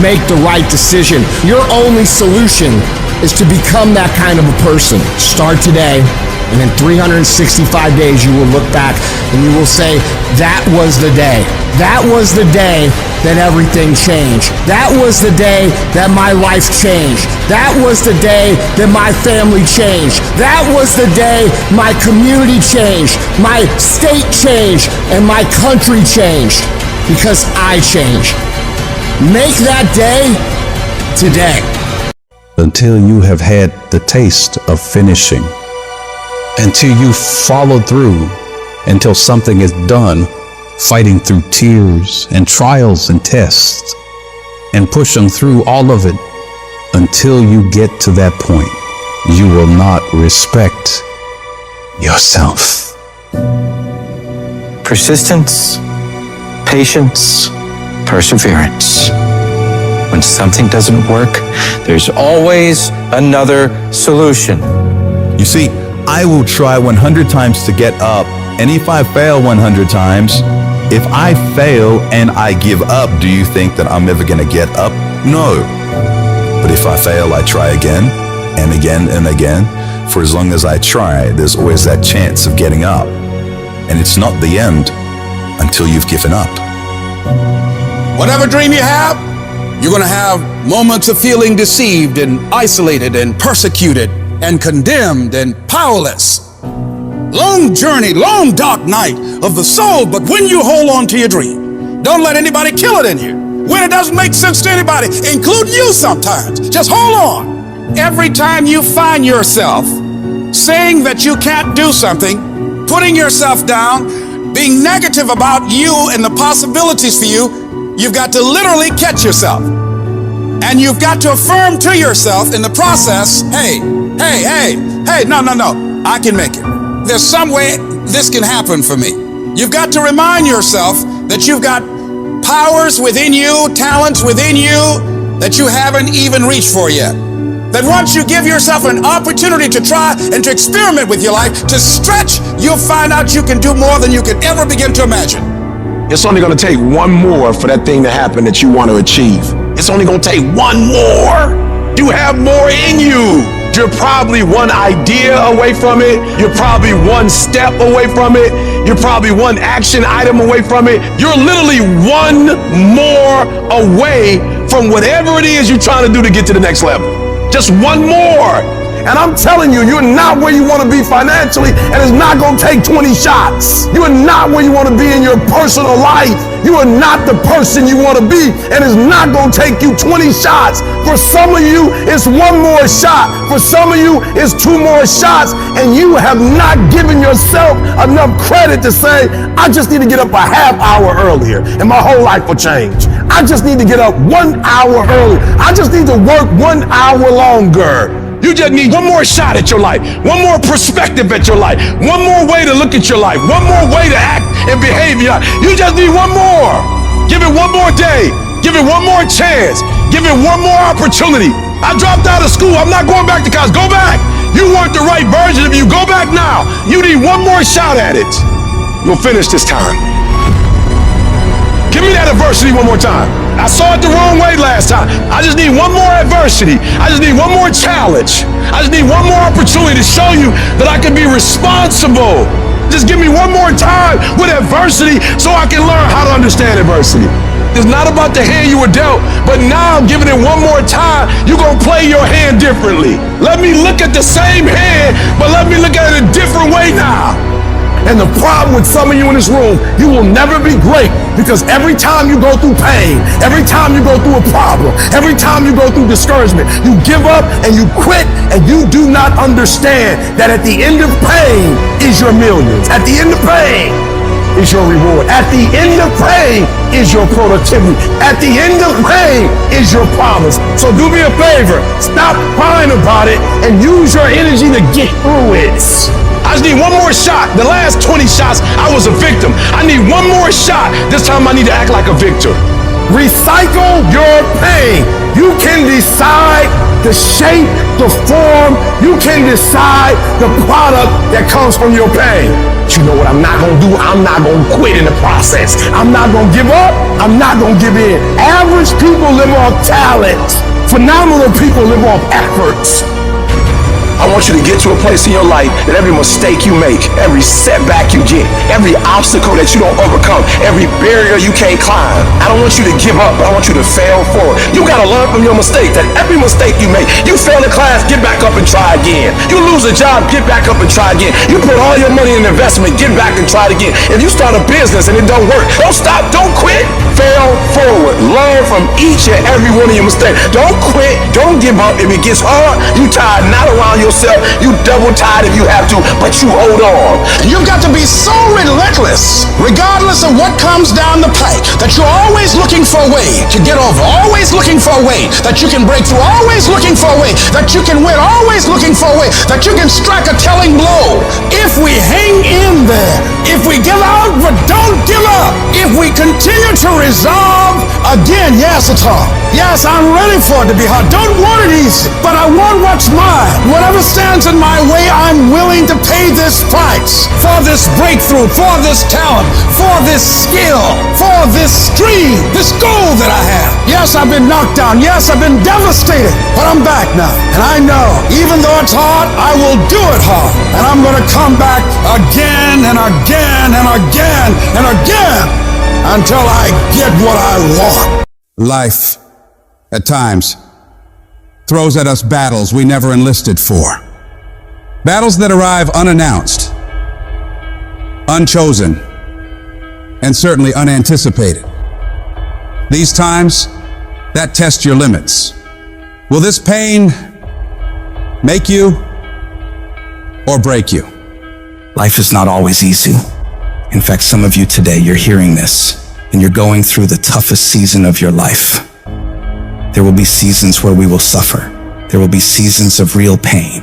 Speaker 20: make the right decision. Your only solution is to become that kind of a person. Start today, and in 365 days you will look back and you will say, that was the day. That was the day that everything changed. That was the day that my life changed. That was the day that my family changed. That was the day my community changed, my state changed, and my country changed. Because I changed. Make that day today.
Speaker 1: Until you have had the taste of finishing, until you follow through, until something is done, fighting through tears and trials and tests, and pushing through all of it, until you get to that point, you will not respect yourself.
Speaker 22: Persistence, patience, perseverance. When something doesn't work, there's always another solution.
Speaker 23: You see, I will try 100 times to get up, and if I fail 100 times, if I fail and I give up, do you think that I'm ever gonna get up? No. But if I fail, I try again, and again, and again. For as long as I try, there's always that chance of getting up. And it's not the end until you've given up.
Speaker 18: Whatever dream you have, you're going to have moments of feeling deceived and isolated and persecuted and condemned and powerless. Long journey, long dark night of the soul, but when you hold on to your dream, don't let anybody kill it in you. When it doesn't make sense to anybody, including you sometimes, just hold on. Every time you find yourself saying that you can't do something, putting yourself down, being negative about you and the possibilities for you, you've got to literally catch yourself. And you've got to affirm to yourself in the process, hey, no, I can make it. There's some way this can happen for me. You've got to remind yourself that you've got powers within you, talents within you that you haven't even reached for yet. That once you give yourself an opportunity to try and to experiment with your life, to stretch, you'll find out you can do more than you could ever begin to imagine.
Speaker 15: It's only going to take one more for that thing to happen that you want to achieve. It's only going to take one more. You have more in you. You're probably one idea away from it. You're probably one step away from it. You're probably one action item away from it. You're literally one more away from whatever it is you're trying to do to get to the next level. Just one more. And I'm telling you, you're not where you want to be financially, and it's not going to take 20 shots. You are not where you want to be in your personal life. You are not the person you want to be, and it's not going to take you 20 shots. For some of you, it's one more shot. For some of you, it's two more shots, and you have not given yourself enough credit to say, I just need to get up a half hour earlier, and my whole life will change. I just need to get up 1 hour earlier. I just need to work 1 hour longer. You just need one more shot at your life, one more perspective at your life, one more way to look at your life, one more way to act and behave. You just need one more.
Speaker 14: Give it one more day. Give it one more chance. Give it one more opportunity. I dropped out of school. I'm not going back to college. Go back. You weren't the right version of you. Go back now. You need one more shot at it. You'll finish this time. Give me that adversity one more time. I saw it the wrong way last time. I just need one more adversity. I just need one more challenge. I just need one more opportunity to show you that I can be responsible. Just give me one more time with adversity so I can learn how to understand adversity. It's not about the hand you were dealt, but now I'm giving it one more time. You're going to play your hand differently. Let me look at the same hand, but let me look at it a different way now.
Speaker 6: And the problem with some of you in this room, you will never be great because every time you go through pain, every time you go through a problem, every time you go through discouragement, you give up and you quit and you do not understand that at the end of pain is your millions. At the end of pain is your reward. At the end of pain is your productivity. At the end of pain is your promise. So do me a favor, stop crying about it and use your energy to get through it. I just need one more shot. The last 20 shots, I was a victim. I need one more shot. This time I need to act like a victor. Recycle your pain. You can decide the shape, the form. You can decide the product that comes from your pain. But you know what I'm not gonna do? I'm not gonna quit in the process. I'm not gonna give up. I'm not gonna give in. Average people live off talent. Phenomenal people live off efforts. I want you to get to a place in your life that every mistake you make, every setback you get, every obstacle that you don't overcome, every barrier you can't climb, I don't want you to give up, but I want you to fail forward. You gotta learn from your mistakes, that every mistake you make, you fail in class, get back up and try again. You lose a job, get back up and try again. You put all your money in investment, get back and try it again. If you start a business and it don't work, don't stop, don't quit, fail forward. Learn from each and every one of your mistakes. Don't quit, don't give up. If it gets hard, you tie a knot around yourself, you double tied if you have to, but you hold on.
Speaker 18: You've got to be so relentless, regardless of what comes down the pike, that you're always looking for a way to get over, always looking for a way that you can break through, always looking for a way that you can win, always looking for a way that you can strike a telling blow. If we hang in there, if we give out but don't give up, if we continue to resolve, again, yes, it's hard. Yes, I'm ready for it to be hard. Don't want it easy, but I want what's mine. Whatever stands in my way, I'm willing to pay this price for this breakthrough, for this talent, for this skill, for this stream, this goal that I have. Yes, I've been knocked down. Yes, I've been devastated, but I'm back now. And I know, even though it's hard, I will do it hard. And I'm going to come back again and again and again and again until I get what I want.
Speaker 11: Life, at times, throws at us battles we never enlisted for. Battles that arrive unannounced, unchosen, and certainly unanticipated. These times, that test your limits. Will this pain make you or break you?
Speaker 4: Life is not always easy. In fact, some of you today, you're hearing this, and you're going through the toughest season of your life. There will be seasons where we will suffer. There will be seasons of real pain.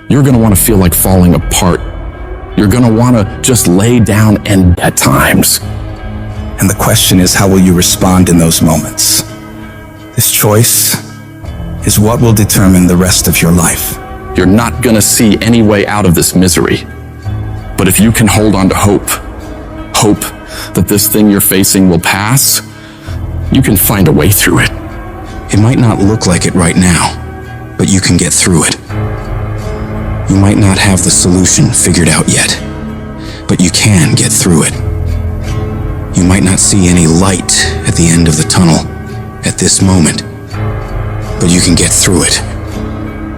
Speaker 19: You're gonna wanna feel like falling apart. You're gonna wanna just lay down and at times.
Speaker 4: And the question is, how will you respond in those moments? This choice is what will determine the rest of your life.
Speaker 19: You're not gonna see any way out of this misery. But if you can hold on to hope that this thing you're facing will pass, you can find a way through it.
Speaker 4: It might not look like it right now, but you can get through it. You might not have the solution figured out yet, but you can get through it. You might not see any light at the end of the tunnel at this moment, but you can get through it.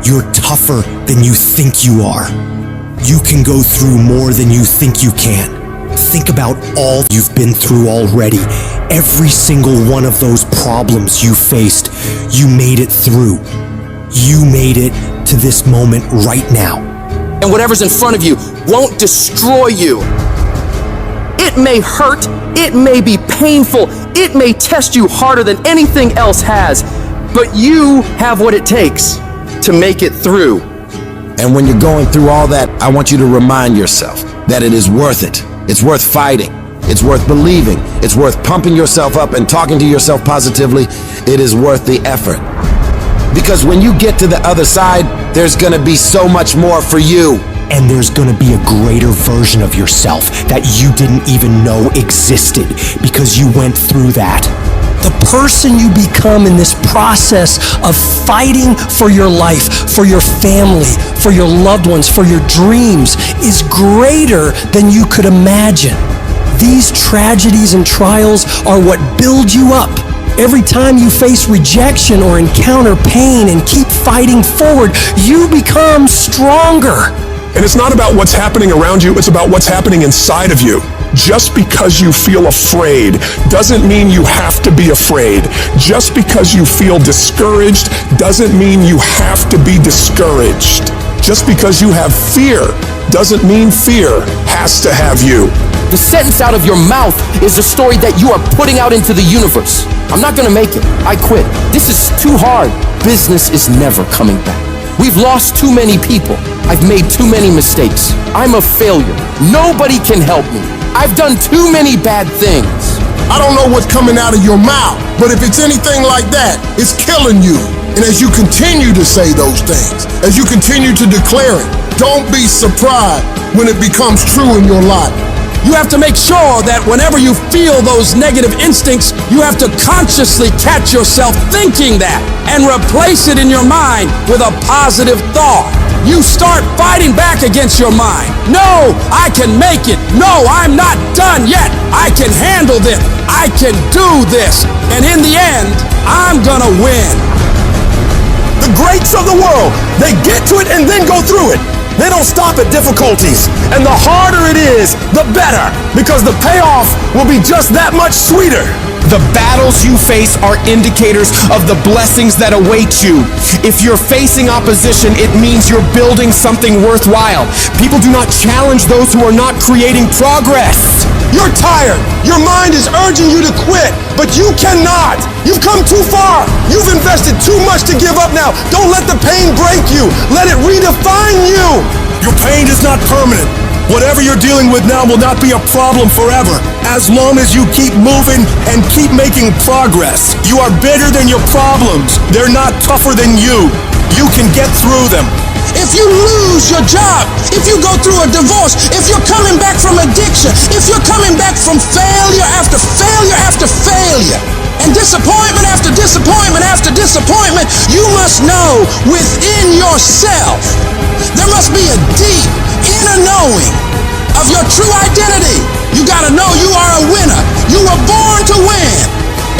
Speaker 2: You're tougher than you think you are. You can go through more than you think you can. Think about all you've been through already. Every single one of those problems you faced, you made it through. You made it to this moment right now.
Speaker 9: And whatever's in front of you won't destroy you. It may hurt, it may be painful, it may test you harder than anything else has, but you have what it takes to make it through.
Speaker 17: And when you're going through all that, I want you to remind yourself that it is worth it. It's worth fighting. It's worth believing. It's worth pumping yourself up and talking to yourself positively. It is worth the effort. Because when you get to the other side, there's gonna be so much more for you.
Speaker 2: And there's gonna be a greater version of yourself that you didn't even know existed because you went through that. The person you become in this process of fighting for your life, for your family, for your loved ones, for your dreams is greater than you could imagine. These tragedies and trials are what build you up. Every time you face rejection or encounter pain and keep fighting forward, you become stronger.
Speaker 6: And it's not about what's happening around you, it's about what's happening inside of you. Just because you feel afraid doesn't mean you have to be afraid. Just because you feel discouraged doesn't mean you have to be discouraged. Just because you have fear doesn't mean fear has to have you.
Speaker 9: The sentence out of your mouth is a story that you are putting out into the universe. I'm not gonna make it. I quit. This is too hard. Business is never coming back. We've lost too many people. I've made too many mistakes. I'm a failure. Nobody can help me. I've done too many bad things.
Speaker 6: I don't know what's coming out of your mouth, but if it's anything like that, it's killing you. And as you continue to say those things, as you continue to declare it, don't be surprised when it becomes true in your life.
Speaker 18: You have to make sure that whenever you feel those negative instincts, you have to consciously catch yourself thinking that and replace it in your mind with a positive thought. You start fighting back against your mind. No, I can make it. No, I'm not done yet. I can handle this. I can do this. And in the end, I'm gonna win.
Speaker 13: The greats of the world, they get to it and then go through it. They don't stop at difficulties. And the harder it is, the better. Because the payoff will be just that much sweeter.
Speaker 10: The battles you face are indicators of the blessings that await you. If you're facing opposition, it means you're building something worthwhile. People do not challenge those who are not creating progress.
Speaker 13: You're tired. Your mind is urging you to quit, but you cannot. You've come too far. You've invested too much to give up now. Don't let the pain break you. Let it redefine you. Your pain is not permanent. Whatever you're dealing with now will not be a problem forever, as long as you keep moving and keep making progress. You are bigger than your problems. They're not tougher than you. You can get through them.
Speaker 18: If you lose your job, if you go through a divorce, if you're coming back from addiction, if you're coming back from failure after failure after failure, and disappointment after disappointment after disappointment, you must know within yourself, there must be a deep inner knowing of your true identity. You gotta know you are a winner. You were born to win.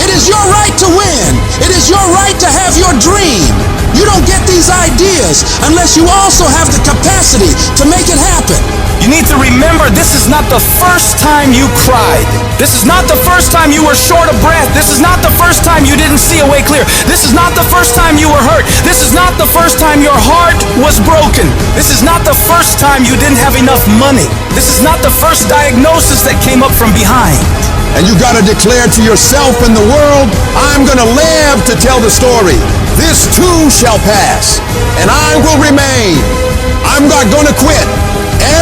Speaker 18: It is your right to win. It is your right to have your dream. You don't get these ideas unless you also have the capacity to make it happen.
Speaker 10: You need to remember, this is not the first time you cried. This is not the first time you were short of breath. This is not the first time you didn't see a way clear. This is not the first time you were hurt. This is not the first time your heart was broken. This is not the first time you didn't have enough money. This is not the first diagnosis that came up from behind.
Speaker 13: And you gotta declare to yourself and the world, I'm gonna live to tell the story. This too shall pass, and I will remain. I'm not gonna quit.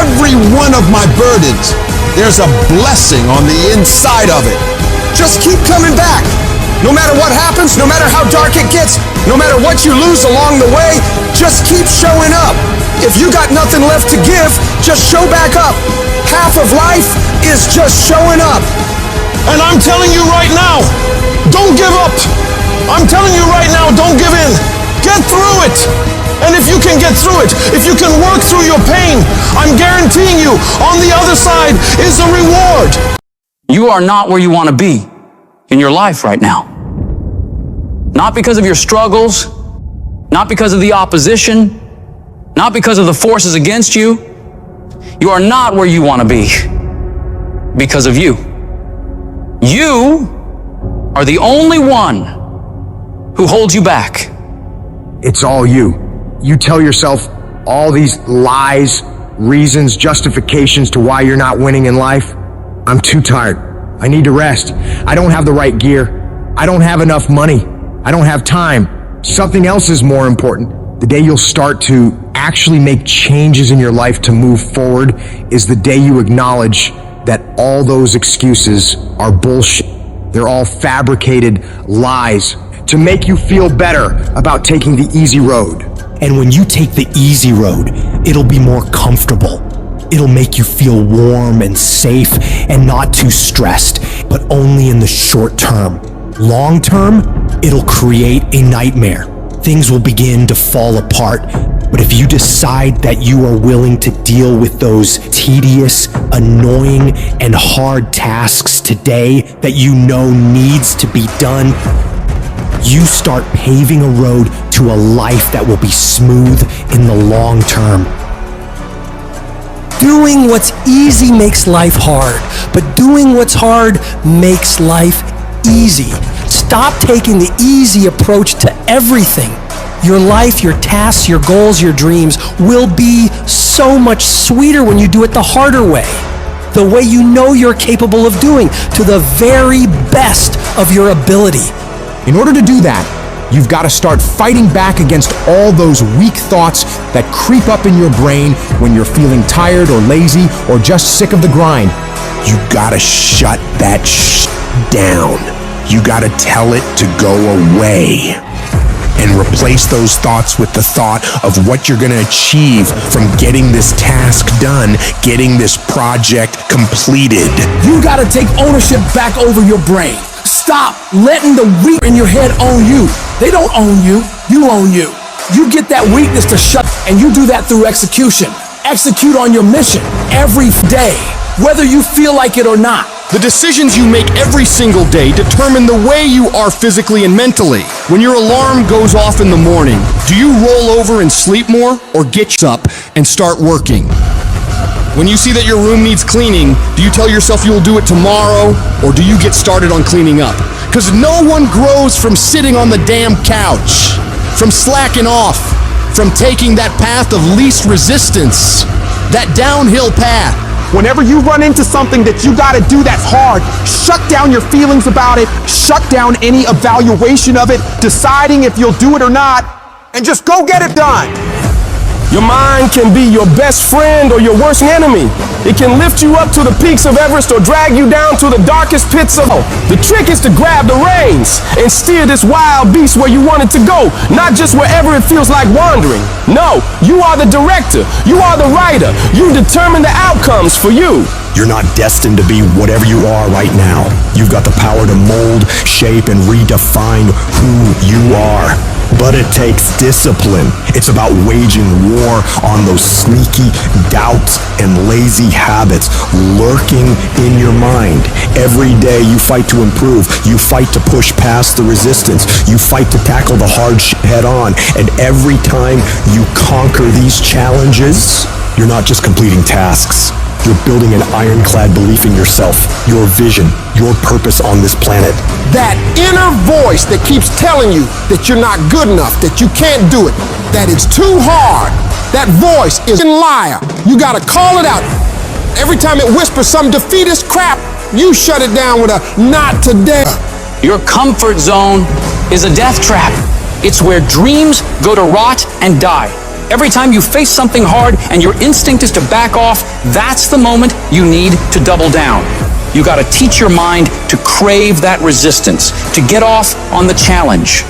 Speaker 13: Every one of my burdens, there's a blessing on the inside of it. Just keep coming back. No matter what happens, no matter how dark it gets, no matter what you lose along the way, just keep showing up. If you got nothing left to give, just show back up. Half of life is just showing up. And I'm telling you right now, don't give up. I'm telling you right now, don't give in. Get through it. And if you can get through it, if you can work through your pain, I'm guaranteeing you, on the other side is a reward.
Speaker 12: You are not where you want to be in your life right now. Not because of your struggles, not because of the opposition, not because of the forces against you. You are not where you want to be because of you. You are the only one who holds you back.
Speaker 16: It's all you. You tell yourself all these lies, reasons, justifications to why you're not winning in life. I'm too tired. I need to rest. I don't have the right gear. I don't have enough money. I don't have time. Something else is more important. The day you'll start to actually make changes in your life to move forward is the day you acknowledge that all those excuses are bullshit. They're all fabricated lies to make you feel better about taking the easy road.
Speaker 2: And when you take the easy road, it'll be more comfortable. It'll make you feel warm and safe and not too stressed, but only in the short term. Long term, it'll create a nightmare. Things will begin to fall apart. But if you decide that you are willing to deal with those tedious, annoying, and hard tasks today that you know needs to be done, you start paving a road to a life that will be smooth in the long term.
Speaker 5: Doing what's easy makes life hard, but doing what's hard makes life easy. Stop taking the easy approach to everything. Your life, your tasks, your goals, your dreams will be so much sweeter when you do it the harder way. The way you know you're capable of doing, to the very best of your ability.
Speaker 16: In order to do that, you've got to start fighting back against all those weak thoughts that creep up in your brain when you're feeling tired or lazy or just sick of the grind.
Speaker 7: You gotta shut that down. You gotta tell it to go away. And replace those thoughts with the thought of what you're gonna achieve from getting this task done, getting this project completed.
Speaker 13: You gotta take ownership back over your brain. Stop letting the weak in your head own you. They don't own you, you own you. You get that weakness to shut, and you do that through execution. Execute on your mission every day, whether you feel like it or not.
Speaker 20: The decisions you make every single day determine the way you are physically and mentally. When your alarm goes off in the morning, do you roll over and sleep more, or get up and start working? When you see that your room needs cleaning, do you tell yourself you'll do it tomorrow, or do you get started on cleaning up? Because no one grows from sitting on the damn couch, from slacking off, from taking that path of least resistance, that downhill path.
Speaker 8: Whenever you run into something that you gotta do that's hard, shut down your feelings about it, shut down any evaluation of it, deciding if you'll do it or not, and just go get it done.
Speaker 14: Your mind can be your best friend or your worst enemy. It can lift you up to the peaks of Everest or drag you down to the darkest pits of hell. The trick is to grab the reins and steer this wild beast where you want it to go, not just wherever it feels like wandering. No, you are the director. You are the writer. You determine the outcomes for you.
Speaker 2: You're not destined to be whatever you are right now. You've got the power to mold, shape, and redefine who you are. But it takes discipline. It's about waging war on those sneaky doubts and lazy habits lurking in your mind. Every day you fight to improve. You fight to push past the resistance. You fight to tackle the hard shit head on. And every time you conquer these challenges, you're not just completing tasks. You're building an ironclad belief in yourself, your vision, your purpose on this planet.
Speaker 6: That inner voice that keeps telling you that you're not good enough, that you can't do it, that it's too hard, that voice is a liar. You gotta call it out. Every time it whispers some defeatist crap, you shut it down with a not today.
Speaker 12: Your comfort zone is a death trap. It's where dreams go to rot and die. Every time you face something hard and your instinct is to back off, that's the moment you need to double down. You gotta teach your mind to crave that resistance, to get off on the challenge.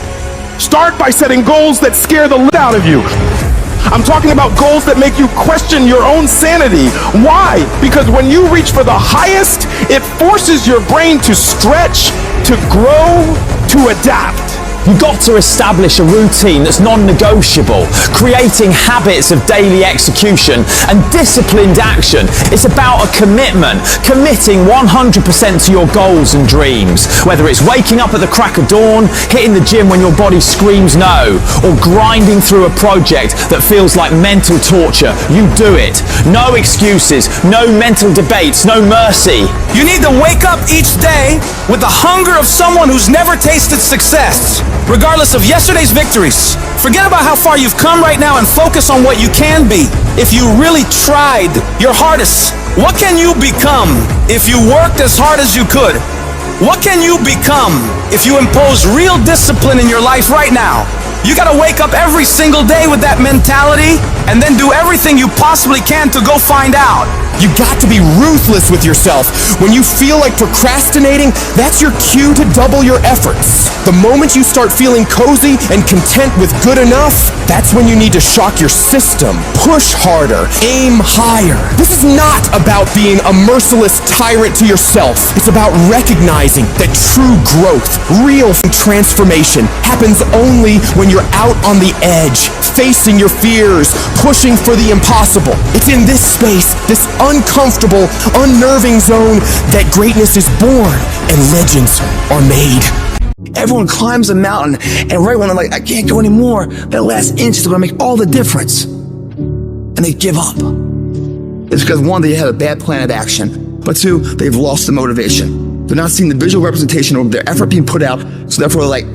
Speaker 14: Start by setting goals that scare the out of you. I'm talking about goals that make you question your own sanity. Why? Because when you reach for the highest, it forces your brain to stretch, to grow, to adapt.
Speaker 10: You've got to establish a routine that's non-negotiable, creating habits of daily execution and disciplined action. It's about a commitment, committing 100% to your goals and dreams. Whether it's waking up at the crack of dawn, hitting the gym when your body screams no, or grinding through a project that feels like mental torture, you do it. No excuses, no mental debates, no mercy.
Speaker 8: You need to wake up each day with the hunger of someone who's never tasted success. Regardless of yesterday's victories, forget about how far you've come right now and focus on what you can be. If you really tried your hardest, what can you become if you worked as hard as you could? What can you become if you impose real discipline in your life right now? You gotta wake up every single day with that mentality and then do everything you possibly can to go find out.
Speaker 1: You got to be ruthless with yourself. When you feel like procrastinating, that's your cue to double your efforts. The moment you start feeling cozy and content with good enough, that's when you need to shock your system. Push harder, aim higher. This is not about being a merciless tyrant to yourself. It's about recognizing that true growth, real transformation, happens only when you're out on the edge, facing your fears, pushing for the impossible. It's in this space, this uncomfortable, unnerving zone, that greatness is born and legends are made.
Speaker 3: Everyone climbs a mountain, and right when they're like, I can't go anymore, that last inch is going to make all the difference. And they give up. It's because one, they had a bad plan of action, but two, they've lost the motivation. They're not seeing the visual representation of their effort being put out, so therefore they're like,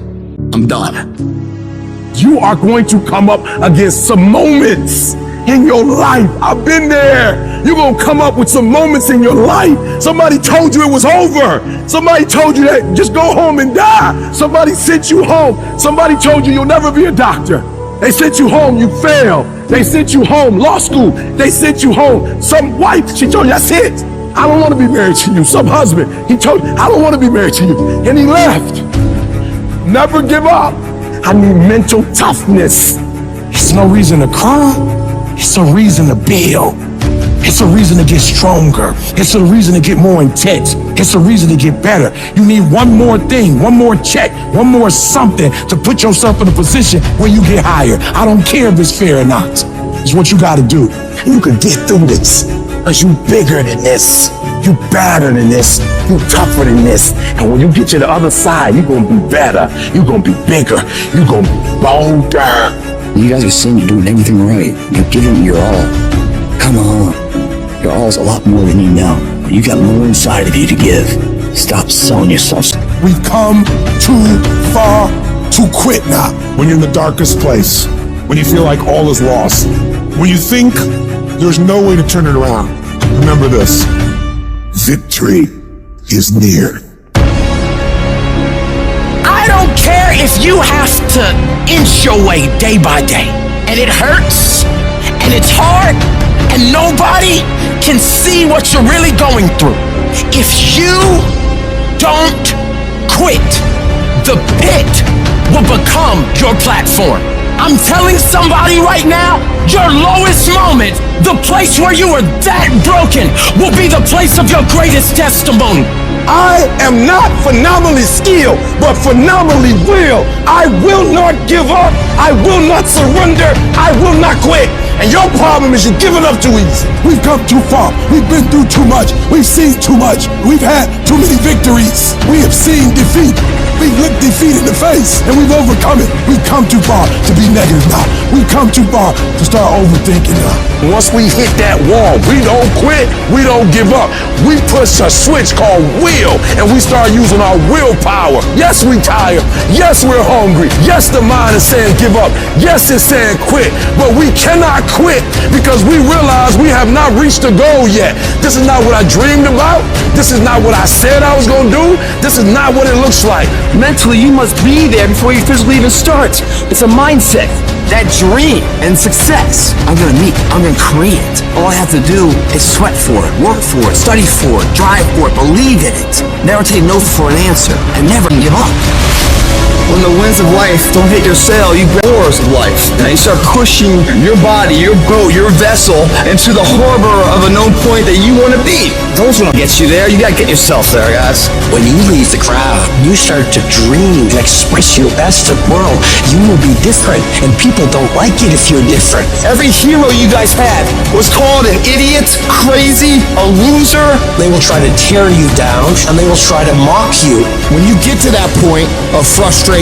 Speaker 3: I'm done.
Speaker 14: You are going to come up against some moments in your life. I've been there. You're going to come up with some moments in your life. Somebody told you it was over. Somebody told you that just go home and die. Somebody sent you home. Somebody told you you'll never be a doctor. They sent you home, you failed. They sent you home, law school. They sent you home. Some wife, she told you, that's it. I don't want to be married to you. Some husband, he told you, I don't want to be married to you. And he left. Never give up. I need mental toughness. It's no reason to cry. It's a reason to build. It's a reason to get stronger. It's a reason to get more intense. It's a reason to get better. You need one more thing, one more check, one more something to put yourself in a position where you get higher. I don't care if it's fair or not. It's what you got to do. You can get through this because you bigger than this. You better than this. You tougher than this. And when you get to the other side, you're going to be better. You're going to be bigger. You're going to be bolder.
Speaker 3: You guys are saying you're doing everything right. You're giving your all. Come on. Your all is a lot more than you know. You got more inside of you to give. Stop selling yourself.
Speaker 6: We've come too far to quit now. When you're in the darkest place, when you feel like all is lost, when you think there's no way to turn it around, remember this. Victory is near.
Speaker 9: I don't care if you have to inch your way day by day, and it hurts, and it's hard, and nobody can see what you're really going through. If you don't quit, the pit will become your platform. I'm telling somebody right now, your lowest moment, the place where you were that broken, will be the place of your greatest testimony.
Speaker 14: I am not phenomenally skilled, but phenomenally real. I will not give up. I will not surrender. I will not quit. And your problem is you're giving up too easy.
Speaker 6: We've come too far. We've been through too much. We've seen too much. We've had too many victories. We have seen defeat. We've looked defeat in the face, and we've overcome it. We've come too far to be negative now. We've come too far to start overthinking now.
Speaker 14: Once we hit that wall, we don't quit, we don't give up. We push a switch called will, and we start using our willpower. Yes, we tired. Yes, we're hungry. Yes, the mind is saying give up. Yes, it's saying quit. But we cannot quit because we realize we have not reached the goal yet. This is not what I dreamed about. This is not what I said I was going to do. This is not what it looks like.
Speaker 3: Mentally, you must be there before you physically even start. It's a mindset. That dream and success, I'm gonna meet, I'm gonna create it. All I have to do is sweat for it, work for it, study for it, drive for it, believe in it. Never take no for an answer, and never give up. When the winds of life don't hit your sail, you grab oars of life. And you start pushing your body, your boat, your vessel into the harbor of a known point that you want to be. Those don't get you there. You gotta get yourself there, guys.
Speaker 21: When you leave the crowd, you start to dream, to express your best to the world. You will be different, and people don't like it if you're different.
Speaker 3: Every hero you guys had was called an idiot, crazy, a loser.
Speaker 21: They will try to tear you down, and they will try to mock you.
Speaker 16: When you get to that point of frustration,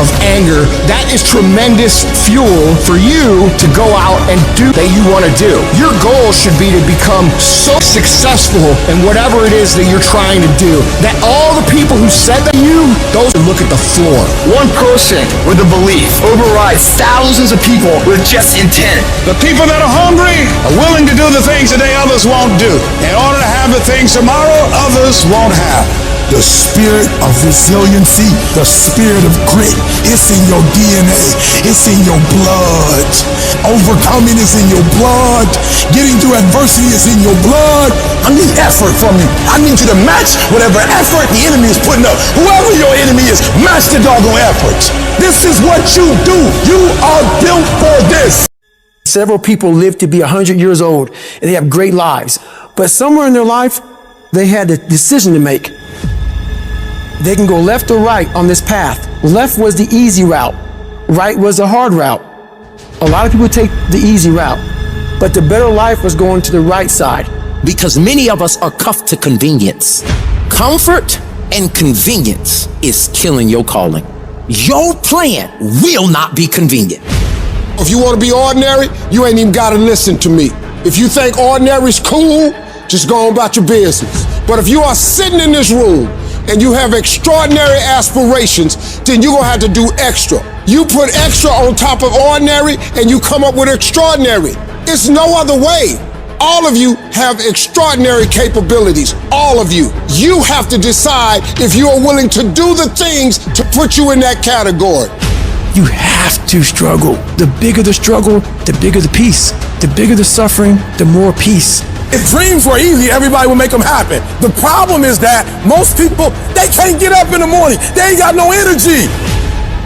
Speaker 16: of anger, that is tremendous fuel for you to go out and do that you want to do. Your goal should be to become so successful in whatever it is that you're trying to do that all the people who said that you, those who look at the floor.
Speaker 3: One person with a belief overrides thousands of people with just intent.
Speaker 14: The people that are hungry are willing to do the things today others won't do. In order to have the things tomorrow others won't have.
Speaker 15: The spirit of resiliency, the spirit of grit, it's in your DNA, it's in your blood. Overcoming is in your blood. Getting through adversity is in your blood. I need effort from you. I need you to match whatever effort the enemy is putting up. Whoever your enemy is, match the doggone efforts. This is what you do. You are built for this.
Speaker 5: Several people live to be 100 years old and they have great lives. But somewhere in their life, they had a decision to make. They can go left or right on this path. Left was the easy route. Right was the hard route. A lot of people take the easy route, but the better life was going to the right side.
Speaker 9: Because many of us are cuffed to convenience. Comfort and convenience is killing your calling. Your plan will not be convenient.
Speaker 6: If you want to be ordinary, you ain't even got to listen to me. If you think ordinary's cool, just go on about your business. But if you are sitting in this room and you have extraordinary aspirations, then you're going to have to do extra. You put extra on top of ordinary and you come up with extraordinary. It's no other way. All of you have extraordinary capabilities. All of you. You have to decide if you are willing to do the things to put you in that category.
Speaker 5: You have to struggle. The bigger the struggle, the bigger the peace. The bigger the suffering, the more peace.
Speaker 15: If dreams were easy, everybody would make them happen. The problem is that most people, they can't get up in the morning. They ain't got no energy.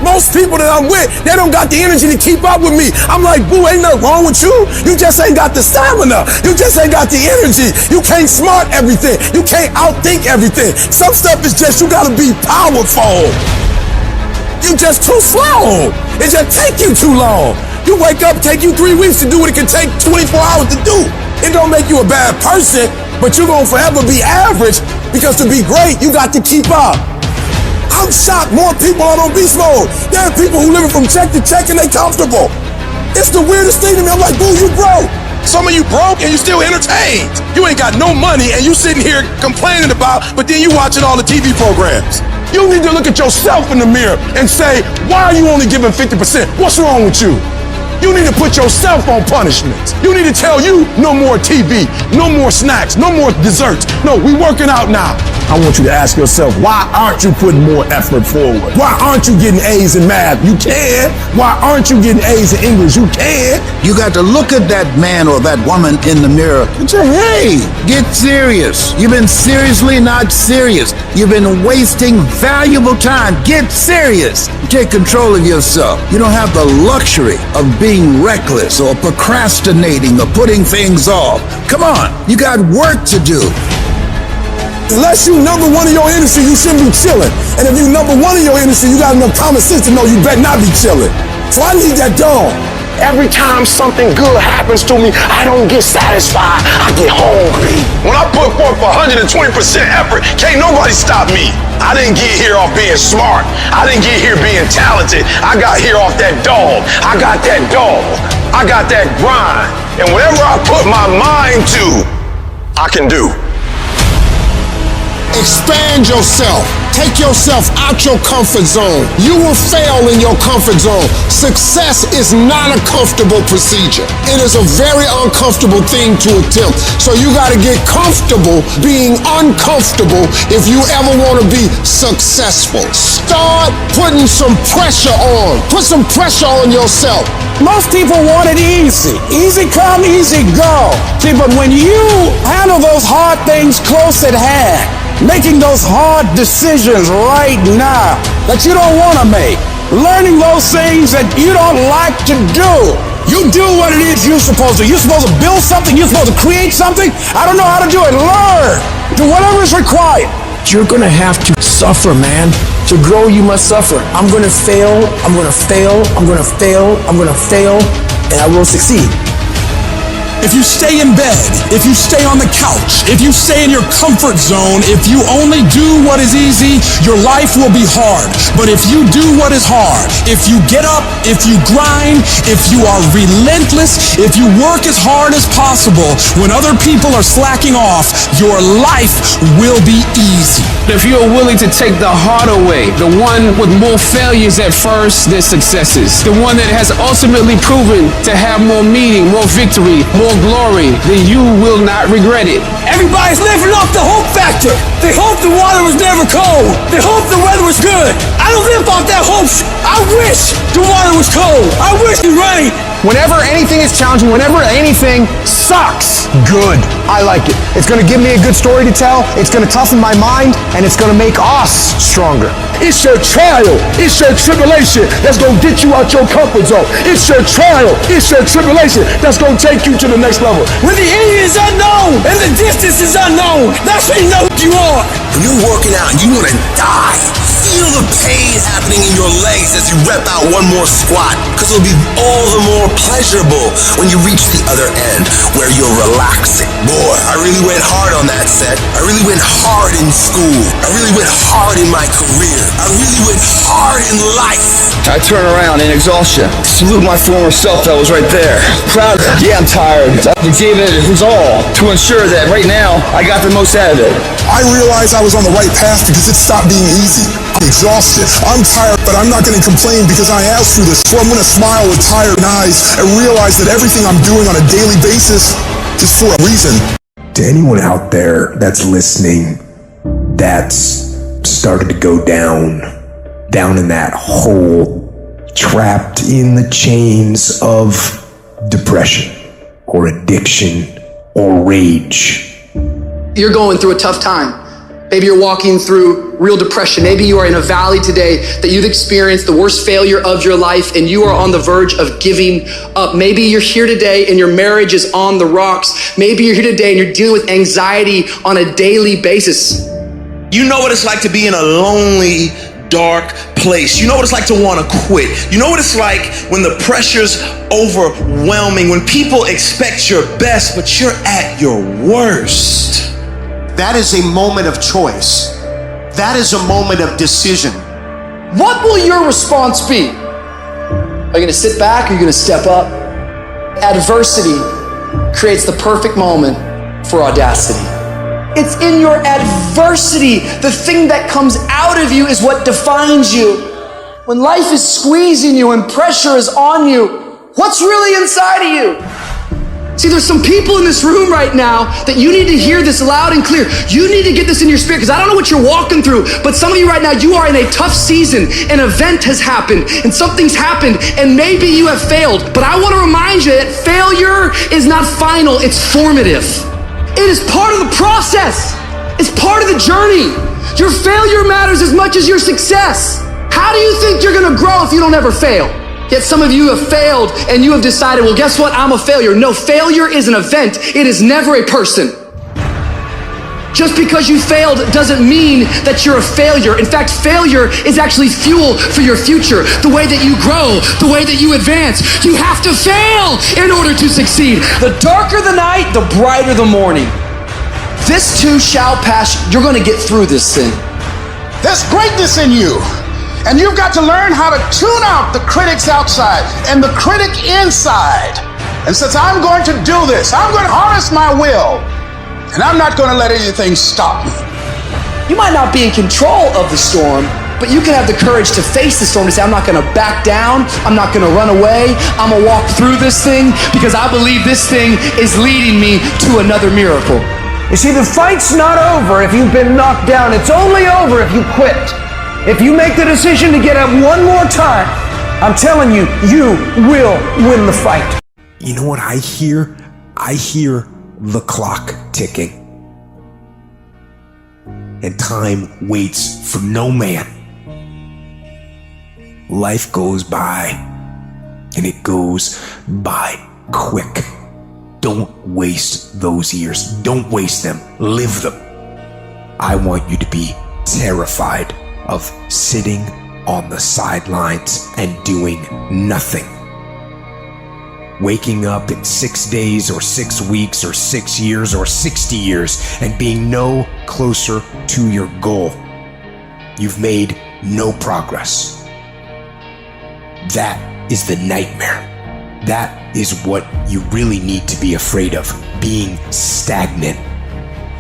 Speaker 15: Most people that I'm with, they don't got the energy to keep up with me. I'm like, boo, ain't nothing wrong with you. You just ain't got the stamina. You just ain't got the energy. You can't smart everything. You can't outthink everything. Some stuff is just, you gotta be powerful. You just too slow. It just take you too long. You wake up, take you 3 weeks to do what it can take 24 hours to do. It don't make you a bad person, but you're gonna forever be average because to be great, you got to keep up. I'm shocked more people are on beast mode. There are people who living from check to check and they comfortable. It's the weirdest thing to me. I'm like, boo, you broke. Some of you broke and you still entertained. You ain't got no money and you sitting here complaining about, but then you watching all the TV programs. You need to look at yourself in the mirror and say, why are you only giving 50%? What's wrong with you? You need to put yourself on punishment. You need to tell you no more TV, no more snacks, no more desserts. No, we working out now. I want you to ask yourself, why aren't you putting more effort forward? Why aren't you getting A's in math? You can. Why aren't you getting A's in English? You can.
Speaker 22: You got to look at that man or that woman in the mirror and say, hey, get serious. You've been seriously not serious. You've been wasting valuable time. Get serious. Take control of yourself. You don't have the luxury of being reckless or procrastinating or putting things off. Come on, you got work to do.
Speaker 15: Unless you number one in your industry, you shouldn't be chilling. And if you number one in your industry, you got enough common sense to know you better not be chilling. So I need that dog.
Speaker 13: Every time something good happens to me, I don't get satisfied. I get hungry.
Speaker 15: When I put forth 120% effort, can't nobody stop me. I didn't get here off being smart. I didn't get here being talented. I got here off that dog. I got that dog. I got that grind. And whatever I put my mind to, I can do. Expand yourself. Take yourself out your comfort zone. You will fail in your comfort zone. Success is not a comfortable procedure. It is a very uncomfortable thing to attempt. So you got to get comfortable being uncomfortable if you ever want to be successful. Start putting some pressure on. Put some pressure on yourself.
Speaker 11: Most people want it easy. Easy come, easy go. See, but when you handle those hard things close at hand, making those hard decisions right now that you don't want to make, learning those things that you don't like to do. You do what it is you're supposed to. You're supposed to build something. You're supposed to create something. I don't know how to do it. Learn. Do whatever is required.
Speaker 5: You're gonna have to suffer, man. To grow, you must suffer. I'm gonna fail, I'm gonna fail, I'm gonna fail, I'm gonna fail, and I will succeed.
Speaker 10: If you stay in bed, if you stay on the couch, if you stay in your comfort zone, if you only do what is easy, your life will be hard. But if you do what is hard, if you get up, if you grind, if you are relentless, if you work as hard as possible, when other people are slacking off, your life will be easy.
Speaker 11: If you're willing to take the harder way, the one with more failures at first than successes, the one that has ultimately proven to have more meaning, more victory, more glory, then you will not regret it.
Speaker 5: Everybody's living off the hope factor. They hope the water was never cold. They hope the weather was good. I don't live off that hope. I wish the water was cold. I wish it rained.
Speaker 20: Whenever anything is challenging, whenever anything sucks, good. I like it. It's going to give me a good story to tell. It's going to toughen my mind, and it's going to make us stronger.
Speaker 15: It's your trial. It's your tribulation that's going to get you out your comfort zone. It's your trial. It's your tribulation that's going to take you to the next level.
Speaker 5: When the enemy is unknown and the distance is unknown, that's when you know who you are.
Speaker 4: When you're working out and you want to die, feel the pain happening in your legs as you rep out one more squat, because it'll be all the more pleasurable when you reach the other end where you're relaxing. Boy, I really went hard on that set. I really went hard in school. I really went hard in my career. I really went hard in life.
Speaker 14: I turn around in exhaustion, salute my former self that was right there. Proud of it. Yeah, I'm tired. I gave it his all to ensure that right now I got the most out of it.
Speaker 15: I realized I was on the right path because it stopped being easy. I'm exhausted. I'm tired, but I'm not going to complain because I asked for this. So I'm going to smile with tired eyes and realize that everything I'm doing on a daily basis is for a reason.
Speaker 7: To anyone out there that's listening, that's started to go down in that hole, trapped in the chains of depression or addiction or rage.
Speaker 19: You're going through a tough time. Maybe you're walking through real depression. Maybe you are in a valley today that you've experienced the worst failure of your life and you are on the verge of giving up. Maybe you're here today and your marriage is on the rocks. Maybe you're here today and you're dealing with anxiety on a daily basis.
Speaker 23: You know what it's like to be in a lonely, dark place. You know what it's like to want to quit. You know what it's like when the pressure's overwhelming, when people expect your best, but you're at your worst.
Speaker 24: That is a moment of choice. That is a moment of decision.
Speaker 19: What will your response be? Are you going to sit back or are you going to step up? Adversity creates the perfect moment for audacity. It's in your adversity. The thing that comes out of you is what defines you. When life is squeezing you and pressure is on you, what's really inside of you? See, there's some people in this room right now that you need to hear this loud and clear. You need to get this in your spirit, because I don't know what you're walking through, but some of you right now, you are in a tough season. An event has happened and something's happened and maybe you have failed. But I want to remind you that failure is not final, it's formative. It is part of the process. It's part of the journey. Your failure matters as much as your success. How do you think you're gonna grow if you don't ever fail? Yet some of you have failed and you have decided, well, guess what? I'm a failure. No, failure is an event. It is never a person. Just because you failed doesn't mean that you're a failure. In fact, failure is actually fuel for your future. The way that you grow, the way that you advance. You have to fail in order to succeed. The darker the night, the brighter the morning. This too shall pass. You're going to get through this thing.
Speaker 18: There's greatness in you. And you've got to learn how to tune out the critics outside and the critic inside. And since I'm going to do this, I'm going to harness my will. And I'm not going to let anything stop me.
Speaker 19: You might not be in control of the storm, but you can have the courage to face the storm and say, I'm not going to back down. I'm not going to run away. I'm going to walk through this thing because I believe this thing is leading me to another miracle.
Speaker 25: You see, the fight's not over if you've been knocked down. It's only over if you quit. If you make the decision to get up one more time, I'm telling you, you will win the fight.
Speaker 7: You know what I hear? I hear the clock ticking. And time waits for no man. Life goes by, and it goes by quick. Don't waste those years. Don't waste them. Live them. I want you to be terrified of sitting on the sidelines and doing nothing. Waking up in 6 days or 6 weeks or 6 years or 60 years and being no closer to your goal. You've made no progress. That is the nightmare. That is what you really need to be afraid of, being stagnant.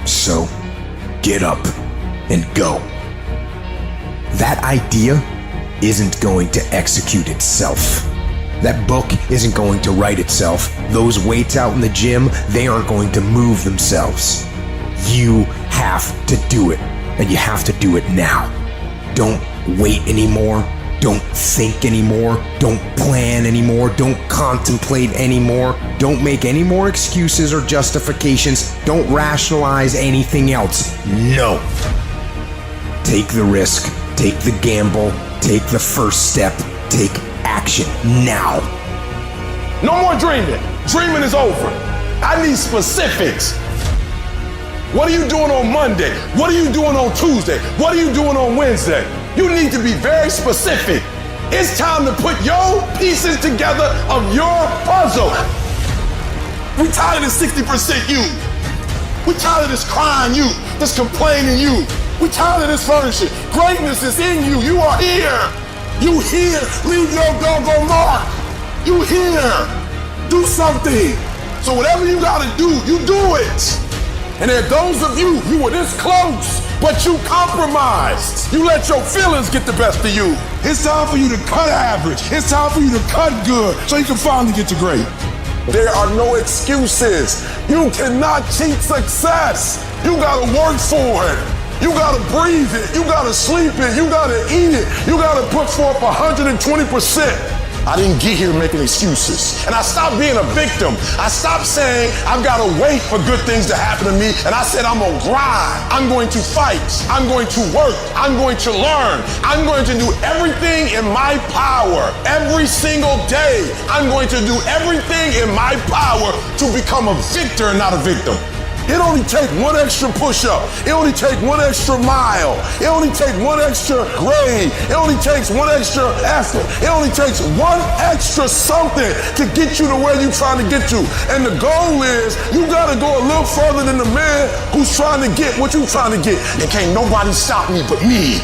Speaker 7: So, get up, and go. That idea isn't going to execute itself. That book isn't going to write itself. Those weights out in the gym, they aren't going to move themselves. You have to do it, and you have to do it now. Don't wait anymore. Don't think anymore. Don't plan anymore. Don't contemplate anymore. Don't make any more excuses or justifications. Don't rationalize anything else. No. Take the risk. Take the gamble. Take the first step. Take action now.
Speaker 14: No more dreaming. Dreaming is over. I need specifics. What are you doing on Monday? What are you doing on Tuesday? What are you doing on Wednesday? You need to be very specific. It's time to put your pieces together of your puzzle. We tired of this 60% you. We tired of this crying you, this complaining you. We tired of this furniture. Greatness is in you. You are here. You here. Leave your doggone mark. You here. Do something. So whatever you gotta do, you do it. And there are those of you who were this close, but you compromised. You let your feelings get the best of you. It's time for you to cut average. It's time for you to cut good so you can finally get to great. There are no excuses. You cannot cheat success. You gotta work for it. You gotta breathe it. You gotta sleep it. You gotta eat it. You gotta put forth 120%. I didn't get here making excuses. And I stopped being a victim. I stopped saying I've got to wait for good things to happen to me. And I said I'm going to grind. I'm going to fight. I'm going to work. I'm going to learn. I'm going to do everything in my power. Every single day, I'm going to do everything in my power to become a victor and not a victim. It only takes one extra push-up. It only takes one extra mile. It only takes one extra grade. It only takes one extra effort. It only takes one extra something to get you to where you're trying to get to. And the goal is you gotta go a little further than the man who's trying to get what you're trying to get. And can't nobody stop me but me.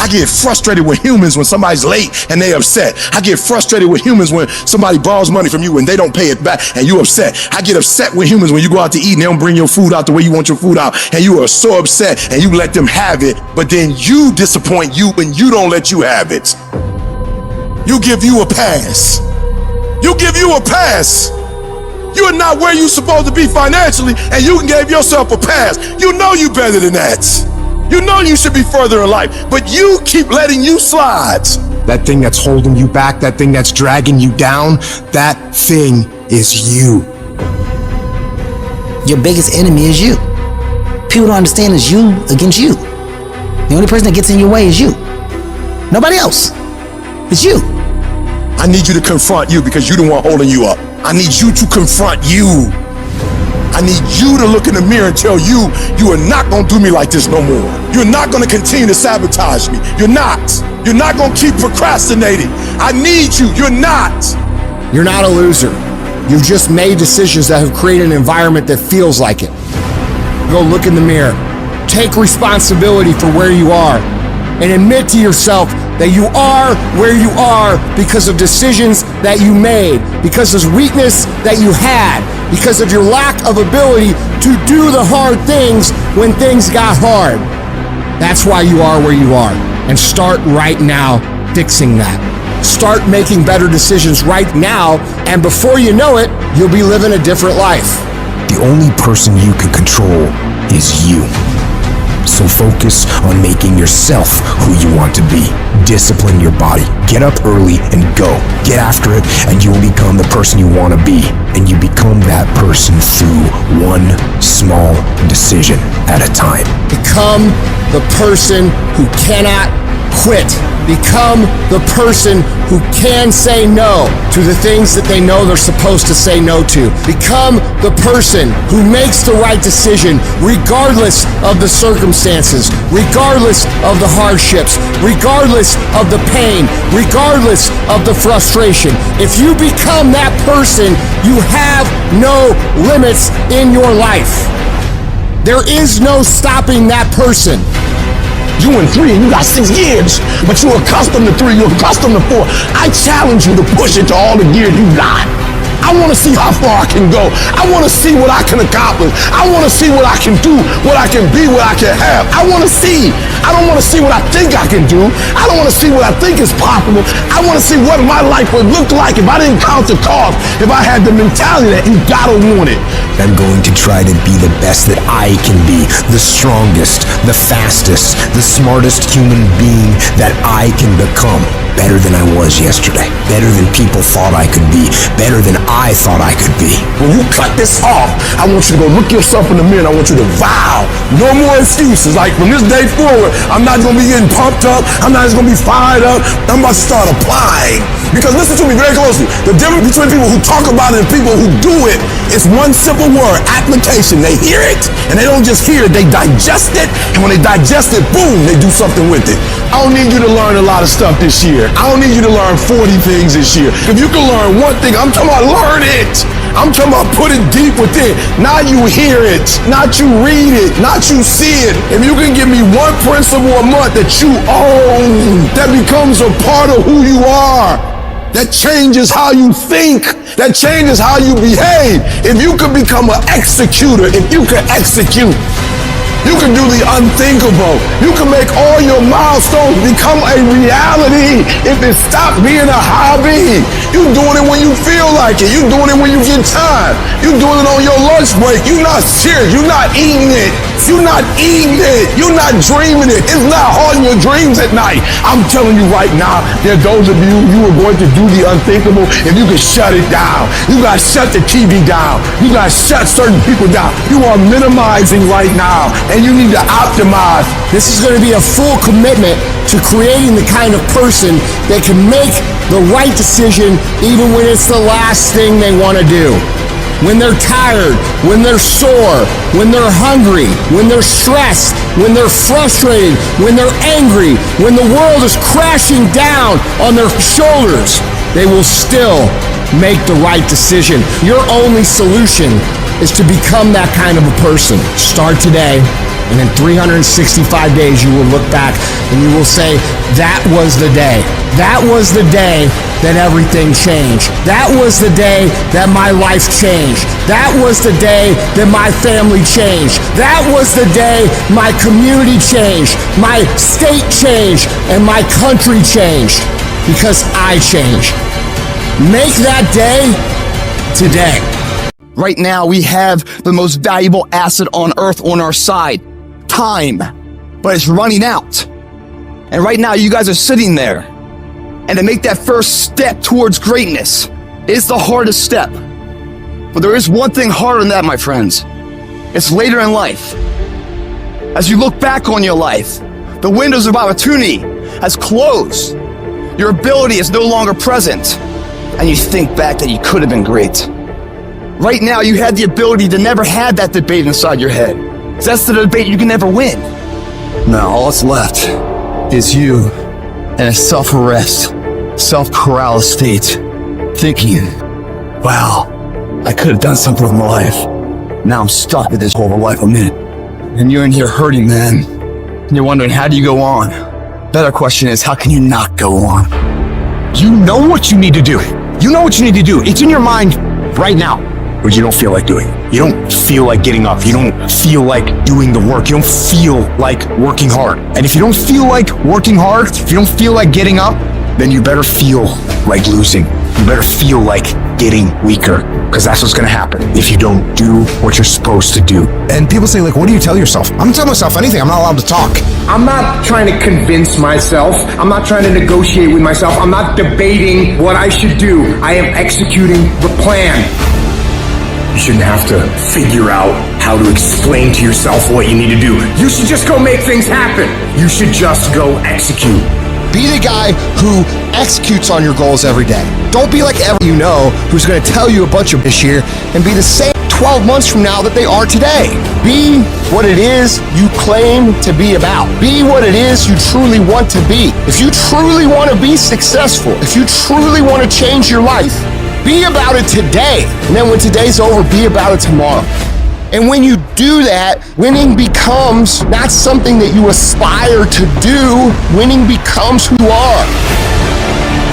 Speaker 14: I get frustrated with humans when somebody's late and they upset. I get frustrated with humans when somebody borrows money from you and they don't pay it back and you upset. I get upset with humans when you go out to eat and they don't bring your food out the way you want your food out and you are so upset and you let them have it, but then you disappoint you and you don't let you have it. You give you a pass. You give you a pass. You are not where you're supposed to be financially and you gave yourself a pass. You know you better than that. You know you should be further in life, but you keep letting you slide.
Speaker 7: That thing that's holding you back, that thing that's dragging you down, that thing is you.
Speaker 1: Your biggest enemy is you. People don't understand it's you against you. The only person that gets in your way is you. Nobody else. It's you.
Speaker 14: I need you to confront you because you're the one holding you up. I need you to confront you. I need you to look in the mirror and tell you, you are not gonna do me like this no more. You're not gonna continue to sabotage me. You're not. You're not gonna keep procrastinating. I need you. You're not.
Speaker 20: You're not a loser. You've just made decisions that have created an environment that feels like it. Go look in the mirror. Take responsibility for where you are and admit to yourself that you are where you are because of decisions that you made, because of weakness that you had, because of your lack of ability to do the hard things when things got hard. That's why you are where you are. And start right now fixing that. Start making better decisions right now, and before you know it, you'll be living a different life.
Speaker 7: The only person you can control is you. So focus on making yourself who you want to be. Discipline your body. Get up early and go. Get after it and you will become the person you want to be. And you become that person through one small decision at a time.
Speaker 20: Become the person who cannot quit. Become the person who can say no to the things that they know they're supposed to say no to. Become the person who makes the right decision regardless of the circumstances, regardless of the hardships, regardless of the pain, regardless of the frustration. If you become that person, you have no limits in your life. There is no stopping that person.
Speaker 14: You in 3 and you got 6 gears, but you're accustomed to 3, you're accustomed to 4. I challenge you to push it to all the gears you got.
Speaker 15: I want to see how far I can go. I want to see what I can accomplish. I want to see what I can do, what I can be, what I can have. I want to see. I don't want to see what I think I can do. I don't want to see what I think is possible. I want to see what my life would look like if I didn't count the cost, if I had the mentality that you gotta want it.
Speaker 7: I'm going to try to be the best that I can be, the strongest, the fastest, the smartest human being that I can become. Better than I was yesterday. Better than people thought I could be. Better than I thought I could be.
Speaker 15: When you cut this off, I want you to go look yourself in the mirror and I want you to vow. No more excuses. Like from this day forward, I'm not going to be getting pumped up. I'm not just going to be fired up. I'm about to start applying. Because listen to me very closely. The difference between people who talk about it and people who do it is one simple word, application. They hear it and they don't just hear it, they digest it. And when they digest it, boom, they do something with it. I don't need you to learn a lot of stuff this year. I don't need you to learn 40 things this year. If you can learn one thing, I'm talking about learn it. I'm talking about put it deep within. Not you hear it, not you read it, not you see it. If you can give me one principle a month that you own, that becomes a part of who you are, that changes how you think, that changes how you behave. If you could become an executor, if you could execute, you can do the unthinkable. You can make all your milestones become a reality if it stops being a hobby. You doing it when you feel like it. You doing it when you get time. You doing it on your lunch break. You're not serious. You're not eating it. You're not eating it. You're not dreaming it. It's not haunting your dreams at night. I'm telling you right now, there are those of you are going to do the unthinkable if you can shut it down. You got to shut the TV down. You got to shut certain people down. You are minimizing right now. And you need to optimize.
Speaker 20: This is going to be a full commitment to creating the kind of person that can make the right decision even when it's the last thing they want to do. When they're tired, when they're sore, when they're hungry, when they're stressed, when they're frustrated, when they're angry, when the world is crashing down on their shoulders, they will still make the right decision. Your only solution is to become that kind of a person. Start today, and in 365 days you will look back and you will say, that was the day. That was the day that everything changed. That was the day that my life changed. That was the day that my family changed. That was the day my community changed, my state changed, and my country changed. Because I changed. Make that day today.
Speaker 3: Right now, we have the most valuable asset on earth on our side, time, but it's running out. And right now, you guys are sitting there. And to make that first step towards greatness is the hardest step. But there is one thing harder than that, my friends. It's later in life. As you look back on your life, the windows of opportunity has closed. Your ability is no longer present. And you think back that you could have been great. Right now, you had the ability to never have that debate inside your head. That's the debate you can never win. Now, all that's left is you in a self-arrest, self-paralysis state, thinking, wow, I could have done something with my life. Now I'm stuck with this whole life I'm in. And you're in here hurting, man. And you're wondering, how do you go on? Better question is, how can you not go on?
Speaker 7: You know what you need to do. You know what you need to do. It's in your mind right now. But you don't feel like doing it. You don't feel like getting up. You don't feel like doing the work. You don't feel like working hard. And if you don't feel like working hard, if you don't feel like getting up, then you better feel like losing. You better feel like getting weaker, because that's what's gonna happen if you don't do what you're supposed to do.
Speaker 16: And people say, like, what do you tell yourself? I'm telling myself anything. I'm not allowed to talk.
Speaker 2: I'm not trying to convince myself. I'm not trying to negotiate with myself. I'm not debating what I should do. I am executing the plan. You shouldn't have to figure out how to explain to yourself what you need to do. You should just go make things happen. You should just go execute.
Speaker 20: Be the guy who executes on your goals every day. Don't be like everyone you know who's going to tell you a bunch of this year and be the same 12 months from now that they are today. Be what it is you claim to be about. Be what it is you truly want to be. If you truly want to be successful, if you truly want to change your life, be about it today. And then when today's over, be about it tomorrow. And when you do that, winning becomes not something that you aspire to do. Winning becomes who you are.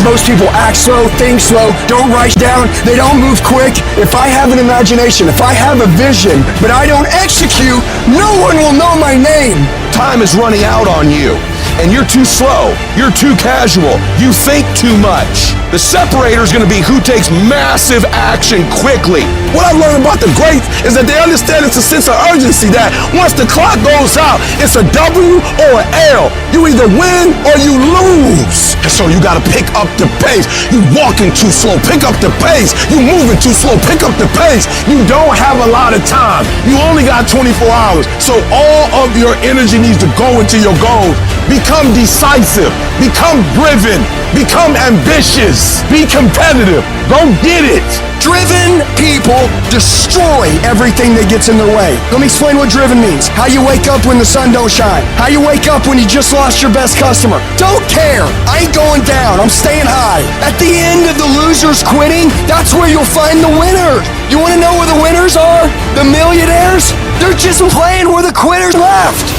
Speaker 3: Most people act slow, think slow, don't write down, they don't move quick. If I have an imagination, if I have a vision, but I don't execute, no one will know my name.
Speaker 14: Time is running out on you, and you're too slow. You're too casual. You think too much. The separator is going to be who takes massive action quickly.
Speaker 15: What I've learned about the greats is that they understand it's a sense of urgency that once the clock goes out, it's a W or an L. You either win or you lose. And so you got to pick up the pace. You walking too slow, pick up the pace. You moving too slow, pick up the pace. You don't have a lot of time. You only got 24 hours. So all of your energy needs to go into your goals. Become decisive. Become driven. Become ambitious. Be competitive. Go get it.
Speaker 3: Driven people destroy everything that gets in their way. Let me explain what driven means. How you wake up when the sun don't shine. How you wake up when you just lost your best customer. Don't care. I ain't going down. I'm staying high. At the end of the losers quitting, that's where you'll find the winners. You want to know where the winners are? The millionaires? They're just playing where the quitters left.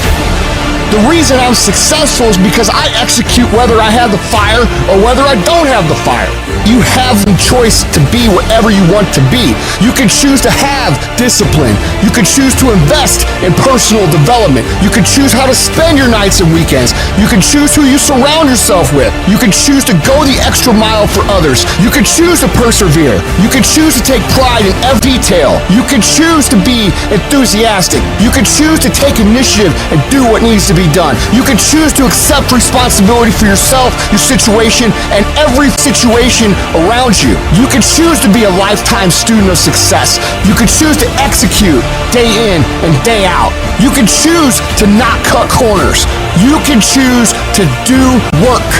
Speaker 20: The reason I'm successful is because I execute whether I have the fire or whether I don't have the fire. You have the choice to be whatever you want to be. You can choose to have discipline. You can choose to invest in personal development. You can choose how to spend your nights and weekends. You can choose who you surround yourself with. You can choose to go the extra mile for others. You can choose to persevere. You can choose to take pride in every detail. You can choose to be enthusiastic. You can choose to take initiative and do what needs to be done. You can choose to accept responsibility for yourself, your situation, and every situation around you. You can choose to be a lifetime student of success. You can choose to execute day in and day out. You can choose to not cut corners. You can choose to do work.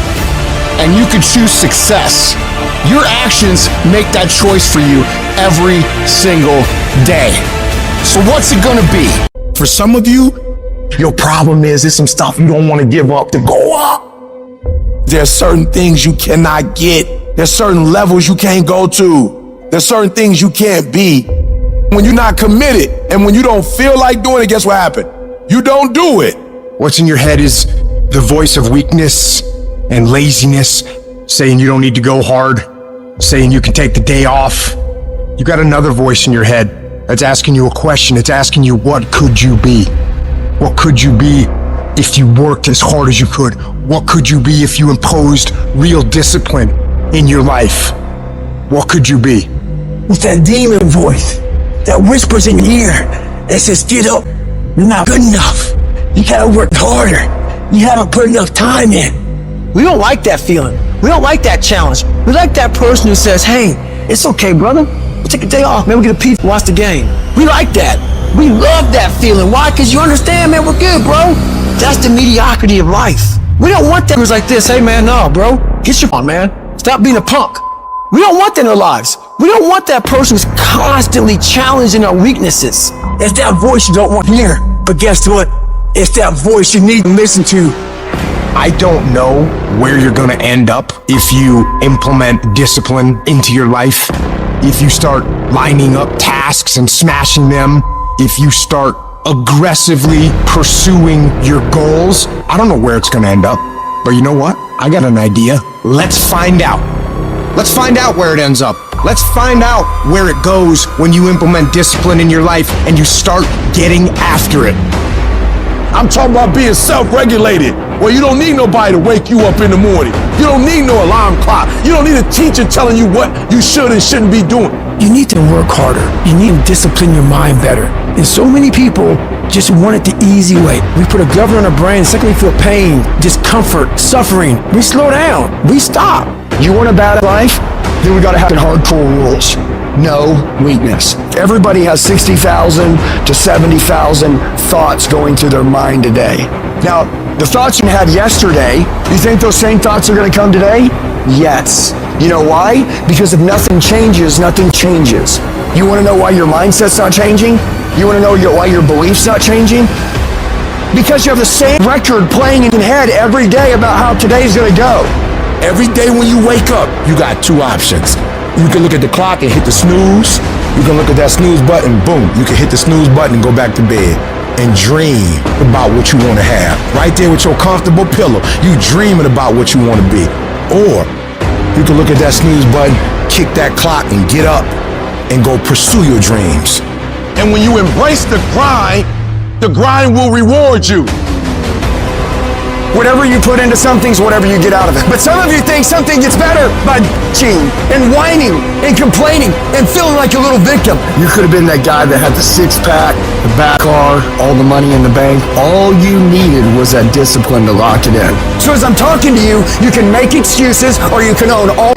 Speaker 20: And you can choose success. Your actions make that choice for you every single day. So what's it gonna be?
Speaker 15: For some of you, your problem is there's some stuff you don't want to give up to go up. There's certain things you cannot get. There's certain levels you can't go to. There's certain things you can't be. When you're not committed and when you don't feel like doing it, guess what happened? You don't do it.
Speaker 16: What's in your head is the voice of weakness and laziness, saying you don't need to go hard, saying you can take the day off. You got another voice in your head that's asking you a question. It's asking you, what could you be? What could you be if you worked as hard as you could? What could you be if you imposed real discipline in your life? What could you be?
Speaker 3: It's that demon voice that whispers in your ear that says, get up, you're not good enough. You gotta work harder. You haven't put enough time in. We don't like that feeling. We don't like that challenge. We like that person who says, hey, it's okay, brother. We'll take a day off. Man, we'll get a pizza, watch the game. We like that. We love that feeling. Why? Because you understand, man, we're good, bro. That's the mediocrity of life. We don't want that. It was like this. Hey, man, no, bro. Get your on, man. Stop being a punk. We don't want that in our lives. We don't want that person who's constantly challenging our weaknesses. It's that voice you don't want to hear. But guess what? It's that voice you need to listen to.
Speaker 16: I don't know where you're gonna end up if you implement discipline into your life. If you start lining up tasks and smashing them. If you start aggressively pursuing your goals. I don't know where it's gonna end up. But you know what? I got an idea. Let's find out. Let's find out where it ends up. Let's find out where it goes when you implement discipline in your life and you start getting after it.
Speaker 15: I'm talking about being self-regulated, where you don't need nobody to wake you up in the morning. You don't need no alarm clock. You don't need a teacher telling you what you should and shouldn't be doing.
Speaker 5: You need to work harder. You need to discipline your mind better. And so many people just want it the easy way. We put a governor on our brain, the second we feel pain, discomfort, suffering, we slow down, we stop.
Speaker 3: You want a bad life? Then we gotta have hardcore rules. No weakness. Everybody has 60,000 to 70,000 thoughts going through their mind a day. Now, the thoughts you had yesterday, you think those same thoughts are gonna come today? Yes. You know why? Because if nothing changes, nothing changes. You wanna know why your mindset's not changing? You wanna know why your beliefs not changing? Because you have the same record playing in your head every day about how today's gonna go.
Speaker 15: Every day when you wake up, you got two options. You can look at the clock and hit the snooze. You can look at that snooze button, boom. You can hit the snooze button and go back to bed and dream about what you want to have. Right there with your comfortable pillow, you dreaming about what you want to be. Or
Speaker 16: you can look at that snooze button, kick that clock, and get up and go pursue your dreams.
Speaker 15: And when you embrace the grind will reward you.
Speaker 3: Whatever you put into something's whatever you get out of it. But some of you think something gets better by bitching and whining and complaining and feeling like a little victim.
Speaker 16: You could have been that guy that had the six-pack, the back car, all the money in the bank. All you needed was that discipline to lock it in.
Speaker 3: So as I'm talking to you, you can make excuses or you can own all.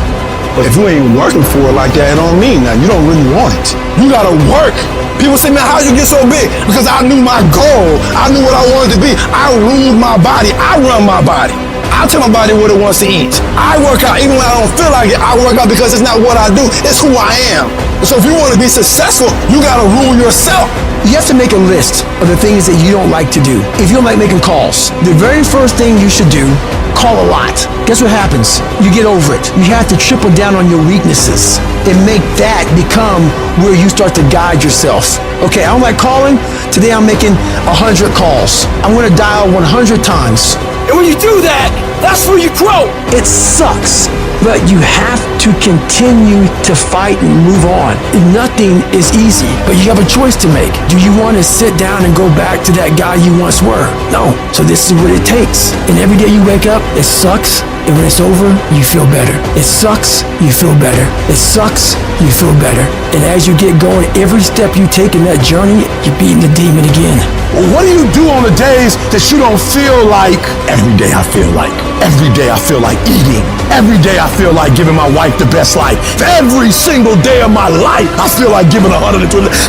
Speaker 15: But if you ain't working for it like that, it don't mean that. You don't really want it. You gotta work. People say, man, how'd you get so big? Because I knew my goal. I knew what I wanted to be. I ruled my body. I run my body. I tell my body what it wants to eat. I work out even when I don't feel like it. I work out because it's not what I do. It's who I am. And so if you want to be successful, you gotta rule yourself.
Speaker 5: You have to make a list of the things that you don't like to do. If you don't like making calls, the very first thing you should do, call a lot. Guess what happens? You get over it. You have to triple down on your weaknesses and make that become where you start to guide yourself. Okay, I don't like calling. Today I'm making 100 calls. I'm gonna dial 100 times.
Speaker 3: And when you do that, that's where you grow.
Speaker 5: It sucks, but you have to continue to fight and move on. Nothing is easy, but you have a choice to make. Do you want to sit down and go back to that guy you once were? No. So this is what it takes. And every day you wake up, it sucks. And when it's over, you feel better. It sucks, you feel better. It sucks, you feel better. And as you get going, every step you take in that journey, you're beating the demon again.
Speaker 15: Well, what do you do on the days that you don't feel like? Every day I feel like. Every day I feel like eating. Every day I feel like giving my wife the best life. Every single day of my life, I feel like giving 120.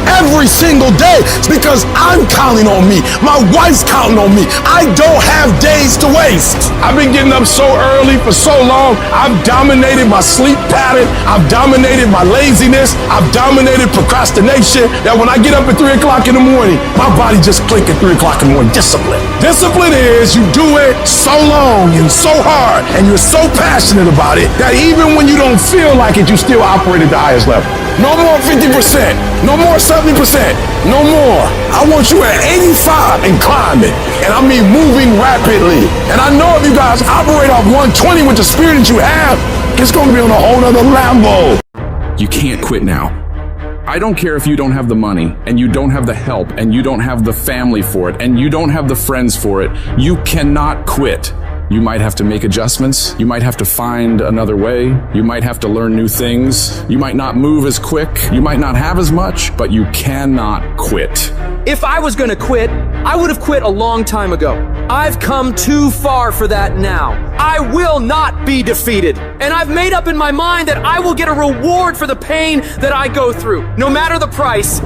Speaker 15: Every single day, it's because I'm counting on me. My wife's counting on me. I don't have days to waste. I've been getting up so early for so long. I've dominated my sleep pattern. I've dominated my laziness. I've dominated procrastination. That when I get up at 3 o'clock in the morning, my body just click at 3 o'clock in the morning. Discipline. Discipline is you do it so long and so hard and you're so passionate about it that even when you don't feel like it, you still operate at the highest level. No more 50%. No more 70%. No more. I want you at 85 and climbing. And I mean moving rapidly. And I know if you guys operate off 120 with the spirit that you have, it's going to be on a whole nother Lambo.
Speaker 8: You can't quit now. I don't care if you don't have the money, and you don't have the help, and you don't have the family for it, and you don't have the friends for it. You cannot quit. You might have to make adjustments. You might have to find another way. You might have to learn new things. You might not move as quick. You might not have as much, but you cannot quit.
Speaker 9: If I was gonna quit, I would have quit a long time ago. I've come too far for that now. I will not be defeated. And I've made up in my mind that I will get a reward for the pain that I go through, no matter the price.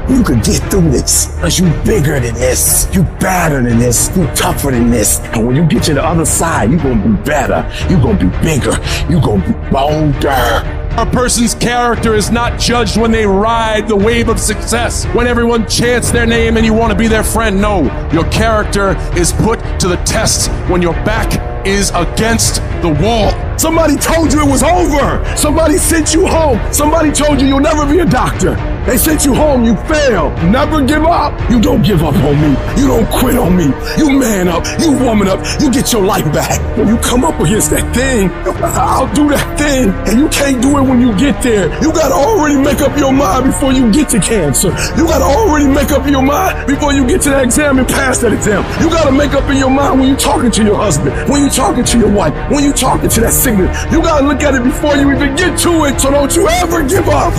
Speaker 15: You could get through this, because you bigger than this, you better than this, you tougher than this. And when you get to the other side, you're gonna be better, you're gonna be bigger, you're gonna be bolder.
Speaker 12: A person's character is not judged when they ride the wave of success, when everyone chants their name and you want to be their friend. No, your character is put to the test when your back is against the wall.
Speaker 15: Somebody told you it was over. Somebody sent you home. Somebody told you you'll never be a doctor. They sent you home, you failed. Never give up. You don't give up on me. You don't quit on me. You man up. You woman up. You get your life back. When you come up against that thing, I'll do that thing. And you can't do it when you get there. You gotta already make up your mind before you get to cancer. You gotta already make up your mind before you get to that exam and pass that exam. You gotta make up in your mind when you're talking to your husband, when you're talking to your wife, when you're talking to that sickness. You gotta look at it before you even get to it, so don't you ever give up.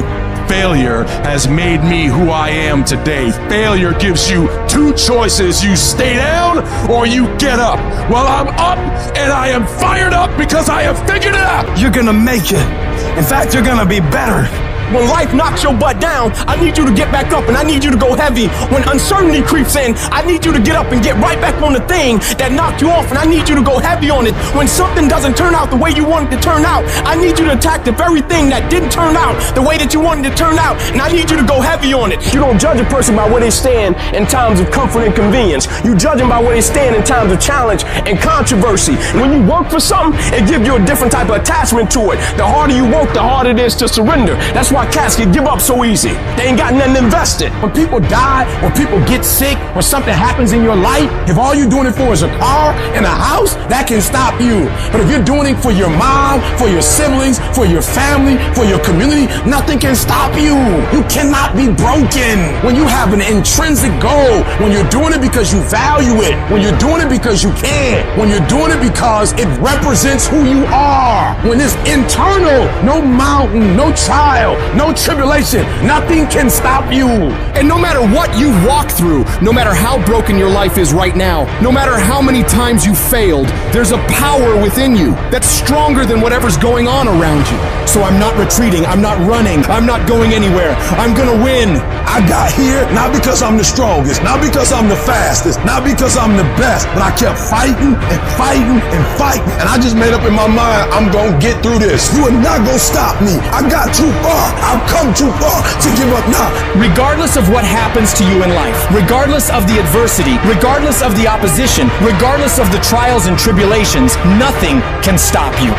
Speaker 12: Failure has made me who I am today. Failure gives you two choices. You stay down or you get up. Well, I'm up and I am fired up because I have figured it out.
Speaker 3: You're gonna make it. In fact, you're gonna be better.
Speaker 17: When life knocks your butt down, I need you to get back up and I need you to go heavy. When uncertainty creeps in, I need you to get up and get right back on the thing that knocked you off and I need you to go heavy on it. When something doesn't turn out the way you wanted to turn out, I need you to attack the very thing that didn't turn out the way that you wanted to turn out, and I need you to go heavy on it. You don't judge a person by where they stand in times of comfort and convenience. You judge them by where they stand in times of challenge and controversy. When you work for something, it gives you a different type of attachment to it. The harder you work, the harder it is to surrender. That's why cats can give up so easy. They ain't got nothing invested.
Speaker 15: When people die, or people get sick, or something happens in your life, if all you're doing it for is a car and a house, that can stop you. But if you're doing it for your mom, for your siblings, for your family, for your community, nothing can stop you. You cannot be broken. When you have an intrinsic goal, when you're doing it because you value it, when you're doing it because you care, when you're doing it because it represents who you are, when it's internal, no mountain, no trial, no tribulation, nothing can stop you.
Speaker 9: And no matter what you walk through, no matter how broken your life is right now, no matter how many times you failed, there's a power within you that's stronger than whatever's going on around you.
Speaker 15: So I'm not retreating, I'm not running, I'm not going anywhere. I'm gonna win. I got here not because I'm the strongest, not because I'm the fastest, not because I'm the best, but I kept fighting and fighting and fighting. And I just made up in my mind, I'm gonna get through this. You are not gonna stop me. I got too far. I've come too far to give up now.
Speaker 9: Regardless of what happens to you in life, regardless of the adversity, regardless of the opposition, regardless of the trials and tribulations, nothing can stop you.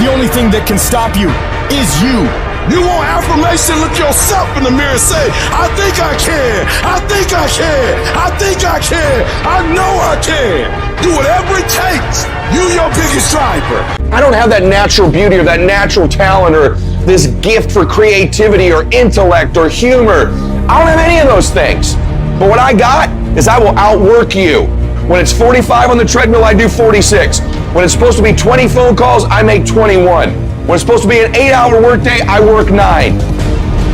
Speaker 9: The only thing that can stop you is you.
Speaker 15: You want affirmation? Look yourself in the mirror and say, I think I can. I think I can. I think I can. I know I can. Do whatever it takes. You your biggest driver.
Speaker 14: I don't have that natural beauty or that natural talent or this gift for creativity or intellect or humor. I don't have any of those things. But what I got is I will outwork you. When it's 45 on the treadmill, I do 46. When it's supposed to be 20 phone calls, I make 21. When it's supposed to be an 8-hour workday, I work 9.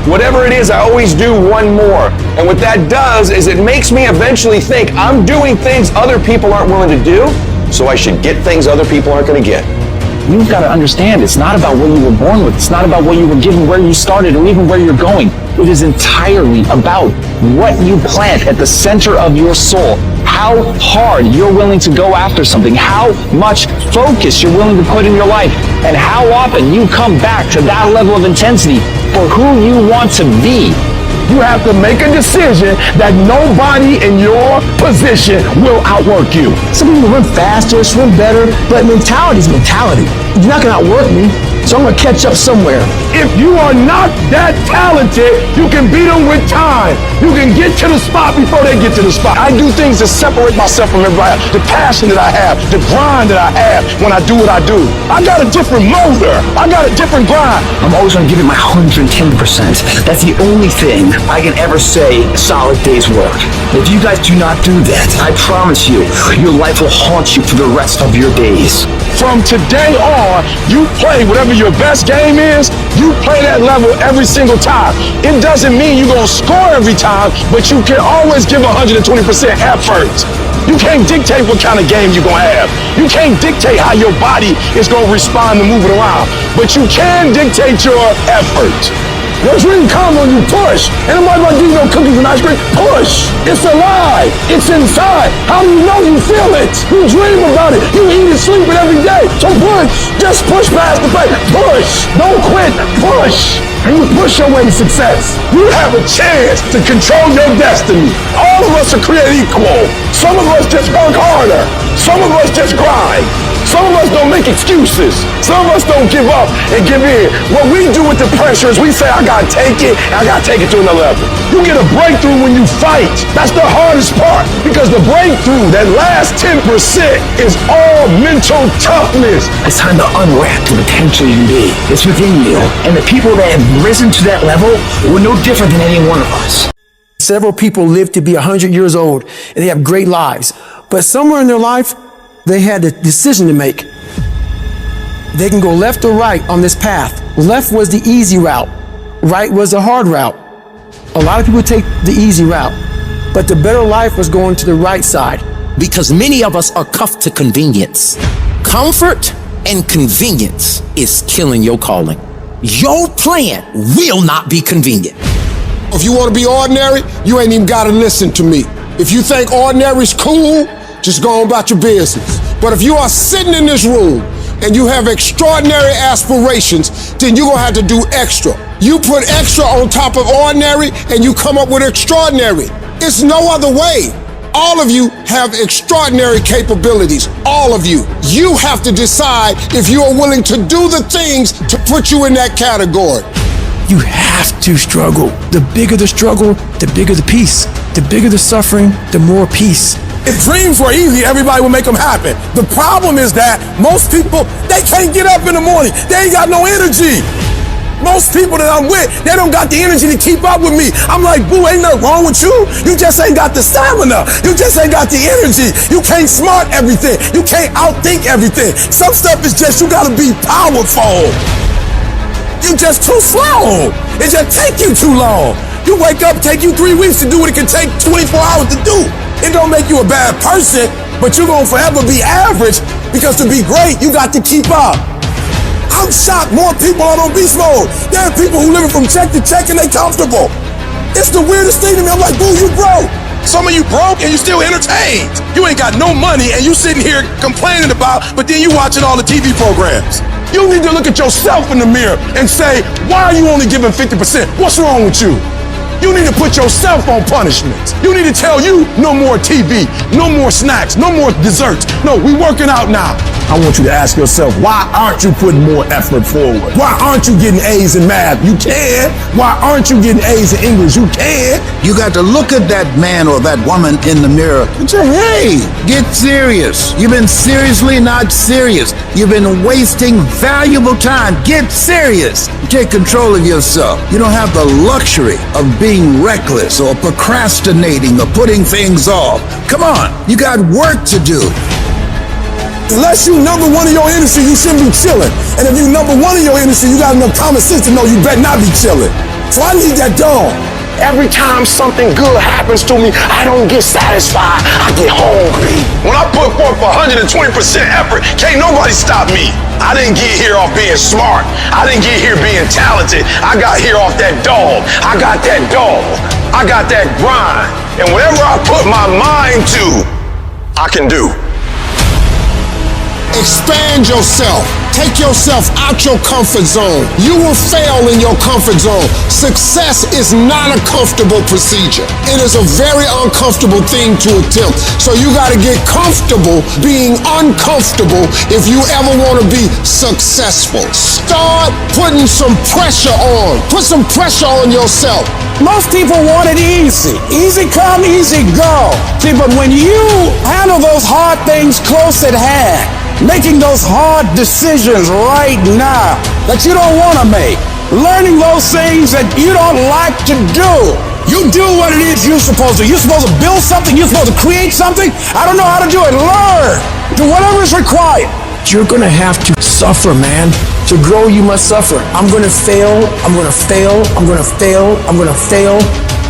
Speaker 14: Whatever it is, I always do one more. And what that does is it makes me eventually think I'm doing things other people aren't willing to do, so I should get things other people aren't going to get.
Speaker 6: You've got to understand, it's not about what you were born with. It's not about what you were given, where you started, or even where you're going. It is entirely about what you plant at the center of your soul. How hard you're willing to go after something, how much focus you're willing to put in your life, and how often you come back to that level of intensity for who you want to be.
Speaker 15: You have to make a decision that nobody in your position will outwork you.
Speaker 25: Some people run faster, swim better, but mentality is mentality. You're not going to outwork me, so I'm going to catch up somewhere.
Speaker 15: If you are not that talented, you can beat them with time. You can get to the spot before they get to the spot. I do things to separate myself from everybody else. The passion that I have, the grind that I have when I do what I do. I got a different motor. I got a different grind.
Speaker 6: I'm always going to give it my 110%. That's the only thing I can ever say a solid day's work. If you guys do not do that, I promise you, your life will haunt you for the rest of your days.
Speaker 15: From today on, you play whatever your best game is, you play that level every single time. It doesn't mean you're going to score every time, but you can always give 120% effort. You can't dictate what kind of game you're going to have. You can't dictate how your body is going to respond to moving around, but you can dictate your effort. Your dream comes when you push. Ain't nobody gonna give you no cookies and ice cream. Push. It's alive. It's inside. How do you know you feel it? You dream about it. You eat and sleep it every day. So push. Just push past the pain. Push. Don't quit. Push. And you push your way to success. You have a chance to control your destiny. All of us are created equal. Some of us just work harder. Some of us just grind. Some of us don't make excuses. Some of us don't give up and give in. What we do with the pressure is we say, I gotta take it, and I gotta take it to another level. You get a breakthrough when you fight. That's the hardest part, because the breakthrough, that last 10%, is all mental toughness.
Speaker 6: It's time to unwrap the potential you can be. It's within you. And the people that have risen to that level were no different than any one of us.
Speaker 5: Several people live to be 100 years old, and they have great lives. But somewhere in their life, they had a decision to make. They can go left or right on this path. Left was the easy route. Right was the hard route. A lot of people take the easy route, but the better life was going to the right side.
Speaker 1: Because many of us are cuffed to convenience. Comfort and convenience is killing your calling. Your plan will not be convenient.
Speaker 15: If you want to be ordinary, you ain't even got to listen to me. If you think ordinary's cool, just go on about your business. But if you are sitting in this room and you have extraordinary aspirations, then you're gonna have to do extra. You put extra on top of ordinary and you come up with extraordinary. It's no other way. All of you have extraordinary capabilities, all of you. You have to decide if you are willing to do the things to put you in that category.
Speaker 5: You have to struggle. The bigger the struggle, the bigger the peace. The bigger the suffering, the more peace.
Speaker 15: If dreams were easy, everybody would make them happen. The problem is that most people, they can't get up in the morning. They ain't got no energy. Most people that I'm with, they don't got the energy to keep up with me. I'm like, boo, ain't nothing wrong with you. You just ain't got the stamina. You just ain't got the energy. You can't smart everything. You can't outthink everything. Some stuff is just, you gotta be powerful. You just too slow. It just take you too long. You wake up, take you 3 weeks to do what it can take 24 hours to do. It don't make you a bad person, but you're gonna forever be average, because to be great, you got to keep up. I'm shocked more people are on beast mode. There are people who living from check to check and they comfortable. It's the weirdest thing to me. I'm like, boo, you broke. Some of you broke and you still entertained. You ain't got no money and you sitting here complaining about, but then you watching all the TV programs. You need to look at yourself in the mirror and say, why are you only giving 50%? What's wrong with you? You need to put yourself on punishment. You need to tell you no more TV, no more snacks, no more desserts. No, we working out now. I want you to ask yourself, why aren't you putting more effort forward? Why aren't you getting A's in math? You can. Why aren't you getting A's in English? You can.
Speaker 18: You got to look at that man or that woman in the mirror and say, hey, get serious. You've been seriously not serious. You've been wasting valuable time. Get serious. Take control of yourself. You don't have the luxury of being reckless or procrastinating or putting things off. Come on, you got work to do.
Speaker 15: Unless you number one in your industry, you shouldn't be chilling. And if you number one in your industry, you got enough common sense to know you better not be chilling. So I need that dog.
Speaker 14: Every time something good happens to me, I don't get satisfied. I get hungry. When I put forth 120% effort, can't nobody stop me. I didn't get here off being smart. I didn't get here being talented. I got here off that dog. I got that dog. I got that grind. And whatever I put my mind to, I can do.
Speaker 18: Expand yourself. Take yourself out your comfort zone. You will fail in your comfort zone. Success is not a comfortable procedure. It is a very uncomfortable thing to attempt. So you got to get comfortable being uncomfortable if you ever want to be successful. Start putting some pressure on. Put some pressure on yourself.
Speaker 25: Most people want it easy. Easy come, easy go. See, but when you handle those hard things close at hand, making those hard decisions right now that you don't want to make, learning those things that you don't like to do. You do what it is you're supposed to. You're supposed to build something. You're supposed to create something. I don't know how to do it. Learn. Do whatever is required.
Speaker 5: You're gonna have to suffer, man. To grow, you must suffer. I'm gonna fail, I'm gonna fail, I'm gonna fail, I'm gonna fail,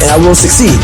Speaker 5: and I will succeed.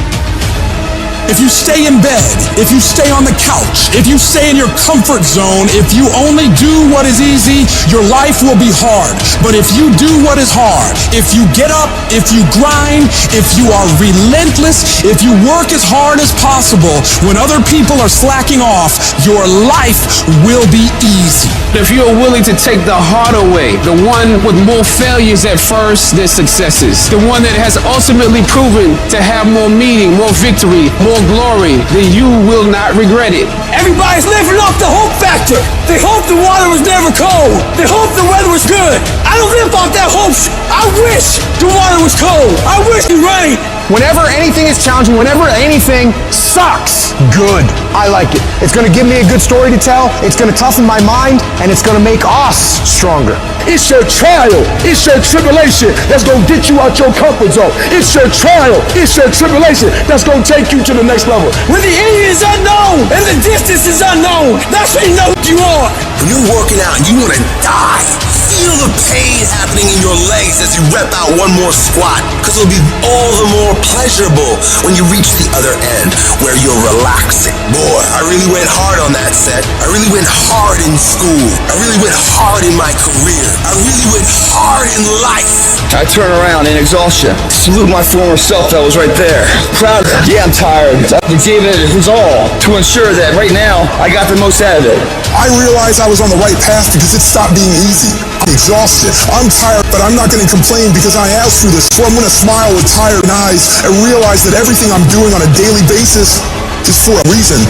Speaker 10: If you stay in bed, if you stay on the couch, if you stay in your comfort zone, if you only do what is easy, your life will be hard. But if you do what is hard, if you get up, if you grind, if you are relentless, if you work as hard as possible, when other people are slacking off, your life will be easy.
Speaker 11: If you're willing to take the harder way, the one with more failures at first than successes, the one that has ultimately proven to have more meaning, more victory, more glory, then you will not regret it.
Speaker 25: Everybody's living off the hope factor. They hope the water was never cold. They hope the weather was good. I don't live off that hope. I wish the water was cold. I wish it rained.
Speaker 3: Whenever anything is challenging, whenever anything sucks, good. I like it. It's gonna give me a good story to tell, it's gonna toughen my mind, and it's gonna make us stronger.
Speaker 14: It's your trial, it's your tribulation that's gonna get you out your comfort zone. It's your trial, it's your tribulation that's gonna take you to the next level.
Speaker 25: When the end is unknown and the distance is unknown, that's when you know who you are.
Speaker 4: When you're working out and you wanna die, feel the pain happening in your legs as you rep out one more squat, because it'll be all the more pleasurable when you reach the other end where you're relaxing. Boy, I really went hard on that set. I really went hard in school. I really went hard in my career. I really went hard in life.
Speaker 3: I turn around in exhaustion, salute my former self that was right there. Proud of it. Yeah, I'm tired. I gave it his all to ensure that right now I got the most out of it.
Speaker 15: I realized I was on the right path because it stopped being easy. I'm exhausted. I'm tired, but I'm not going to complain because I asked for this. So I'm going to smile with tired eyes and realize that everything I'm doing on a daily basis is for a reason.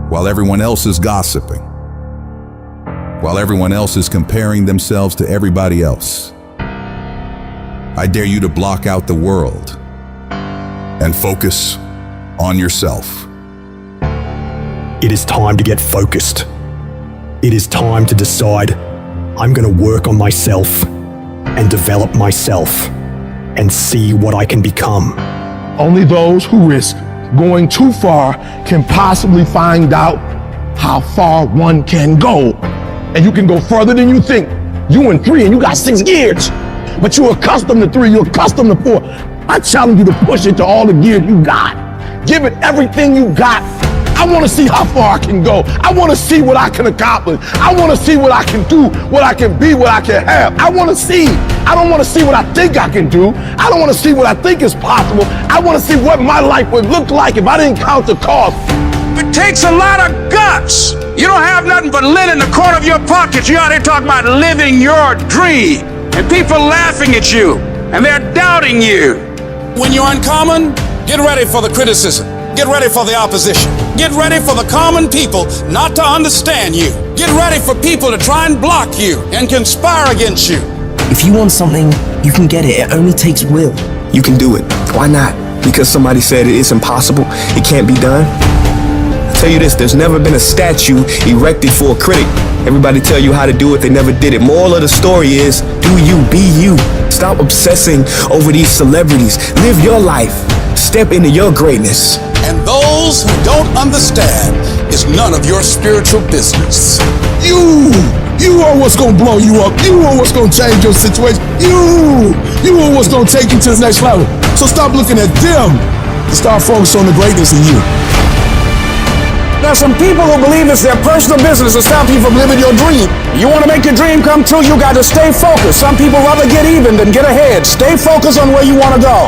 Speaker 13: While everyone else is gossiping, while everyone else is comparing themselves to everybody else, I dare you to block out the world and focus on yourself.
Speaker 19: It is time to get focused. It is time to decide I'm going to work on myself and develop myself and see what I can become.
Speaker 15: Only those who risk going too far can possibly find out how far one can go. And you can go further than you think. You in 3 and you got 6 gears, but you're accustomed to 3, you're accustomed to 4. I challenge you to push it to all the gears you got. Give it everything you got. I want to see how far I can go. I want to see what I can accomplish. I want to see what I can do, what I can be, what I can have. I want to see. I don't want to see what I think I can do. I don't want to see what I think is possible. I want to see what my life would look like if I didn't count the cost.
Speaker 25: It takes a lot of guts. You don't have nothing but lint in the corner of your pocket. You out here talking about living your dream. And people laughing at you. And they're doubting you.
Speaker 10: When you're uncommon, get ready for the criticism. Get ready for the opposition. Get ready for the common people not to understand you. Get ready for people to try and block you and conspire against you.
Speaker 3: If you want something, you can get it. It only takes will.
Speaker 21: You can do it. Why not? Because somebody said it is impossible, it can't be done? I'll tell you this, there's never been a statue erected for a critic. Everybody tell you how to do it, they never did it. Moral of the story is, do you, be you. Stop obsessing over these celebrities. Live your life. Step into your greatness.
Speaker 10: And those who don't understand is none of your spiritual business.
Speaker 15: You are what's gonna blow you up. You are what's gonna change your situation. You are what's gonna take you to the next level. So stop looking at them and start focusing on the greatness in you.
Speaker 25: There's some people who believe it's their personal business to stop you from living your dream. You want to make your dream come true, you got to stay focused. Some people rather get even than get ahead. Stay focused on where you want to go.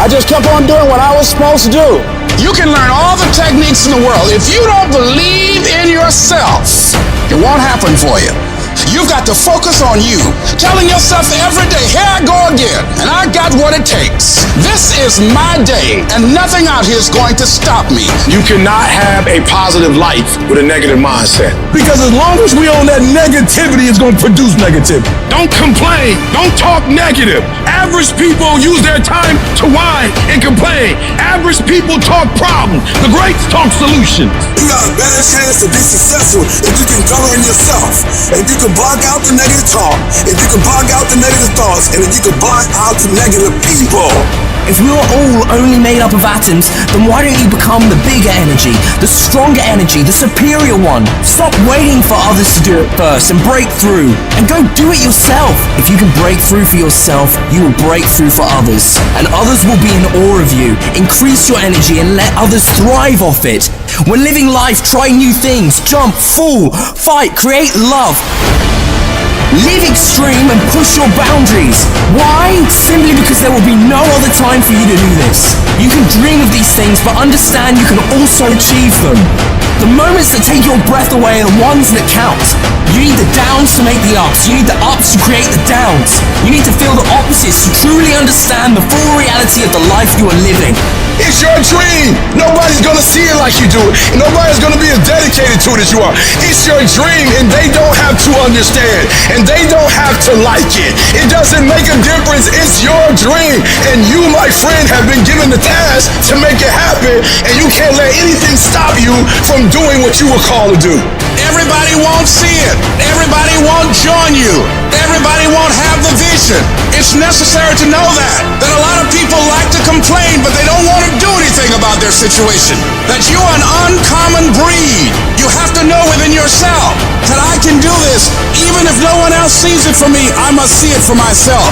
Speaker 25: I just kept on doing what I was supposed to do.
Speaker 10: You can learn all the techniques in the world. If you don't believe in yourself, it won't happen for you. You've got to focus on you, telling yourself every day, here I go again, and I got what it takes. This is my day, and nothing out here is going to stop me.
Speaker 15: You cannot have a positive life with a negative mindset. Because as long as we own that negativity, it's going to produce negativity. Don't complain. Don't talk negative. Average people use their time to whine and complain. Average people talk problems. The greats talk solutions.
Speaker 4: You got a better chance to be successful if you can govern yourself. If you can block out the negative talk, if you can block out the negative thoughts, and if you can block out the negative people.
Speaker 3: If we're all only made up of atoms, then why don't you become the bigger energy, the stronger energy, the superior one? Stop waiting for others to do it first and break through. And go do it yourself. If you can break through for yourself, you will break through for others. And others will be in awe of you. Increase your energy and let others thrive off it. When living life, try new things. Jump, fall, fight, create love. Live extreme and push your boundaries. Why? Simply because there will be no other time for you to do this. You can dream of these things, but understand you can also achieve them. The moments that take your breath away are the ones that count. You need the downs to make the ups. You need the ups to create the downs. You need to feel the opposites to truly understand the full reality of the life you are living.
Speaker 15: It's your dream. Nobody's gonna see it like you do it. And nobody's gonna be as dedicated to it as you are. It's your dream, and they don't have to understand, and they don't have to like it. It doesn't make a difference. It's your dream, and you, my friend, have been given the task to make it happen, and you can't let anything stop you from doing what you were called to do.
Speaker 10: Everybody won't see it. Everybody won't join you. Everybody won't have the vision. It's necessary to know that a lot of people like to complain, but they don't want to do anything about their situation. That you are an uncommon breed. You have to know within yourself that I can do this. Even if no one else sees it for me, I must see it for myself.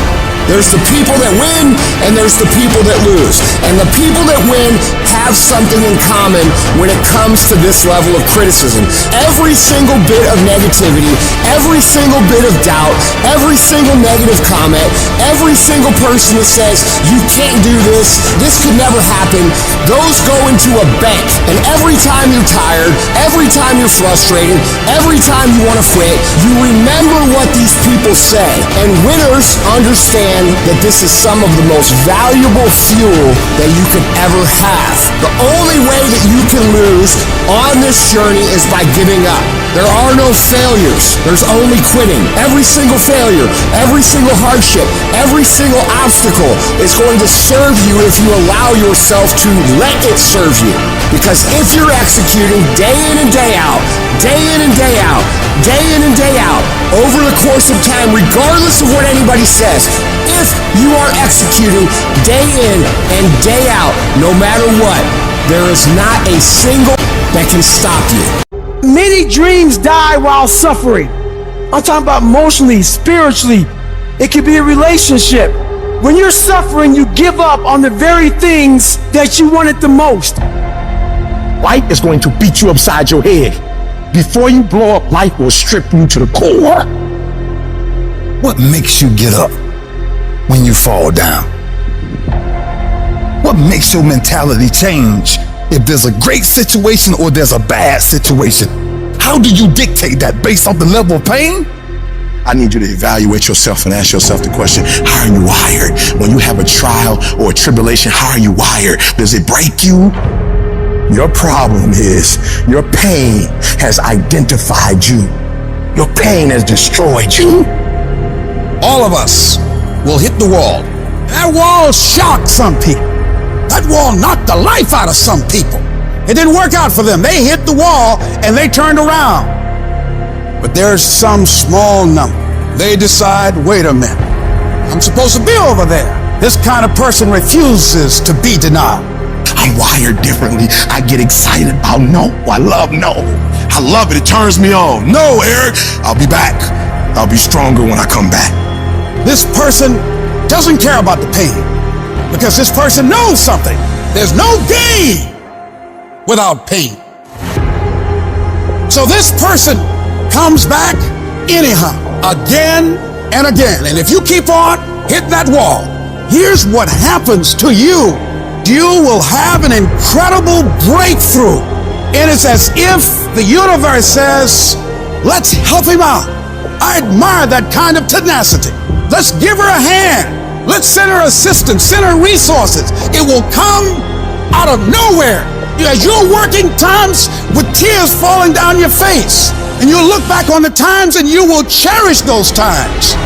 Speaker 20: There's the people that win, and there's the people that lose. And the people that win have something in common when it comes to this level of criticism. Every single bit of negativity, every single bit of doubt, every single negative comment, every single person that says, you can't do this could never happen, those go into a bank. And every time you're tired, every time you're frustrated, every time you want to quit, you remember what these people say. And winners understand
Speaker 3: understand that this is some of the most valuable fuel that you could ever have. The only way that you can lose on this journey is by giving up. There are no failures. There's only quitting. Every single failure, every single hardship, every single obstacle is going to serve you if you allow yourself to let it serve you. Because if you're executing day in and day out, day in and day out, day in and day out, over the course of time, regardless of what anybody says, if you are executing day in and day out, no matter what, there is not a single that can stop you.
Speaker 2: Many dreams die while suffering. I'm talking about emotionally, spiritually. It could be a relationship. When you're suffering, you give up on the very things that you wanted the most.
Speaker 18: Life is going to beat you upside your head. Before you blow up, life will strip you to the core.
Speaker 15: What makes you get up when you fall down? What makes your mentality change if there's a great situation or there's a bad situation? How do you dictate that based off the level of pain? I need you to evaluate yourself and ask yourself the question, how are you wired? When you have a trial or a tribulation, how are you wired? Does it break you? Your problem is your pain has identified you. Your pain has destroyed you.
Speaker 18: All of us will hit the wall. That wall shocked some people. That wall knocked the life out of some people. It didn't work out for them. They hit the wall and they turned around. But there's some small number. They decide, wait a minute, I'm supposed to be over there. This kind of person refuses to be denied.
Speaker 15: I'm wired differently. I get excited about no. I love no. I love it. It turns me on. No, Eric, I'll be back. I'll be stronger when I come back.
Speaker 18: This person doesn't care about the pain because this person knows something. There's no gain without pain. So this person comes back anyhow, again and again. And if you keep on hitting that wall, here's what happens to you. You will have an incredible breakthrough. And it's as if the universe says, let's help him out. I admire that kind of tenacity. Let's give her a hand. Let's send her assistance, send her resources. It will come out of nowhere. As you're working times with tears falling down your face, and you'll look back on the times and you will cherish those times.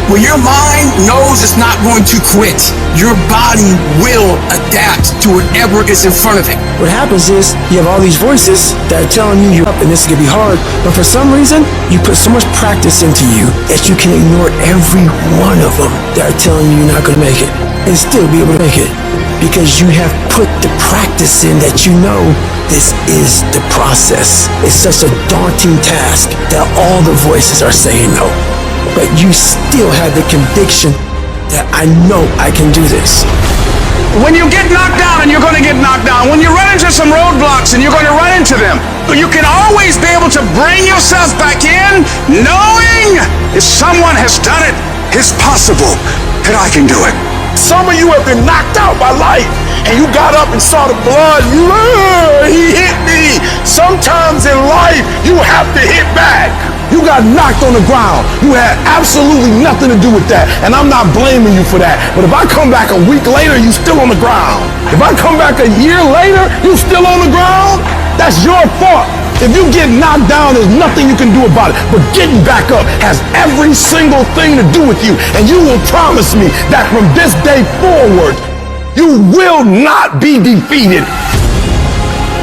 Speaker 3: When your mind knows it's not going to quit, your body will adapt to whatever is in front of it.
Speaker 2: What happens is you have all these voices that are telling you you're up and this is going to be hard, but for some reason, you put so much practice into you that you can ignore every one of them that are telling you you're not going to make it and still be able to make it because you have put the practice in that you know this is the process. It's such a daunting task that all the voices are saying no. But you still have the conviction that I know I can do this.
Speaker 17: When you get knocked down, and you're going to get knocked down, when you run into some roadblocks and you're going to run into them, you can always be able to bring yourself back in knowing if someone has done it, it's possible that I can do it.
Speaker 14: Some of you have been knocked out by life, and you got up and saw the blood. He hit me. Sometimes in life, you have to hit back. You got knocked on the ground. You had absolutely nothing to do with that, and I'm not blaming you for that. But if I come back a week later, you still on the ground. If I come back a year later, you still on the ground, that's your fault. If you get knocked down, there's nothing you can do about it. But getting back up has every single thing to do with you. And you will promise me that from this day forward, you will not be defeated.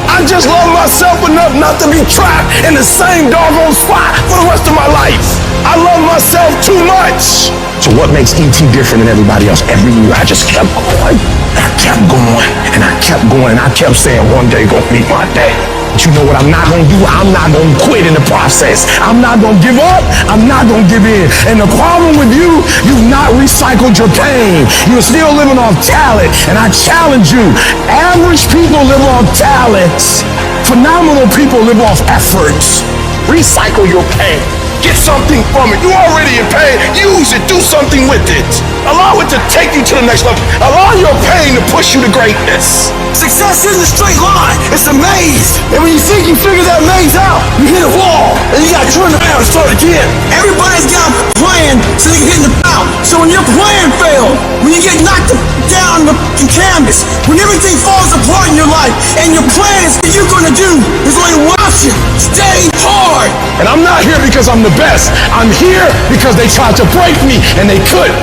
Speaker 14: I just love myself enough not to be trapped in the same doggone spot for the rest of my life. I love myself too much.
Speaker 21: So what makes E.T. different than everybody else? Every year I just kept going. I kept going and I kept going and I kept saying one day gonna be my day. But you know what I'm not gonna do? I'm not gonna quit in the process. I'm not gonna give up. I'm not gonna give in. And the problem with you, you've not recycled your pain. You're still living off talent. And I challenge you, average people live off talents. Phenomenal people live off efforts. Recycle your pain. Get something from it. You're already in pain. Use it. Do something with it. Allow it to take you to the next level. Allow your pain to push you to greatness.
Speaker 3: Success isn't a straight line. It's a maze.
Speaker 14: And when you think you figure that maze out, you hit a wall. And you got to turn around and start again.
Speaker 3: Everybody's got a plan
Speaker 15: so they can hit the foul. So when your plan fails, when you get knocked down the canvas, when everything falls apart in your life, and your plans that you're gonna do is only watch it, stay hard.
Speaker 14: And I'm not here because I'm the best. I'm here because they tried to break me and they couldn't.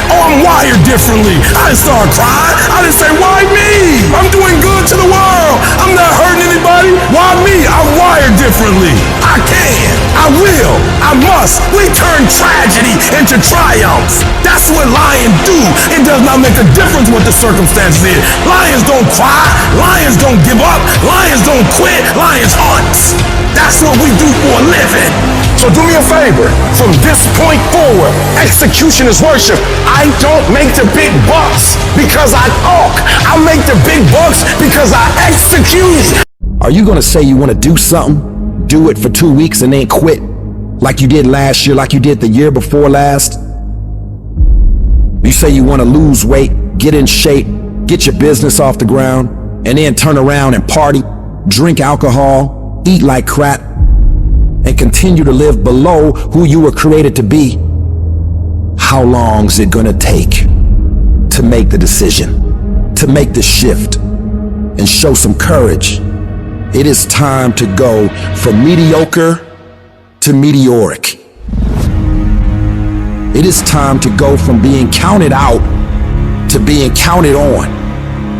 Speaker 14: Oh, I'm wired differently. I didn't start crying. I didn't say, why me? I'm doing good to the world. I'm not hurting anybody. Why me? I'm wired differently. I can. I will. I must. We turn tragedy into triumph. That's what lions do. It does not make a difference what the circumstances is. Lions don't cry. Lions don't give up. Lions don't quit. Lions hunt. That's what we do for a living. So do me a favor. From this point forward, execution is worship. I don't make the big bucks because I talk. I make the big bucks because I execute.
Speaker 3: Are you gonna say you wanna do something, do it for 2 weeks and then quit? Like you did last year, like you did the year before last? You say you wanna lose weight, get in shape, get your business off the ground, and then turn around and party, drink alcohol, eat like crap, and continue to live below who you were created to be. How long is it gonna take to make the decision, to make the shift, and show some courage? It is time to go from mediocre to meteoric. It is time to go from being counted out to being counted on.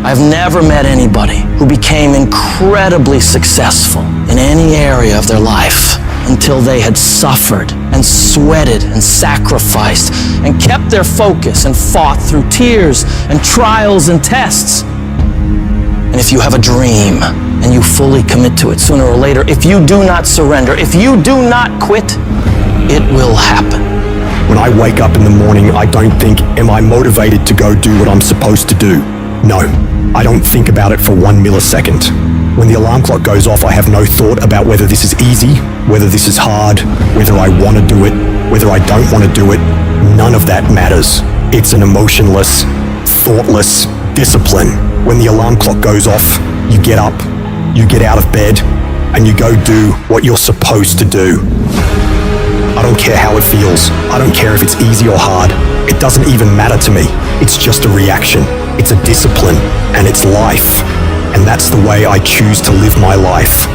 Speaker 7: I've never met anybody who became incredibly successful in any area of their life until they had suffered and sweated and sacrificed and kept their focus and fought through tears and trials and tests. And if you have a dream and you fully commit to it sooner or later, if you do not surrender, if you do not quit, it will happen.
Speaker 19: When I wake up in the morning, I don't think, am I motivated to go do what I'm supposed to do? No, I don't think about it for 1 millisecond. When the alarm clock goes off, I have no thought about whether this is easy, whether this is hard, whether I want to do it, whether I don't want to do it. None of that matters. It's an emotionless, thoughtless discipline. When the alarm clock goes off, you get up, you get out of bed, and you go do what you're supposed to do. I don't care how it feels. I don't care if it's easy or hard. It doesn't even matter to me. It's just a reaction. It's a discipline, and it's life. And that's the way I choose to live my life.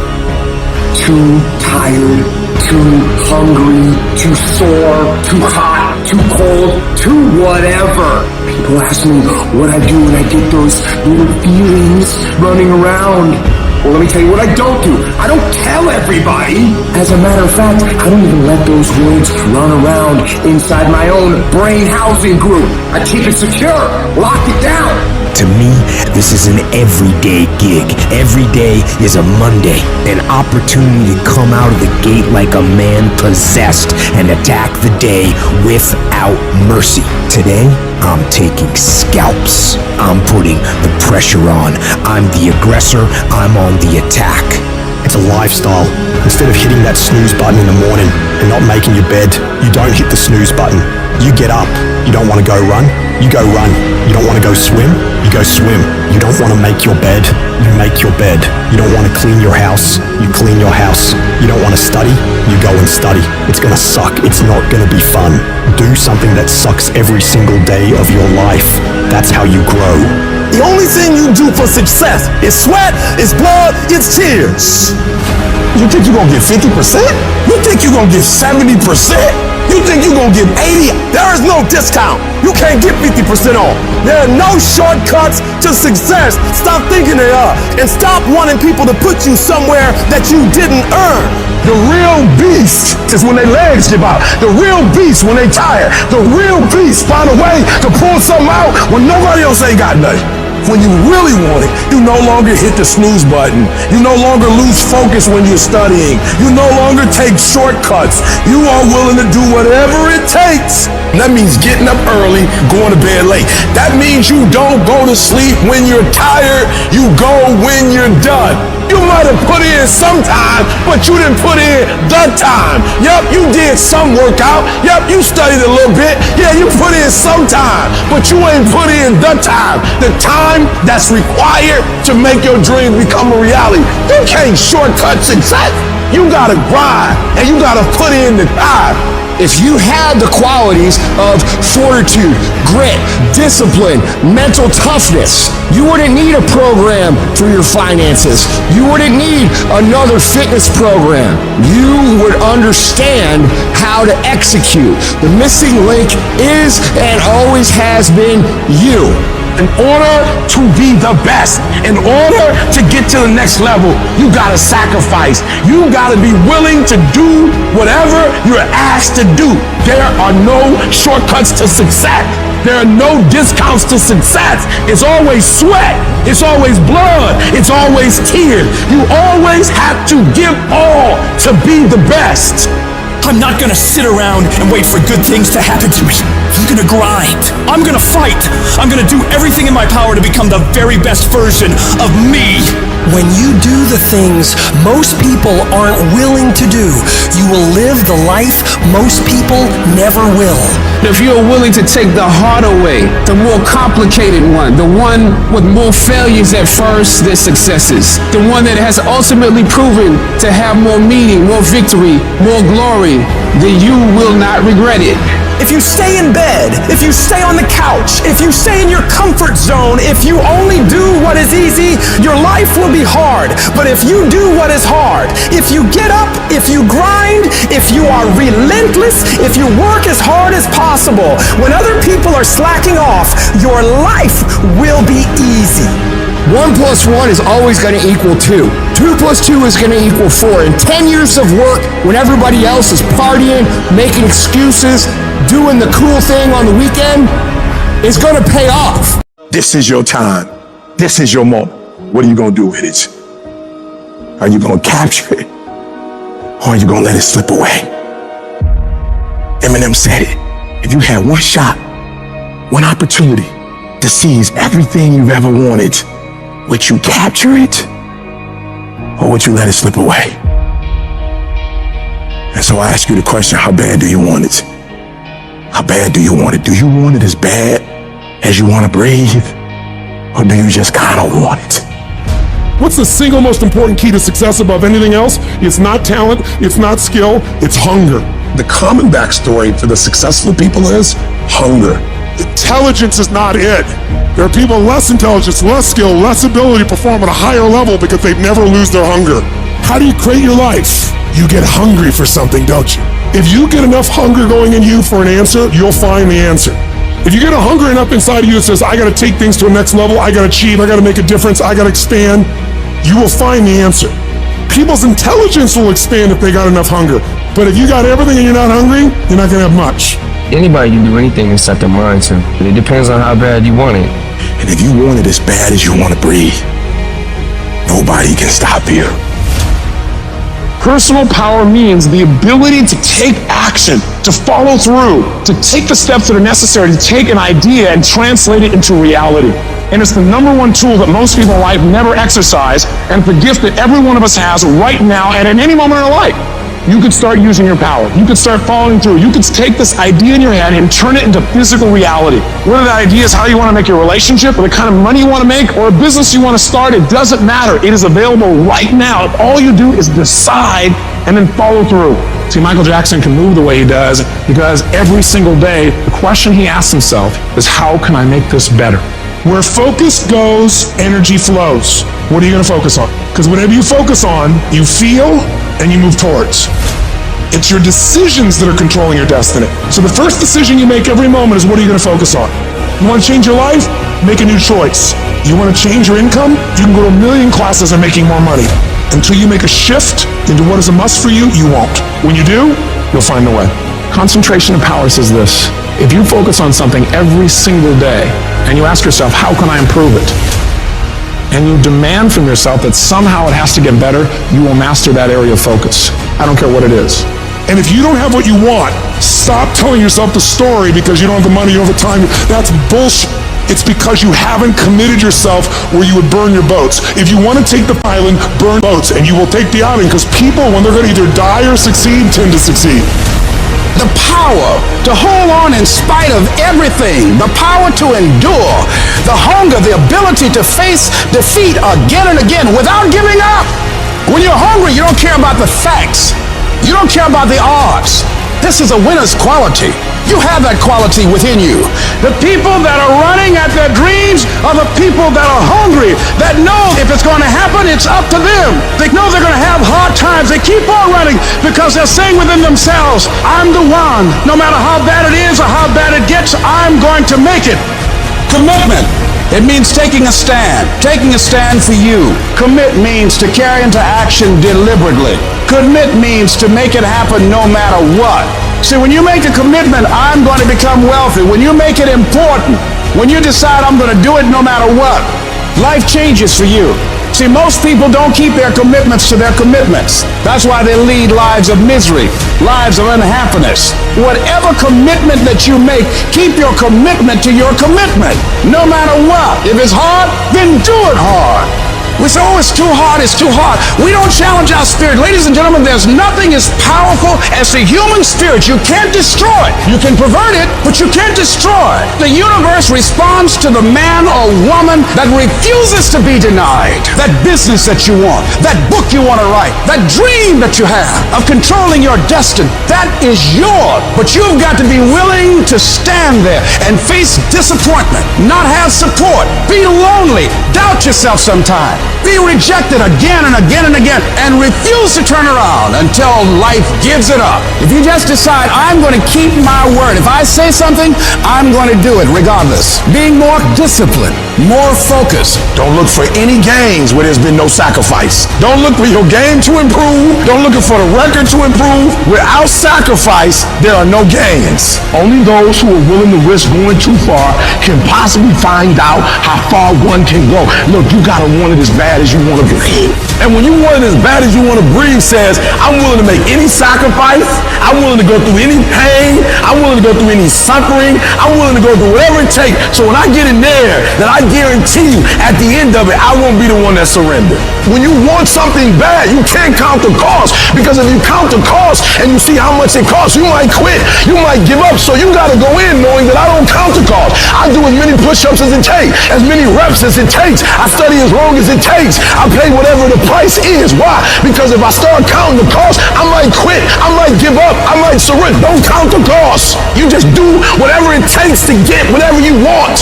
Speaker 16: Too tired, too hungry, too sore, too hot, too cold, too whatever. People ask me what I do when I get those little feelings running around. Well, let me tell you what I don't do. I don't tell everybody. As a matter of fact, I don't even let those words run around inside my own brain housing group. I keep it secure, lock it down.
Speaker 22: To me, this is an everyday gig. Every day is a Monday, an opportunity to come out of the gate like a man possessed and attack the day without mercy. Today, I'm taking scalps. I'm putting the pressure on. I'm the aggressor. I'm on the attack.
Speaker 19: It's a lifestyle. Instead of hitting that snooze button in the morning and not making your bed, you don't hit the snooze button. You get up. You don't want to go run? You go run. You don't want to go swim? You go swim. You don't want to make your bed? You make your bed. You don't want to clean your house? You clean your house. You don't want to study? You go and study. It's going to suck. It's not going to be fun. Do something that sucks every single day of your life. That's how you grow.
Speaker 15: The only thing you do for success is sweat, it's blood, it's tears. You think you're gonna get 50%? You think you're gonna get 70%? You think you're gonna get 80? There is no discount. You can't get 50% off. There are no shortcuts to success. Stop thinking they are. And stop wanting people to put you somewhere that you didn't earn.
Speaker 14: The real beast is when their legs give out. The real beast when they tired. The real beast find a way to pull something out when nobody else ain't got nothing.
Speaker 15: When you really want it, you no longer hit the snooze button. You no longer lose focus when you're studying. You no longer take shortcuts. You are willing to do whatever it takes. And that means getting up early, going to bed late. That means you don't go to sleep when you're tired. You go when you're done. You might have put in some time, but you didn't put in the time. Yep, you did some workout. Yep, you studied a little bit. Yeah, you put in some time, but you ain't put in the time. The time that's required to make your dream become a reality. You can't shortcut success. You gotta grind, and you gotta put in the time.
Speaker 3: If you had the qualities of fortitude, grit, discipline, mental toughness, you wouldn't need a program for your finances. You wouldn't need another fitness program. You would understand how to execute. The missing link is and always has been you.
Speaker 14: In order to be the best, in order to get to the next level, you gotta sacrifice. You gotta be willing to do whatever you're asked to do. There are no shortcuts to success. There are no discounts to success. It's always sweat. It's always blood. It's always tears. You always have to give all to be the best.
Speaker 8: I'm not gonna sit around and wait for good things to happen to me. I'm gonna grind. I'm gonna fight. I'm gonna do everything in my power to become the very best version of me.
Speaker 5: When you do the things most people aren't willing to do, you will live the life most people never will.
Speaker 11: If you're willing to take the harder way, the more complicated one, the one with more failures at first than successes, the one that has ultimately proven to have more meaning, more victory, more glory, then you will not regret it.
Speaker 17: If you stay in bed, if you stay on the couch, if you stay in your comfort zone, if you only do what is easy, your life will be hard. But if you do what is hard, if you get up, if you grind, if you are relentless, if you work as hard as possible, when other people are slacking off, your life will be easy.
Speaker 3: 1 + 1 is always going to equal 2. 2 + 2 is going to equal 4. And 10 years of work when everybody else is partying, making excuses, doing the cool thing on the weekend is going to pay off.
Speaker 15: This is your time. This is your moment. What are you going to do with it? Are you going to capture it? Or are you going to let it slip away? Eminem said it. If you had one shot, one opportunity to seize everything you've ever wanted, would you capture it? Or would you let it slip away? And so I ask you the question, how bad do you want it? How bad do you want it? Do you want it as bad as you want to breathe? Or do you just kind of want it?
Speaker 9: What's the single most important key to success above anything else? It's not talent, it's not skill, it's hunger.
Speaker 15: The common backstory for the successful people is hunger.
Speaker 9: Intelligence is not it. There are people less intelligence, less skill, less ability to perform at a higher level because they never lose their hunger. How do you create your life? You get hungry for something, don't you? If you get enough hunger going in you for an answer, you'll find the answer. If you get a hunger enough inside of you that says, I gotta take things to a next level, I gotta achieve, I gotta make a difference, I gotta expand, you will find the answer. People's intelligence will expand if they got enough hunger. But if you got everything and you're not hungry, you're not gonna have much.
Speaker 12: Anybody can do anything and set their mind to, but it depends on how bad you want it.
Speaker 15: And if you want it as bad as you want to breathe, nobody can stop you.
Speaker 14: Personal power means the ability to take action, to follow through, to take the steps that are necessary to take an idea and translate it into reality. And it's the #1 tool that most people in life never exercise, and it's the gift that every one of us has right now and at any moment in our life. You could start using your power. You could start following through. You could take this idea in your head and turn it into physical reality. Whether that idea is how you want to make your relationship, or the kind of money you want to make, or a business you want to start, it doesn't matter. It is available right now. All you do is decide and then follow through. See, Michael Jackson can move the way he does because every single day, the question he asks himself is, how can I make this better?
Speaker 9: Where focus goes, energy flows. What are you going to focus on? Because whatever you focus on, you feel and you move towards. It's your decisions that are controlling your destiny. So the first decision you make every moment is, what are you going to focus on? You want to change your life? Make a new choice. You want to change your income? You can go to 1 million classes and making more money. Until you make a shift into what is a must for you, you won't. When you do, you'll find the way.
Speaker 3: Concentration of power says this: if you focus on something every single day and you ask yourself, how can I improve it? And you demand from yourself that somehow it has to get better, you will master that area of focus. I don't care what it is.
Speaker 9: And if you don't have what you want, stop telling yourself the story because you don't have the money, you don't have the time. That's bullshit. It's because you haven't committed yourself where you would burn your boats. If you want to take the island, burn boats, and you will take the island, because people, when they're going to either die or succeed, tend to succeed.
Speaker 18: The power to hold on in spite of everything, the power to endure, the hunger, the ability to face defeat again and again without giving up. When you're hungry, you don't care about the facts. You don't care about the odds.
Speaker 10: This is a winner's quality. You have that quality within you. The people that are running at their dreams are the people that are hungry, that know if it's going to happen, it's up to them. They know they're going to have hard times. They keep on running because they're saying within themselves, I'm the one. No matter how bad it is or how bad it gets, I'm going to make it. Commitment. It means taking a stand for you. Commit means to carry into action deliberately. Commit means to make it happen no matter what. See, when you make a commitment, I'm going to become wealthy. When you make it important, when you decide I'm going to do it no matter what, life changes for you. See, most people don't keep their commitments to their commitments. That's why they lead lives of misery, lives of unhappiness. Whatever commitment that you make, keep your commitment to your commitment. No matter what. If it's hard, then do it hard. We say, oh, it's too hard, it's too hard. We don't challenge our spirit. Ladies and gentlemen, there's nothing as powerful as the human spirit. You can't destroy it. You can pervert it, but you can't destroy it. The universe responds to the man or woman that refuses to be denied. That business that you want, that book you want to write, that dream that you have of controlling your destiny, that is yours. But you've got to be willing to stand there and face disappointment, not have support, be lonely, doubt yourself sometimes. Be rejected again and again and again and refuse to turn around until life gives it up. If you just decide, I'm going to keep my word. If I say something, I'm going to do it regardless. Being more disciplined, more focused.
Speaker 15: Don't look for any gains where there's been no sacrifice. Don't look for your game to improve. Don't look for the record to improve. Without sacrifice, there are no gains. Only those who are willing to risk going too far can possibly find out how far one can go. Look, you got to want it as bad as you want to breathe. And when you want it as bad as you want to breathe says, I'm willing to make any sacrifice. I'm willing to go through any pain. I'm willing to go through any suffering. I'm willing to go through whatever it takes. So when I get in there, then I guarantee you at the end of it, I won't be the one that surrendered. When you want something bad, you can't count the cost, because if you count the cost and you see how much it costs, you might quit. You might give up. So you got to go in knowing that I don't count the cost. I do as many push-ups as it takes, as many reps as it takes. I study as long as it takes. I pay whatever the price is. Why? Because if I start counting the cost, I might quit. I might give up. I might surrender. Don't count the cost. You just do whatever it takes to get whatever you want.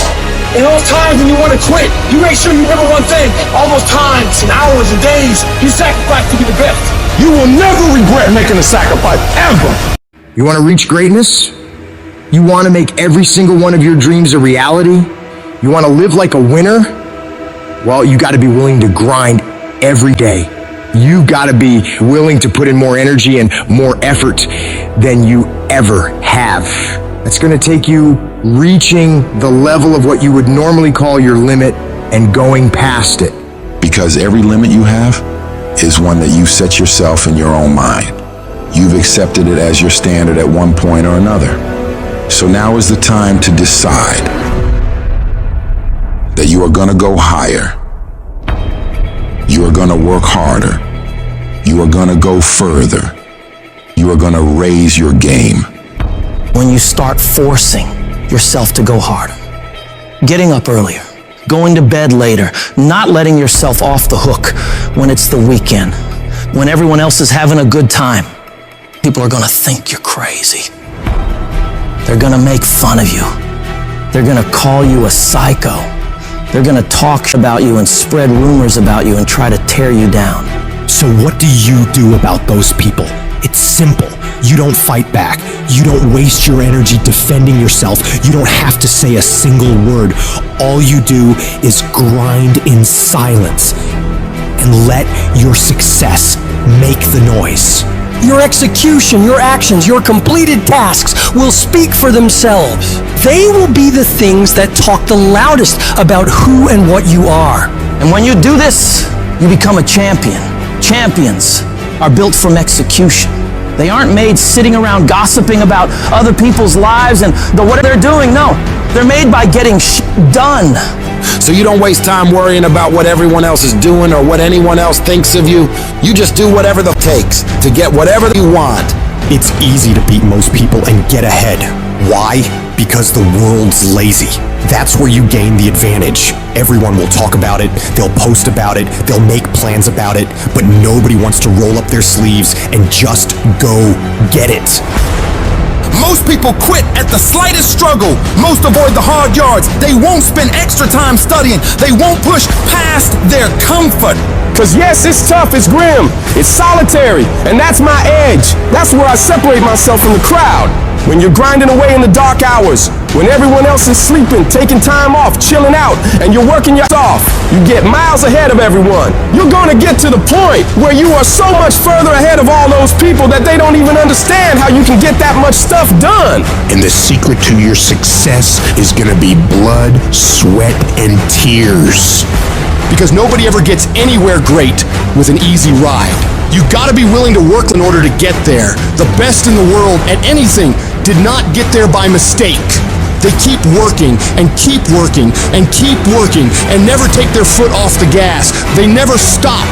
Speaker 2: In those times when you want to quit, you make sure you remember one thing. All those times and hours and days you sacrificed to be the best.
Speaker 15: You will never regret making a sacrifice, ever.
Speaker 21: You want to reach greatness? You want to make every single one of your dreams a reality? You want to live like a winner? Well, you got to be willing to grind every day. You got to be willing to put in more energy and more effort than you ever have. It's going to take you reaching the level of what you would normally call your limit and going past it.
Speaker 1: Because every limit you have is one that you set yourself in your own mind. You've accepted it as your standard at one point or another. So now is the time to decide that you are going to go higher. You are going to work harder. You are going to go further. You are going to raise your game.
Speaker 7: When you start forcing yourself to go harder, getting up earlier, going to bed later, not letting yourself off the hook when it's the weekend, when everyone else is having a good time, people are going to think you're crazy. They're going to make fun of you. They're going to call you a psycho. They're going to talk about you and spread rumors about you and try to tear you down.
Speaker 19: So what do you do about those people? It's simple. You don't fight back. You don't waste your energy defending yourself. You don't have to say a single word. All you do is grind in silence and let your success make the noise.
Speaker 5: Your execution, your actions, your completed tasks will speak for themselves. They will be the things that talk the loudest about who and what you are.
Speaker 7: And when you do this, you become a champion. Champions are built from execution. They aren't made sitting around gossiping about other people's lives and what they're doing. No, they're made by getting done.
Speaker 3: So you don't waste time worrying about what everyone else is doing or what anyone else thinks of you. You just do whatever it takes to get whatever you want.
Speaker 19: It's easy to beat most people and get ahead. Why? Because the world's lazy. That's where you gain the advantage. Everyone will talk about it, they'll post about it, they'll make plans about it, but nobody wants to roll up their sleeves and just go get it.
Speaker 6: Most people quit at the slightest struggle. Most avoid the hard yards. They won't spend extra time studying. They won't push past their comfort.
Speaker 14: Cause yes, it's tough, it's grim, it's solitary, and that's my edge. That's where I separate myself from the crowd. When you're grinding away in the dark hours, when everyone else is sleeping, taking time off, chilling out, and you're working your ass off, you get miles ahead of everyone. You're gonna get to the point where you are so much further ahead of all those people that they don't even understand how you can get that much stuff done.
Speaker 13: And the secret to your success is gonna be blood, sweat, and tears.
Speaker 23: Because nobody ever gets anywhere great with an easy ride. You gotta be willing to work in order to get there. The best in the world at anything did not get there by mistake. They keep working and keep working and keep working and never take their foot off the gas. They never stop.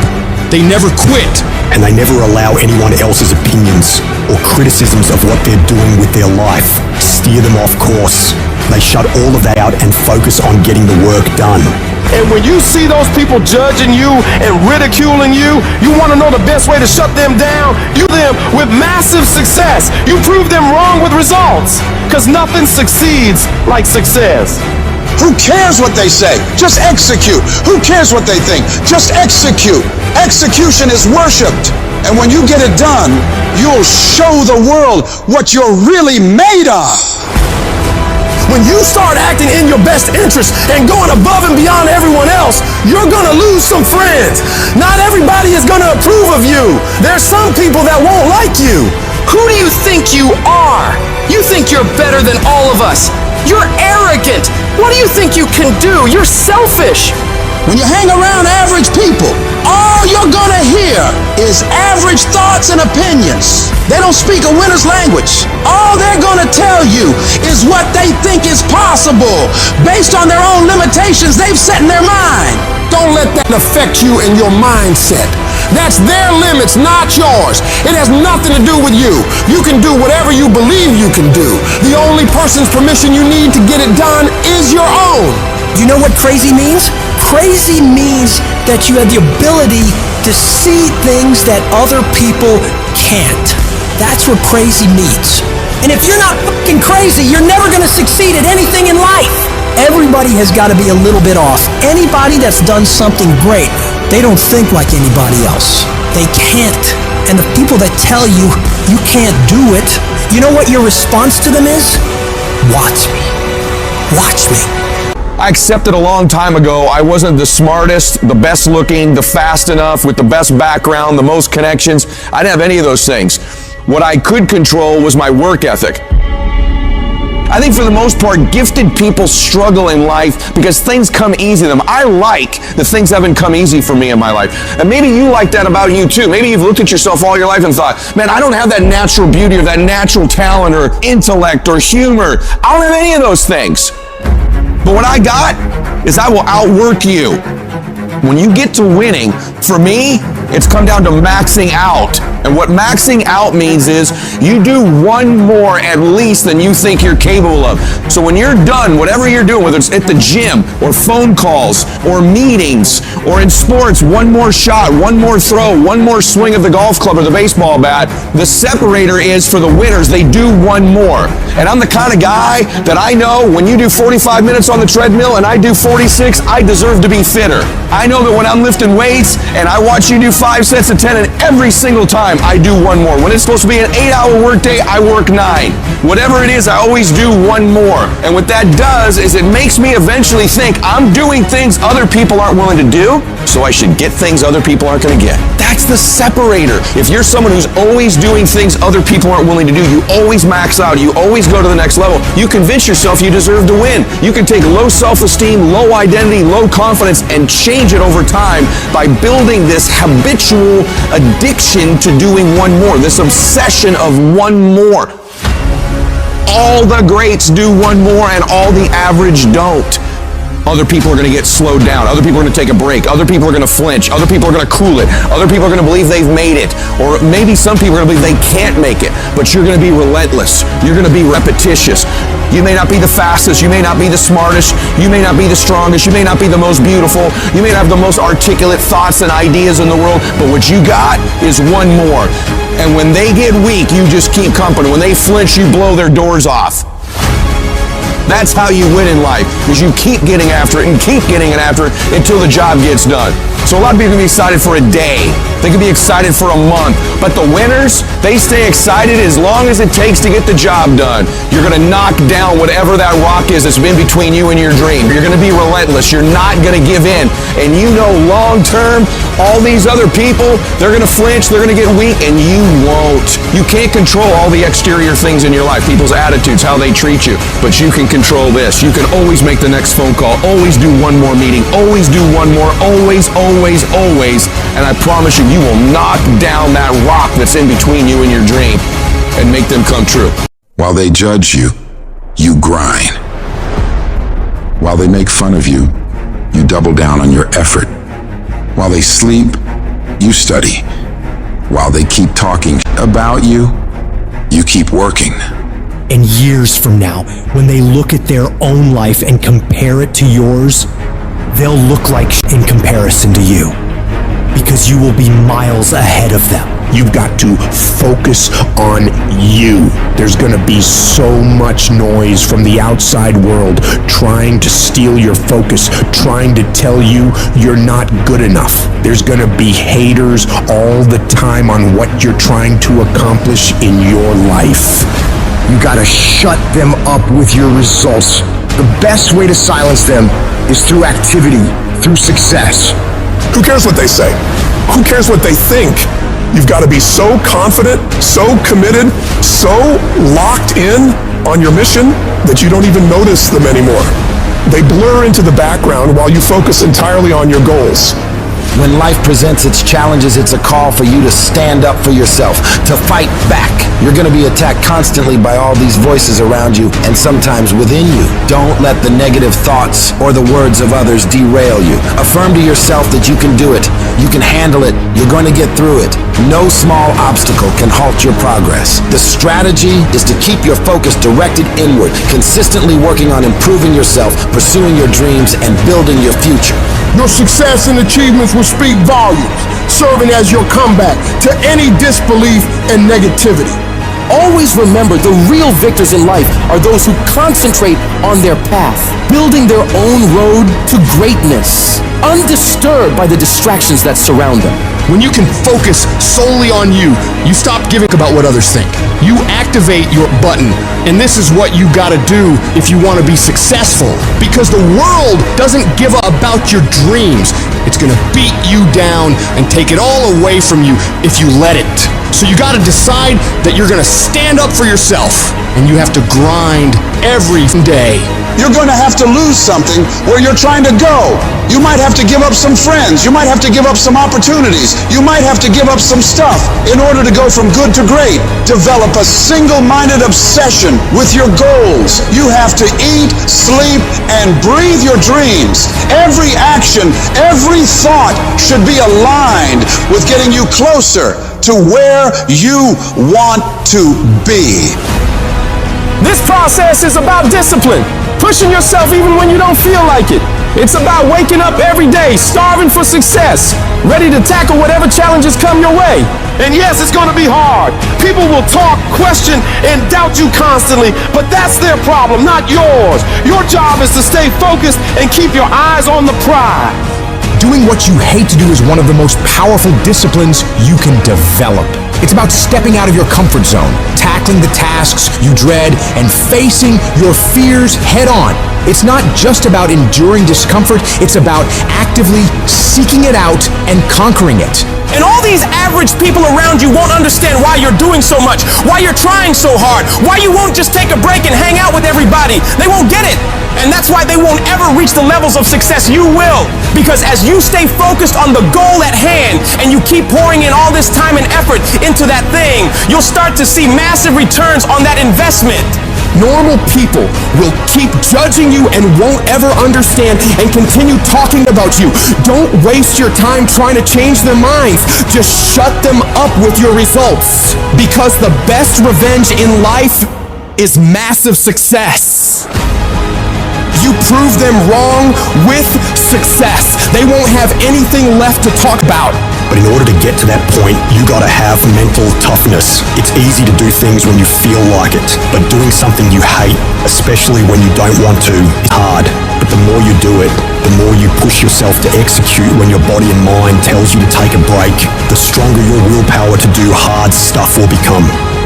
Speaker 23: They never quit.
Speaker 19: And they never allow anyone else's opinions or criticisms of what they're doing with their life steer them off course. They shut all of that out and focus on getting the work done.
Speaker 14: And when you see those people judging you and ridiculing you, you want to know the best way to shut them down? You them with massive success. You prove them wrong with results. Because nothing succeeds like success.
Speaker 18: Who cares what they say? Just execute. Who cares what they think? Just execute. Execution is worshipped. And when you get it done, you'll show the world what you're really made of.
Speaker 6: When you start acting in your best interest and going above and beyond everyone else, you're gonna lose some friends. Not everybody is gonna approve of you. There's some people that won't like you.
Speaker 3: Who do you think you are? You think you're better than all of us. You're arrogant. What do you think you can do? You're selfish.
Speaker 18: When you hang around average people, all you're gonna hear is average thoughts and opinions. They don't speak a winner's language. All they're gonna tell you is what they think is possible based on their own limitations they've set in their mind.
Speaker 6: Don't let that affect you and your mindset. That's their limits, not yours. It has nothing to do with you. You can do whatever you believe you can do. The only person's permission you need to get it done is your own.
Speaker 5: Do you know what crazy means? Crazy means that you have the ability to see things that other people can't. That's what crazy means. And if you're not fucking crazy, you're never gonna succeed at anything in life. Everybody has got to be a little bit off. Anybody that's done something great, they don't think like anybody else. They can't. And the people that tell you you can't do it, you know what your response to them is? Watch me. Watch me.
Speaker 14: I accepted a long time ago I wasn't the smartest, the best looking, the fast enough, with the best background, the most connections. I didn't have any of those things. What I could control was my work ethic. I think for the most part, gifted people struggle in life because things come easy to them. I like the things haven't come easy for me in my life. And maybe you like that about you too. Maybe you've looked at yourself all your life and thought, man, I don't have that natural beauty or that natural talent or intellect or humor. I don't have any of those things. But what I got is I will outwork you. When you get to winning, for me, it's come down to maxing out. And what maxing out means is you do one more at least than you think you're capable of. So when you're done, whatever you're doing, whether it's at the gym or phone calls or meetings or in sports, one more shot, one more throw, one more swing of the golf club or the baseball bat, the separator is for the winners. They do one more. And I'm the kind of guy that I know when you do 45 minutes on the treadmill and I do 46, I deserve to be fitter. I know that when I'm lifting weights and I watch you do 5 sets of 10 and every single time I do one more. When it's supposed to be an 8-hour workday, I work 9. Whatever it is, I always do one more. And what that does is it makes me eventually think I'm doing things other people aren't willing to do, so I should get things other people aren't going to get. That's the separator. If you're someone who's always doing things other people aren't willing to do, you always max out, you always go to the next level, you convince yourself you deserve to win. You can take low self-esteem, low identity, low confidence, and change it over time by building this habitual addiction to doing one more, this obsession of one more. All the greats do one more and all the average don't. other people are going to get slowed down. Other people are going to take a break. Other people are going to flinch. Other people are going to cool it. Other people are going to believe they've made it. Or maybe some people are going to believe they can't make it. But you're going to be relentless. You're going to be repetitious. You may not be the fastest. You may not be the smartest. You may not be the strongest. You may not be the most beautiful. You may not have the most articulate thoughts and ideas in the world. But what you got is one more. And when they get weak, you just keep company. When they flinch, you blow their doors off. That's how you win in life, is you keep getting after it and keep getting after it until the job gets done. So a lot of people can be excited for a day. They can be excited for a month. But the winners, they stay excited as long as it takes to get the job done. You're going to knock down whatever that rock is that's been between you and your dream. You're going to be relentless. You're not going to give in. And you know long term, all these other people, they're going to flinch, they're going to get weak, and you won't. You can't control all the exterior things in your life, people's attitudes, how they treat you. But you can control this. You can always make the next phone call, always do one more meeting, always do one more, always, always, always. And I promise you, you will knock down that rock that's in between you and your dream and make them come true.
Speaker 1: While they judge you, you grind. While they make fun of you, you double down on your effort. While they sleep, you study. While they keep talking about you, you keep working.
Speaker 5: And years from now, when they look at their own life and compare it to yours, they'll look like in comparison to you, because you will be miles ahead of them.
Speaker 13: You've got to focus on you. There's going to be so much noise from the outside world trying to steal your focus, trying to tell you you're not good enough. There's going to be haters all the time on what you're trying to accomplish in your life.
Speaker 3: You gotta shut them up with your results. The best way to silence them is through activity, through success.
Speaker 6: Who cares what they say? Who cares what they think? You've got to be so confident, so committed, so locked in on your mission that you don't even notice them anymore. They blur into the background while you focus entirely on your goals.
Speaker 4: When life presents its challenges, it's a call for you to stand up for yourself, to fight back. You're going to be attacked constantly by all these voices around you and sometimes within you. Don't let the negative thoughts or the words of others derail you. Affirm to yourself that you can do it. You can handle it. You're going to get through it. No small obstacle can halt your progress. The strategy is to keep your focus directed inward, consistently working on improving yourself, pursuing your dreams, and building your future.
Speaker 6: Your success and achievements will speak volumes, serving as your comeback to any disbelief and negativity.
Speaker 17: Always remember, the real victors in life are those who concentrate on their path, building their own road to greatness, undisturbed by the distractions that surround them.
Speaker 23: When you can focus solely on you, you stop giving about what others think. You activate your button, and this is what you gotta do if you wanna be successful. Because the world doesn't give about your dreams. It's gonna beat you down and take it all away from you if you let it. So you gotta decide that you're gonna stand up for yourself, and you have to grind every day.
Speaker 18: You're going to have to lose something where you're trying to go. You might have to give up some friends. You might have to give up some opportunities. You might have to give up some stuff in order to go from good to great. Develop a single-minded obsession with your goals. You have to eat, sleep, and breathe your dreams. Every action, every thought should be aligned with getting you closer to where you want to be.
Speaker 17: This process is about discipline, pushing yourself even when you don't feel like it. It's about waking up every day, starving for success, ready to tackle whatever challenges come your way.
Speaker 16: And yes, it's gonna be hard. People will talk, question, and doubt you constantly, but that's their problem, not yours. Your job is to stay focused and keep your eyes on the prize.
Speaker 20: Doing what you hate to do is one of the most powerful disciplines you can develop. It's about stepping out of your comfort zone, tackling the tasks you dread, and facing your fears head on. It's not just about enduring discomfort, it's about actively seeking it out and conquering it.
Speaker 17: And all these average people around you won't understand why you're doing so much, why you're trying so hard, why you won't just take a break and hang out with everybody. They won't get it. And that's why they won't ever reach the levels of success you will. Because as you stay focused on the goal at hand and you keep pouring in all this time and effort into that thing, you'll start to see massive returns on that investment.
Speaker 23: Normal people will keep judging you and won't ever understand and continue talking about you. Don't waste your time trying to change their minds. Just shut them up with your results. Because the best revenge in life is massive success. You prove them wrong with success. They won't have anything left to talk about.
Speaker 19: But in order to get to that point, you gotta have mental toughness. It's easy to do things when you feel like it, but doing something you hate, especially when you don't want to, is hard. But the more you do it, the more you push yourself to execute when your body and mind tells you to take a break, the stronger your willpower to do hard stuff will become.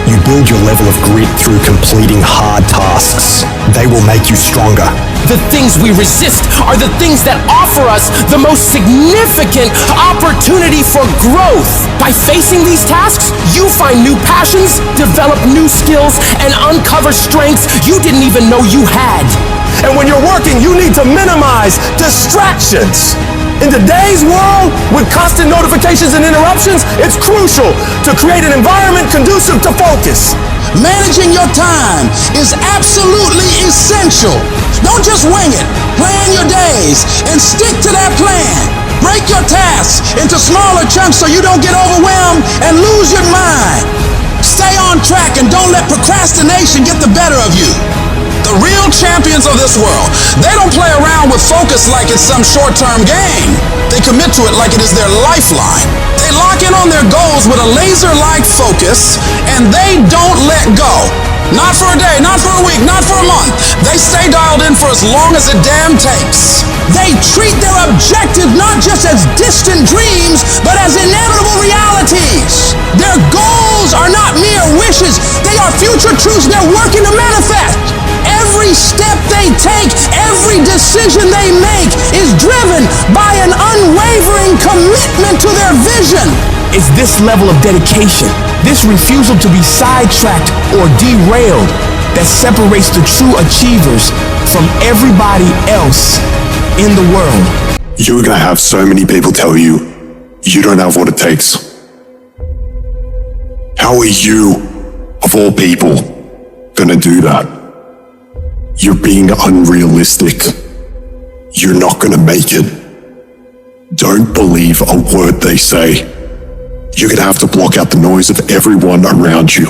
Speaker 19: You build your level of grit through completing hard tasks. They will make you stronger.
Speaker 17: The things we resist are the things that offer us the most significant opportunity for growth. By facing these tasks, you find new passions, develop new skills, and uncover strengths you didn't even know you had.
Speaker 16: And when you're working, you need to minimize distractions. In today's world, with constant notifications and interruptions, it's crucial to create an environment conducive to focus.
Speaker 18: Managing your time is absolutely essential. Don't just wing it. Plan your days and stick to that plan. Break your tasks into smaller chunks so you don't get overwhelmed and lose your mind. Stay on track and don't let procrastination get the better of you. The real champions of this world, they don't play around with focus like it's some short-term game. They commit to it like it is their lifeline. They lock in on their goals with a laser-like focus, and they don't let go. Not for a day, not for a week, not for a month. They stay dialed in for as long as it damn takes. They treat their objective not just as distant dreams, but as inevitable realities. Their goals are not mere wishes. They are future truths they're working to manifest. Every step they take, every decision they make is driven by an unwavering commitment to their vision.
Speaker 17: It's this level of dedication, this refusal to be sidetracked or derailed, that separates the true achievers from everybody else in the world.
Speaker 8: You're gonna have so many people tell you, you don't have what it takes. How are you, of all people, gonna do that? You're being unrealistic. You're not gonna make it. Don't believe a word they say. You're gonna have to block out the noise of everyone around you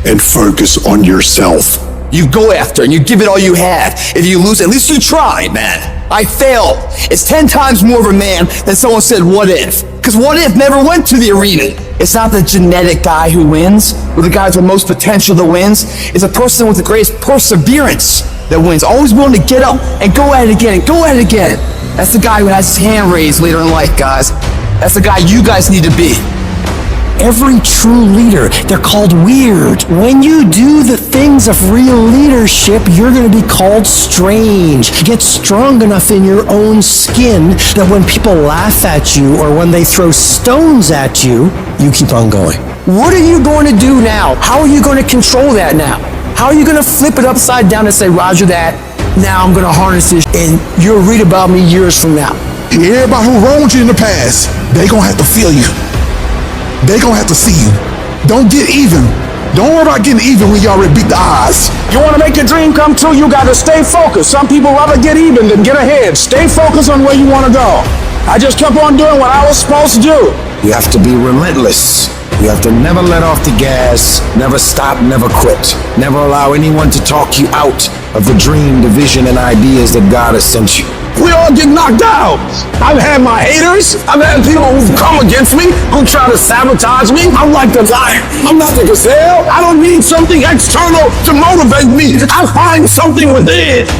Speaker 8: and focus on yourself.
Speaker 3: You go after and you give it all you have. If you lose, at least you tried, man. I failed. It's 10 times more of a man than someone said, what if? Because what if never went to the arena. It's not the genetic guy who wins, or the guy with the most potential that wins. It's a person with the greatest perseverance that wins. Always willing to get up and go at it again and go at it again. That's the guy who has his hand raised later in life, guys. That's the guy you guys need to be.
Speaker 5: Every true leader, they're called weird. When you do the things of real leadership, you're going to be called strange. Get strong enough in your own skin that when people laugh at you or when they throw stones at you, you keep on going. What are you going to do now? How are you going to control that now? How are you going to flip it upside down and say, Roger that, now I'm going to harness this, and you'll read about me years from now.
Speaker 9: Everybody who wronged you in the past, they going to have to feel you. They gonna have to see you. Don't get even. Don't worry about getting even when you already beat the odds.
Speaker 16: You want to make your dream come true, you got to stay focused. Some people rather get even than get ahead. Stay focused on where you want to go. I just kept on doing what I was supposed to do.
Speaker 4: You have to be relentless. You have to never let off the gas, never stop, never quit. Never allow anyone to talk you out of the dream, the vision, and ideas that God has sent you.
Speaker 16: We all get knocked out. I've had my haters. I've had people who've come against me, who try to sabotage me. I'm like the lion. I'm not the gazelle. I don't need something external to motivate me. I find something within.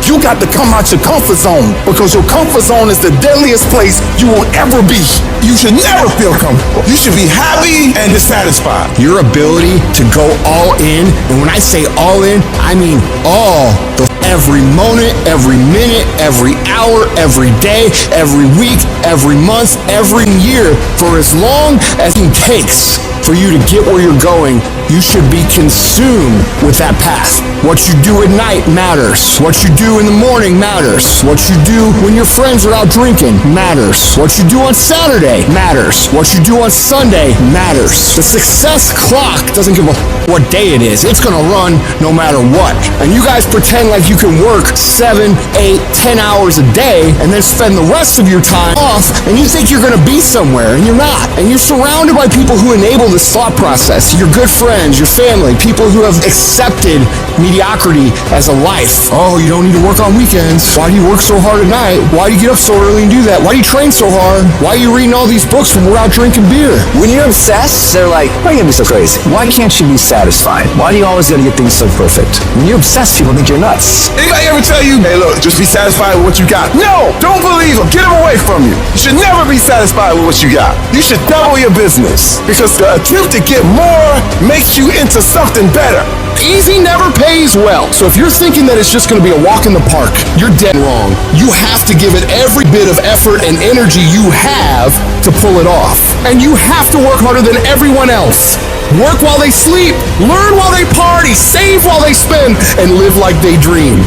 Speaker 9: You got to come out your comfort zone, because your comfort zone is the deadliest place you will ever be. You should never feel comfortable. You should be happy and dissatisfied.
Speaker 20: Your ability to go all in, and when I say all in, I mean all the
Speaker 23: every moment, every minute, every hour, every day, every week, every month, every year, for as long as it takes for you to get where you're going. You should be consumed with that path. What you do at night matters. What you do in the morning matters. What you do when your friends are out drinking matters. What you do on Saturday matters. What you do on Sunday matters. The success clock doesn't give a what day it is. It's gonna run no matter what. And you guys pretend like you can work 7, 8, 10 hours a day and then spend the rest of your time off, and you think you're gonna be somewhere, and you're not. And you're surrounded by people who enable this thought process. Your good friends, your family, people who have accepted mediocrity as a life. Oh, you don't need to work on weekends. Why do you work so hard at night? Why do you get up so early and do that? Why do you train so hard? Why are you reading all these books when we're out drinking beer?
Speaker 3: When you're obsessed, they're like, why are you gonna be so crazy? Why can't you be satisfied? Why do you always gotta get things so perfect? When you're obsessed, people think you're nuts.
Speaker 16: Anybody ever tell you, hey look, just be satisfied with what you got? No! Don't believe them. Get them away from you. You should never be satisfied with what you got. You should double your business. Because the attempt to get more makes you into something better.
Speaker 23: Easy never pays well. So if you're thinking that it's just going to be a walk in the park, you're dead wrong. You have to give it every bit of effort and energy you have to pull it off. And you have to work harder than everyone else. Work while they sleep, learn while they party, save while they spend, and live like they dream.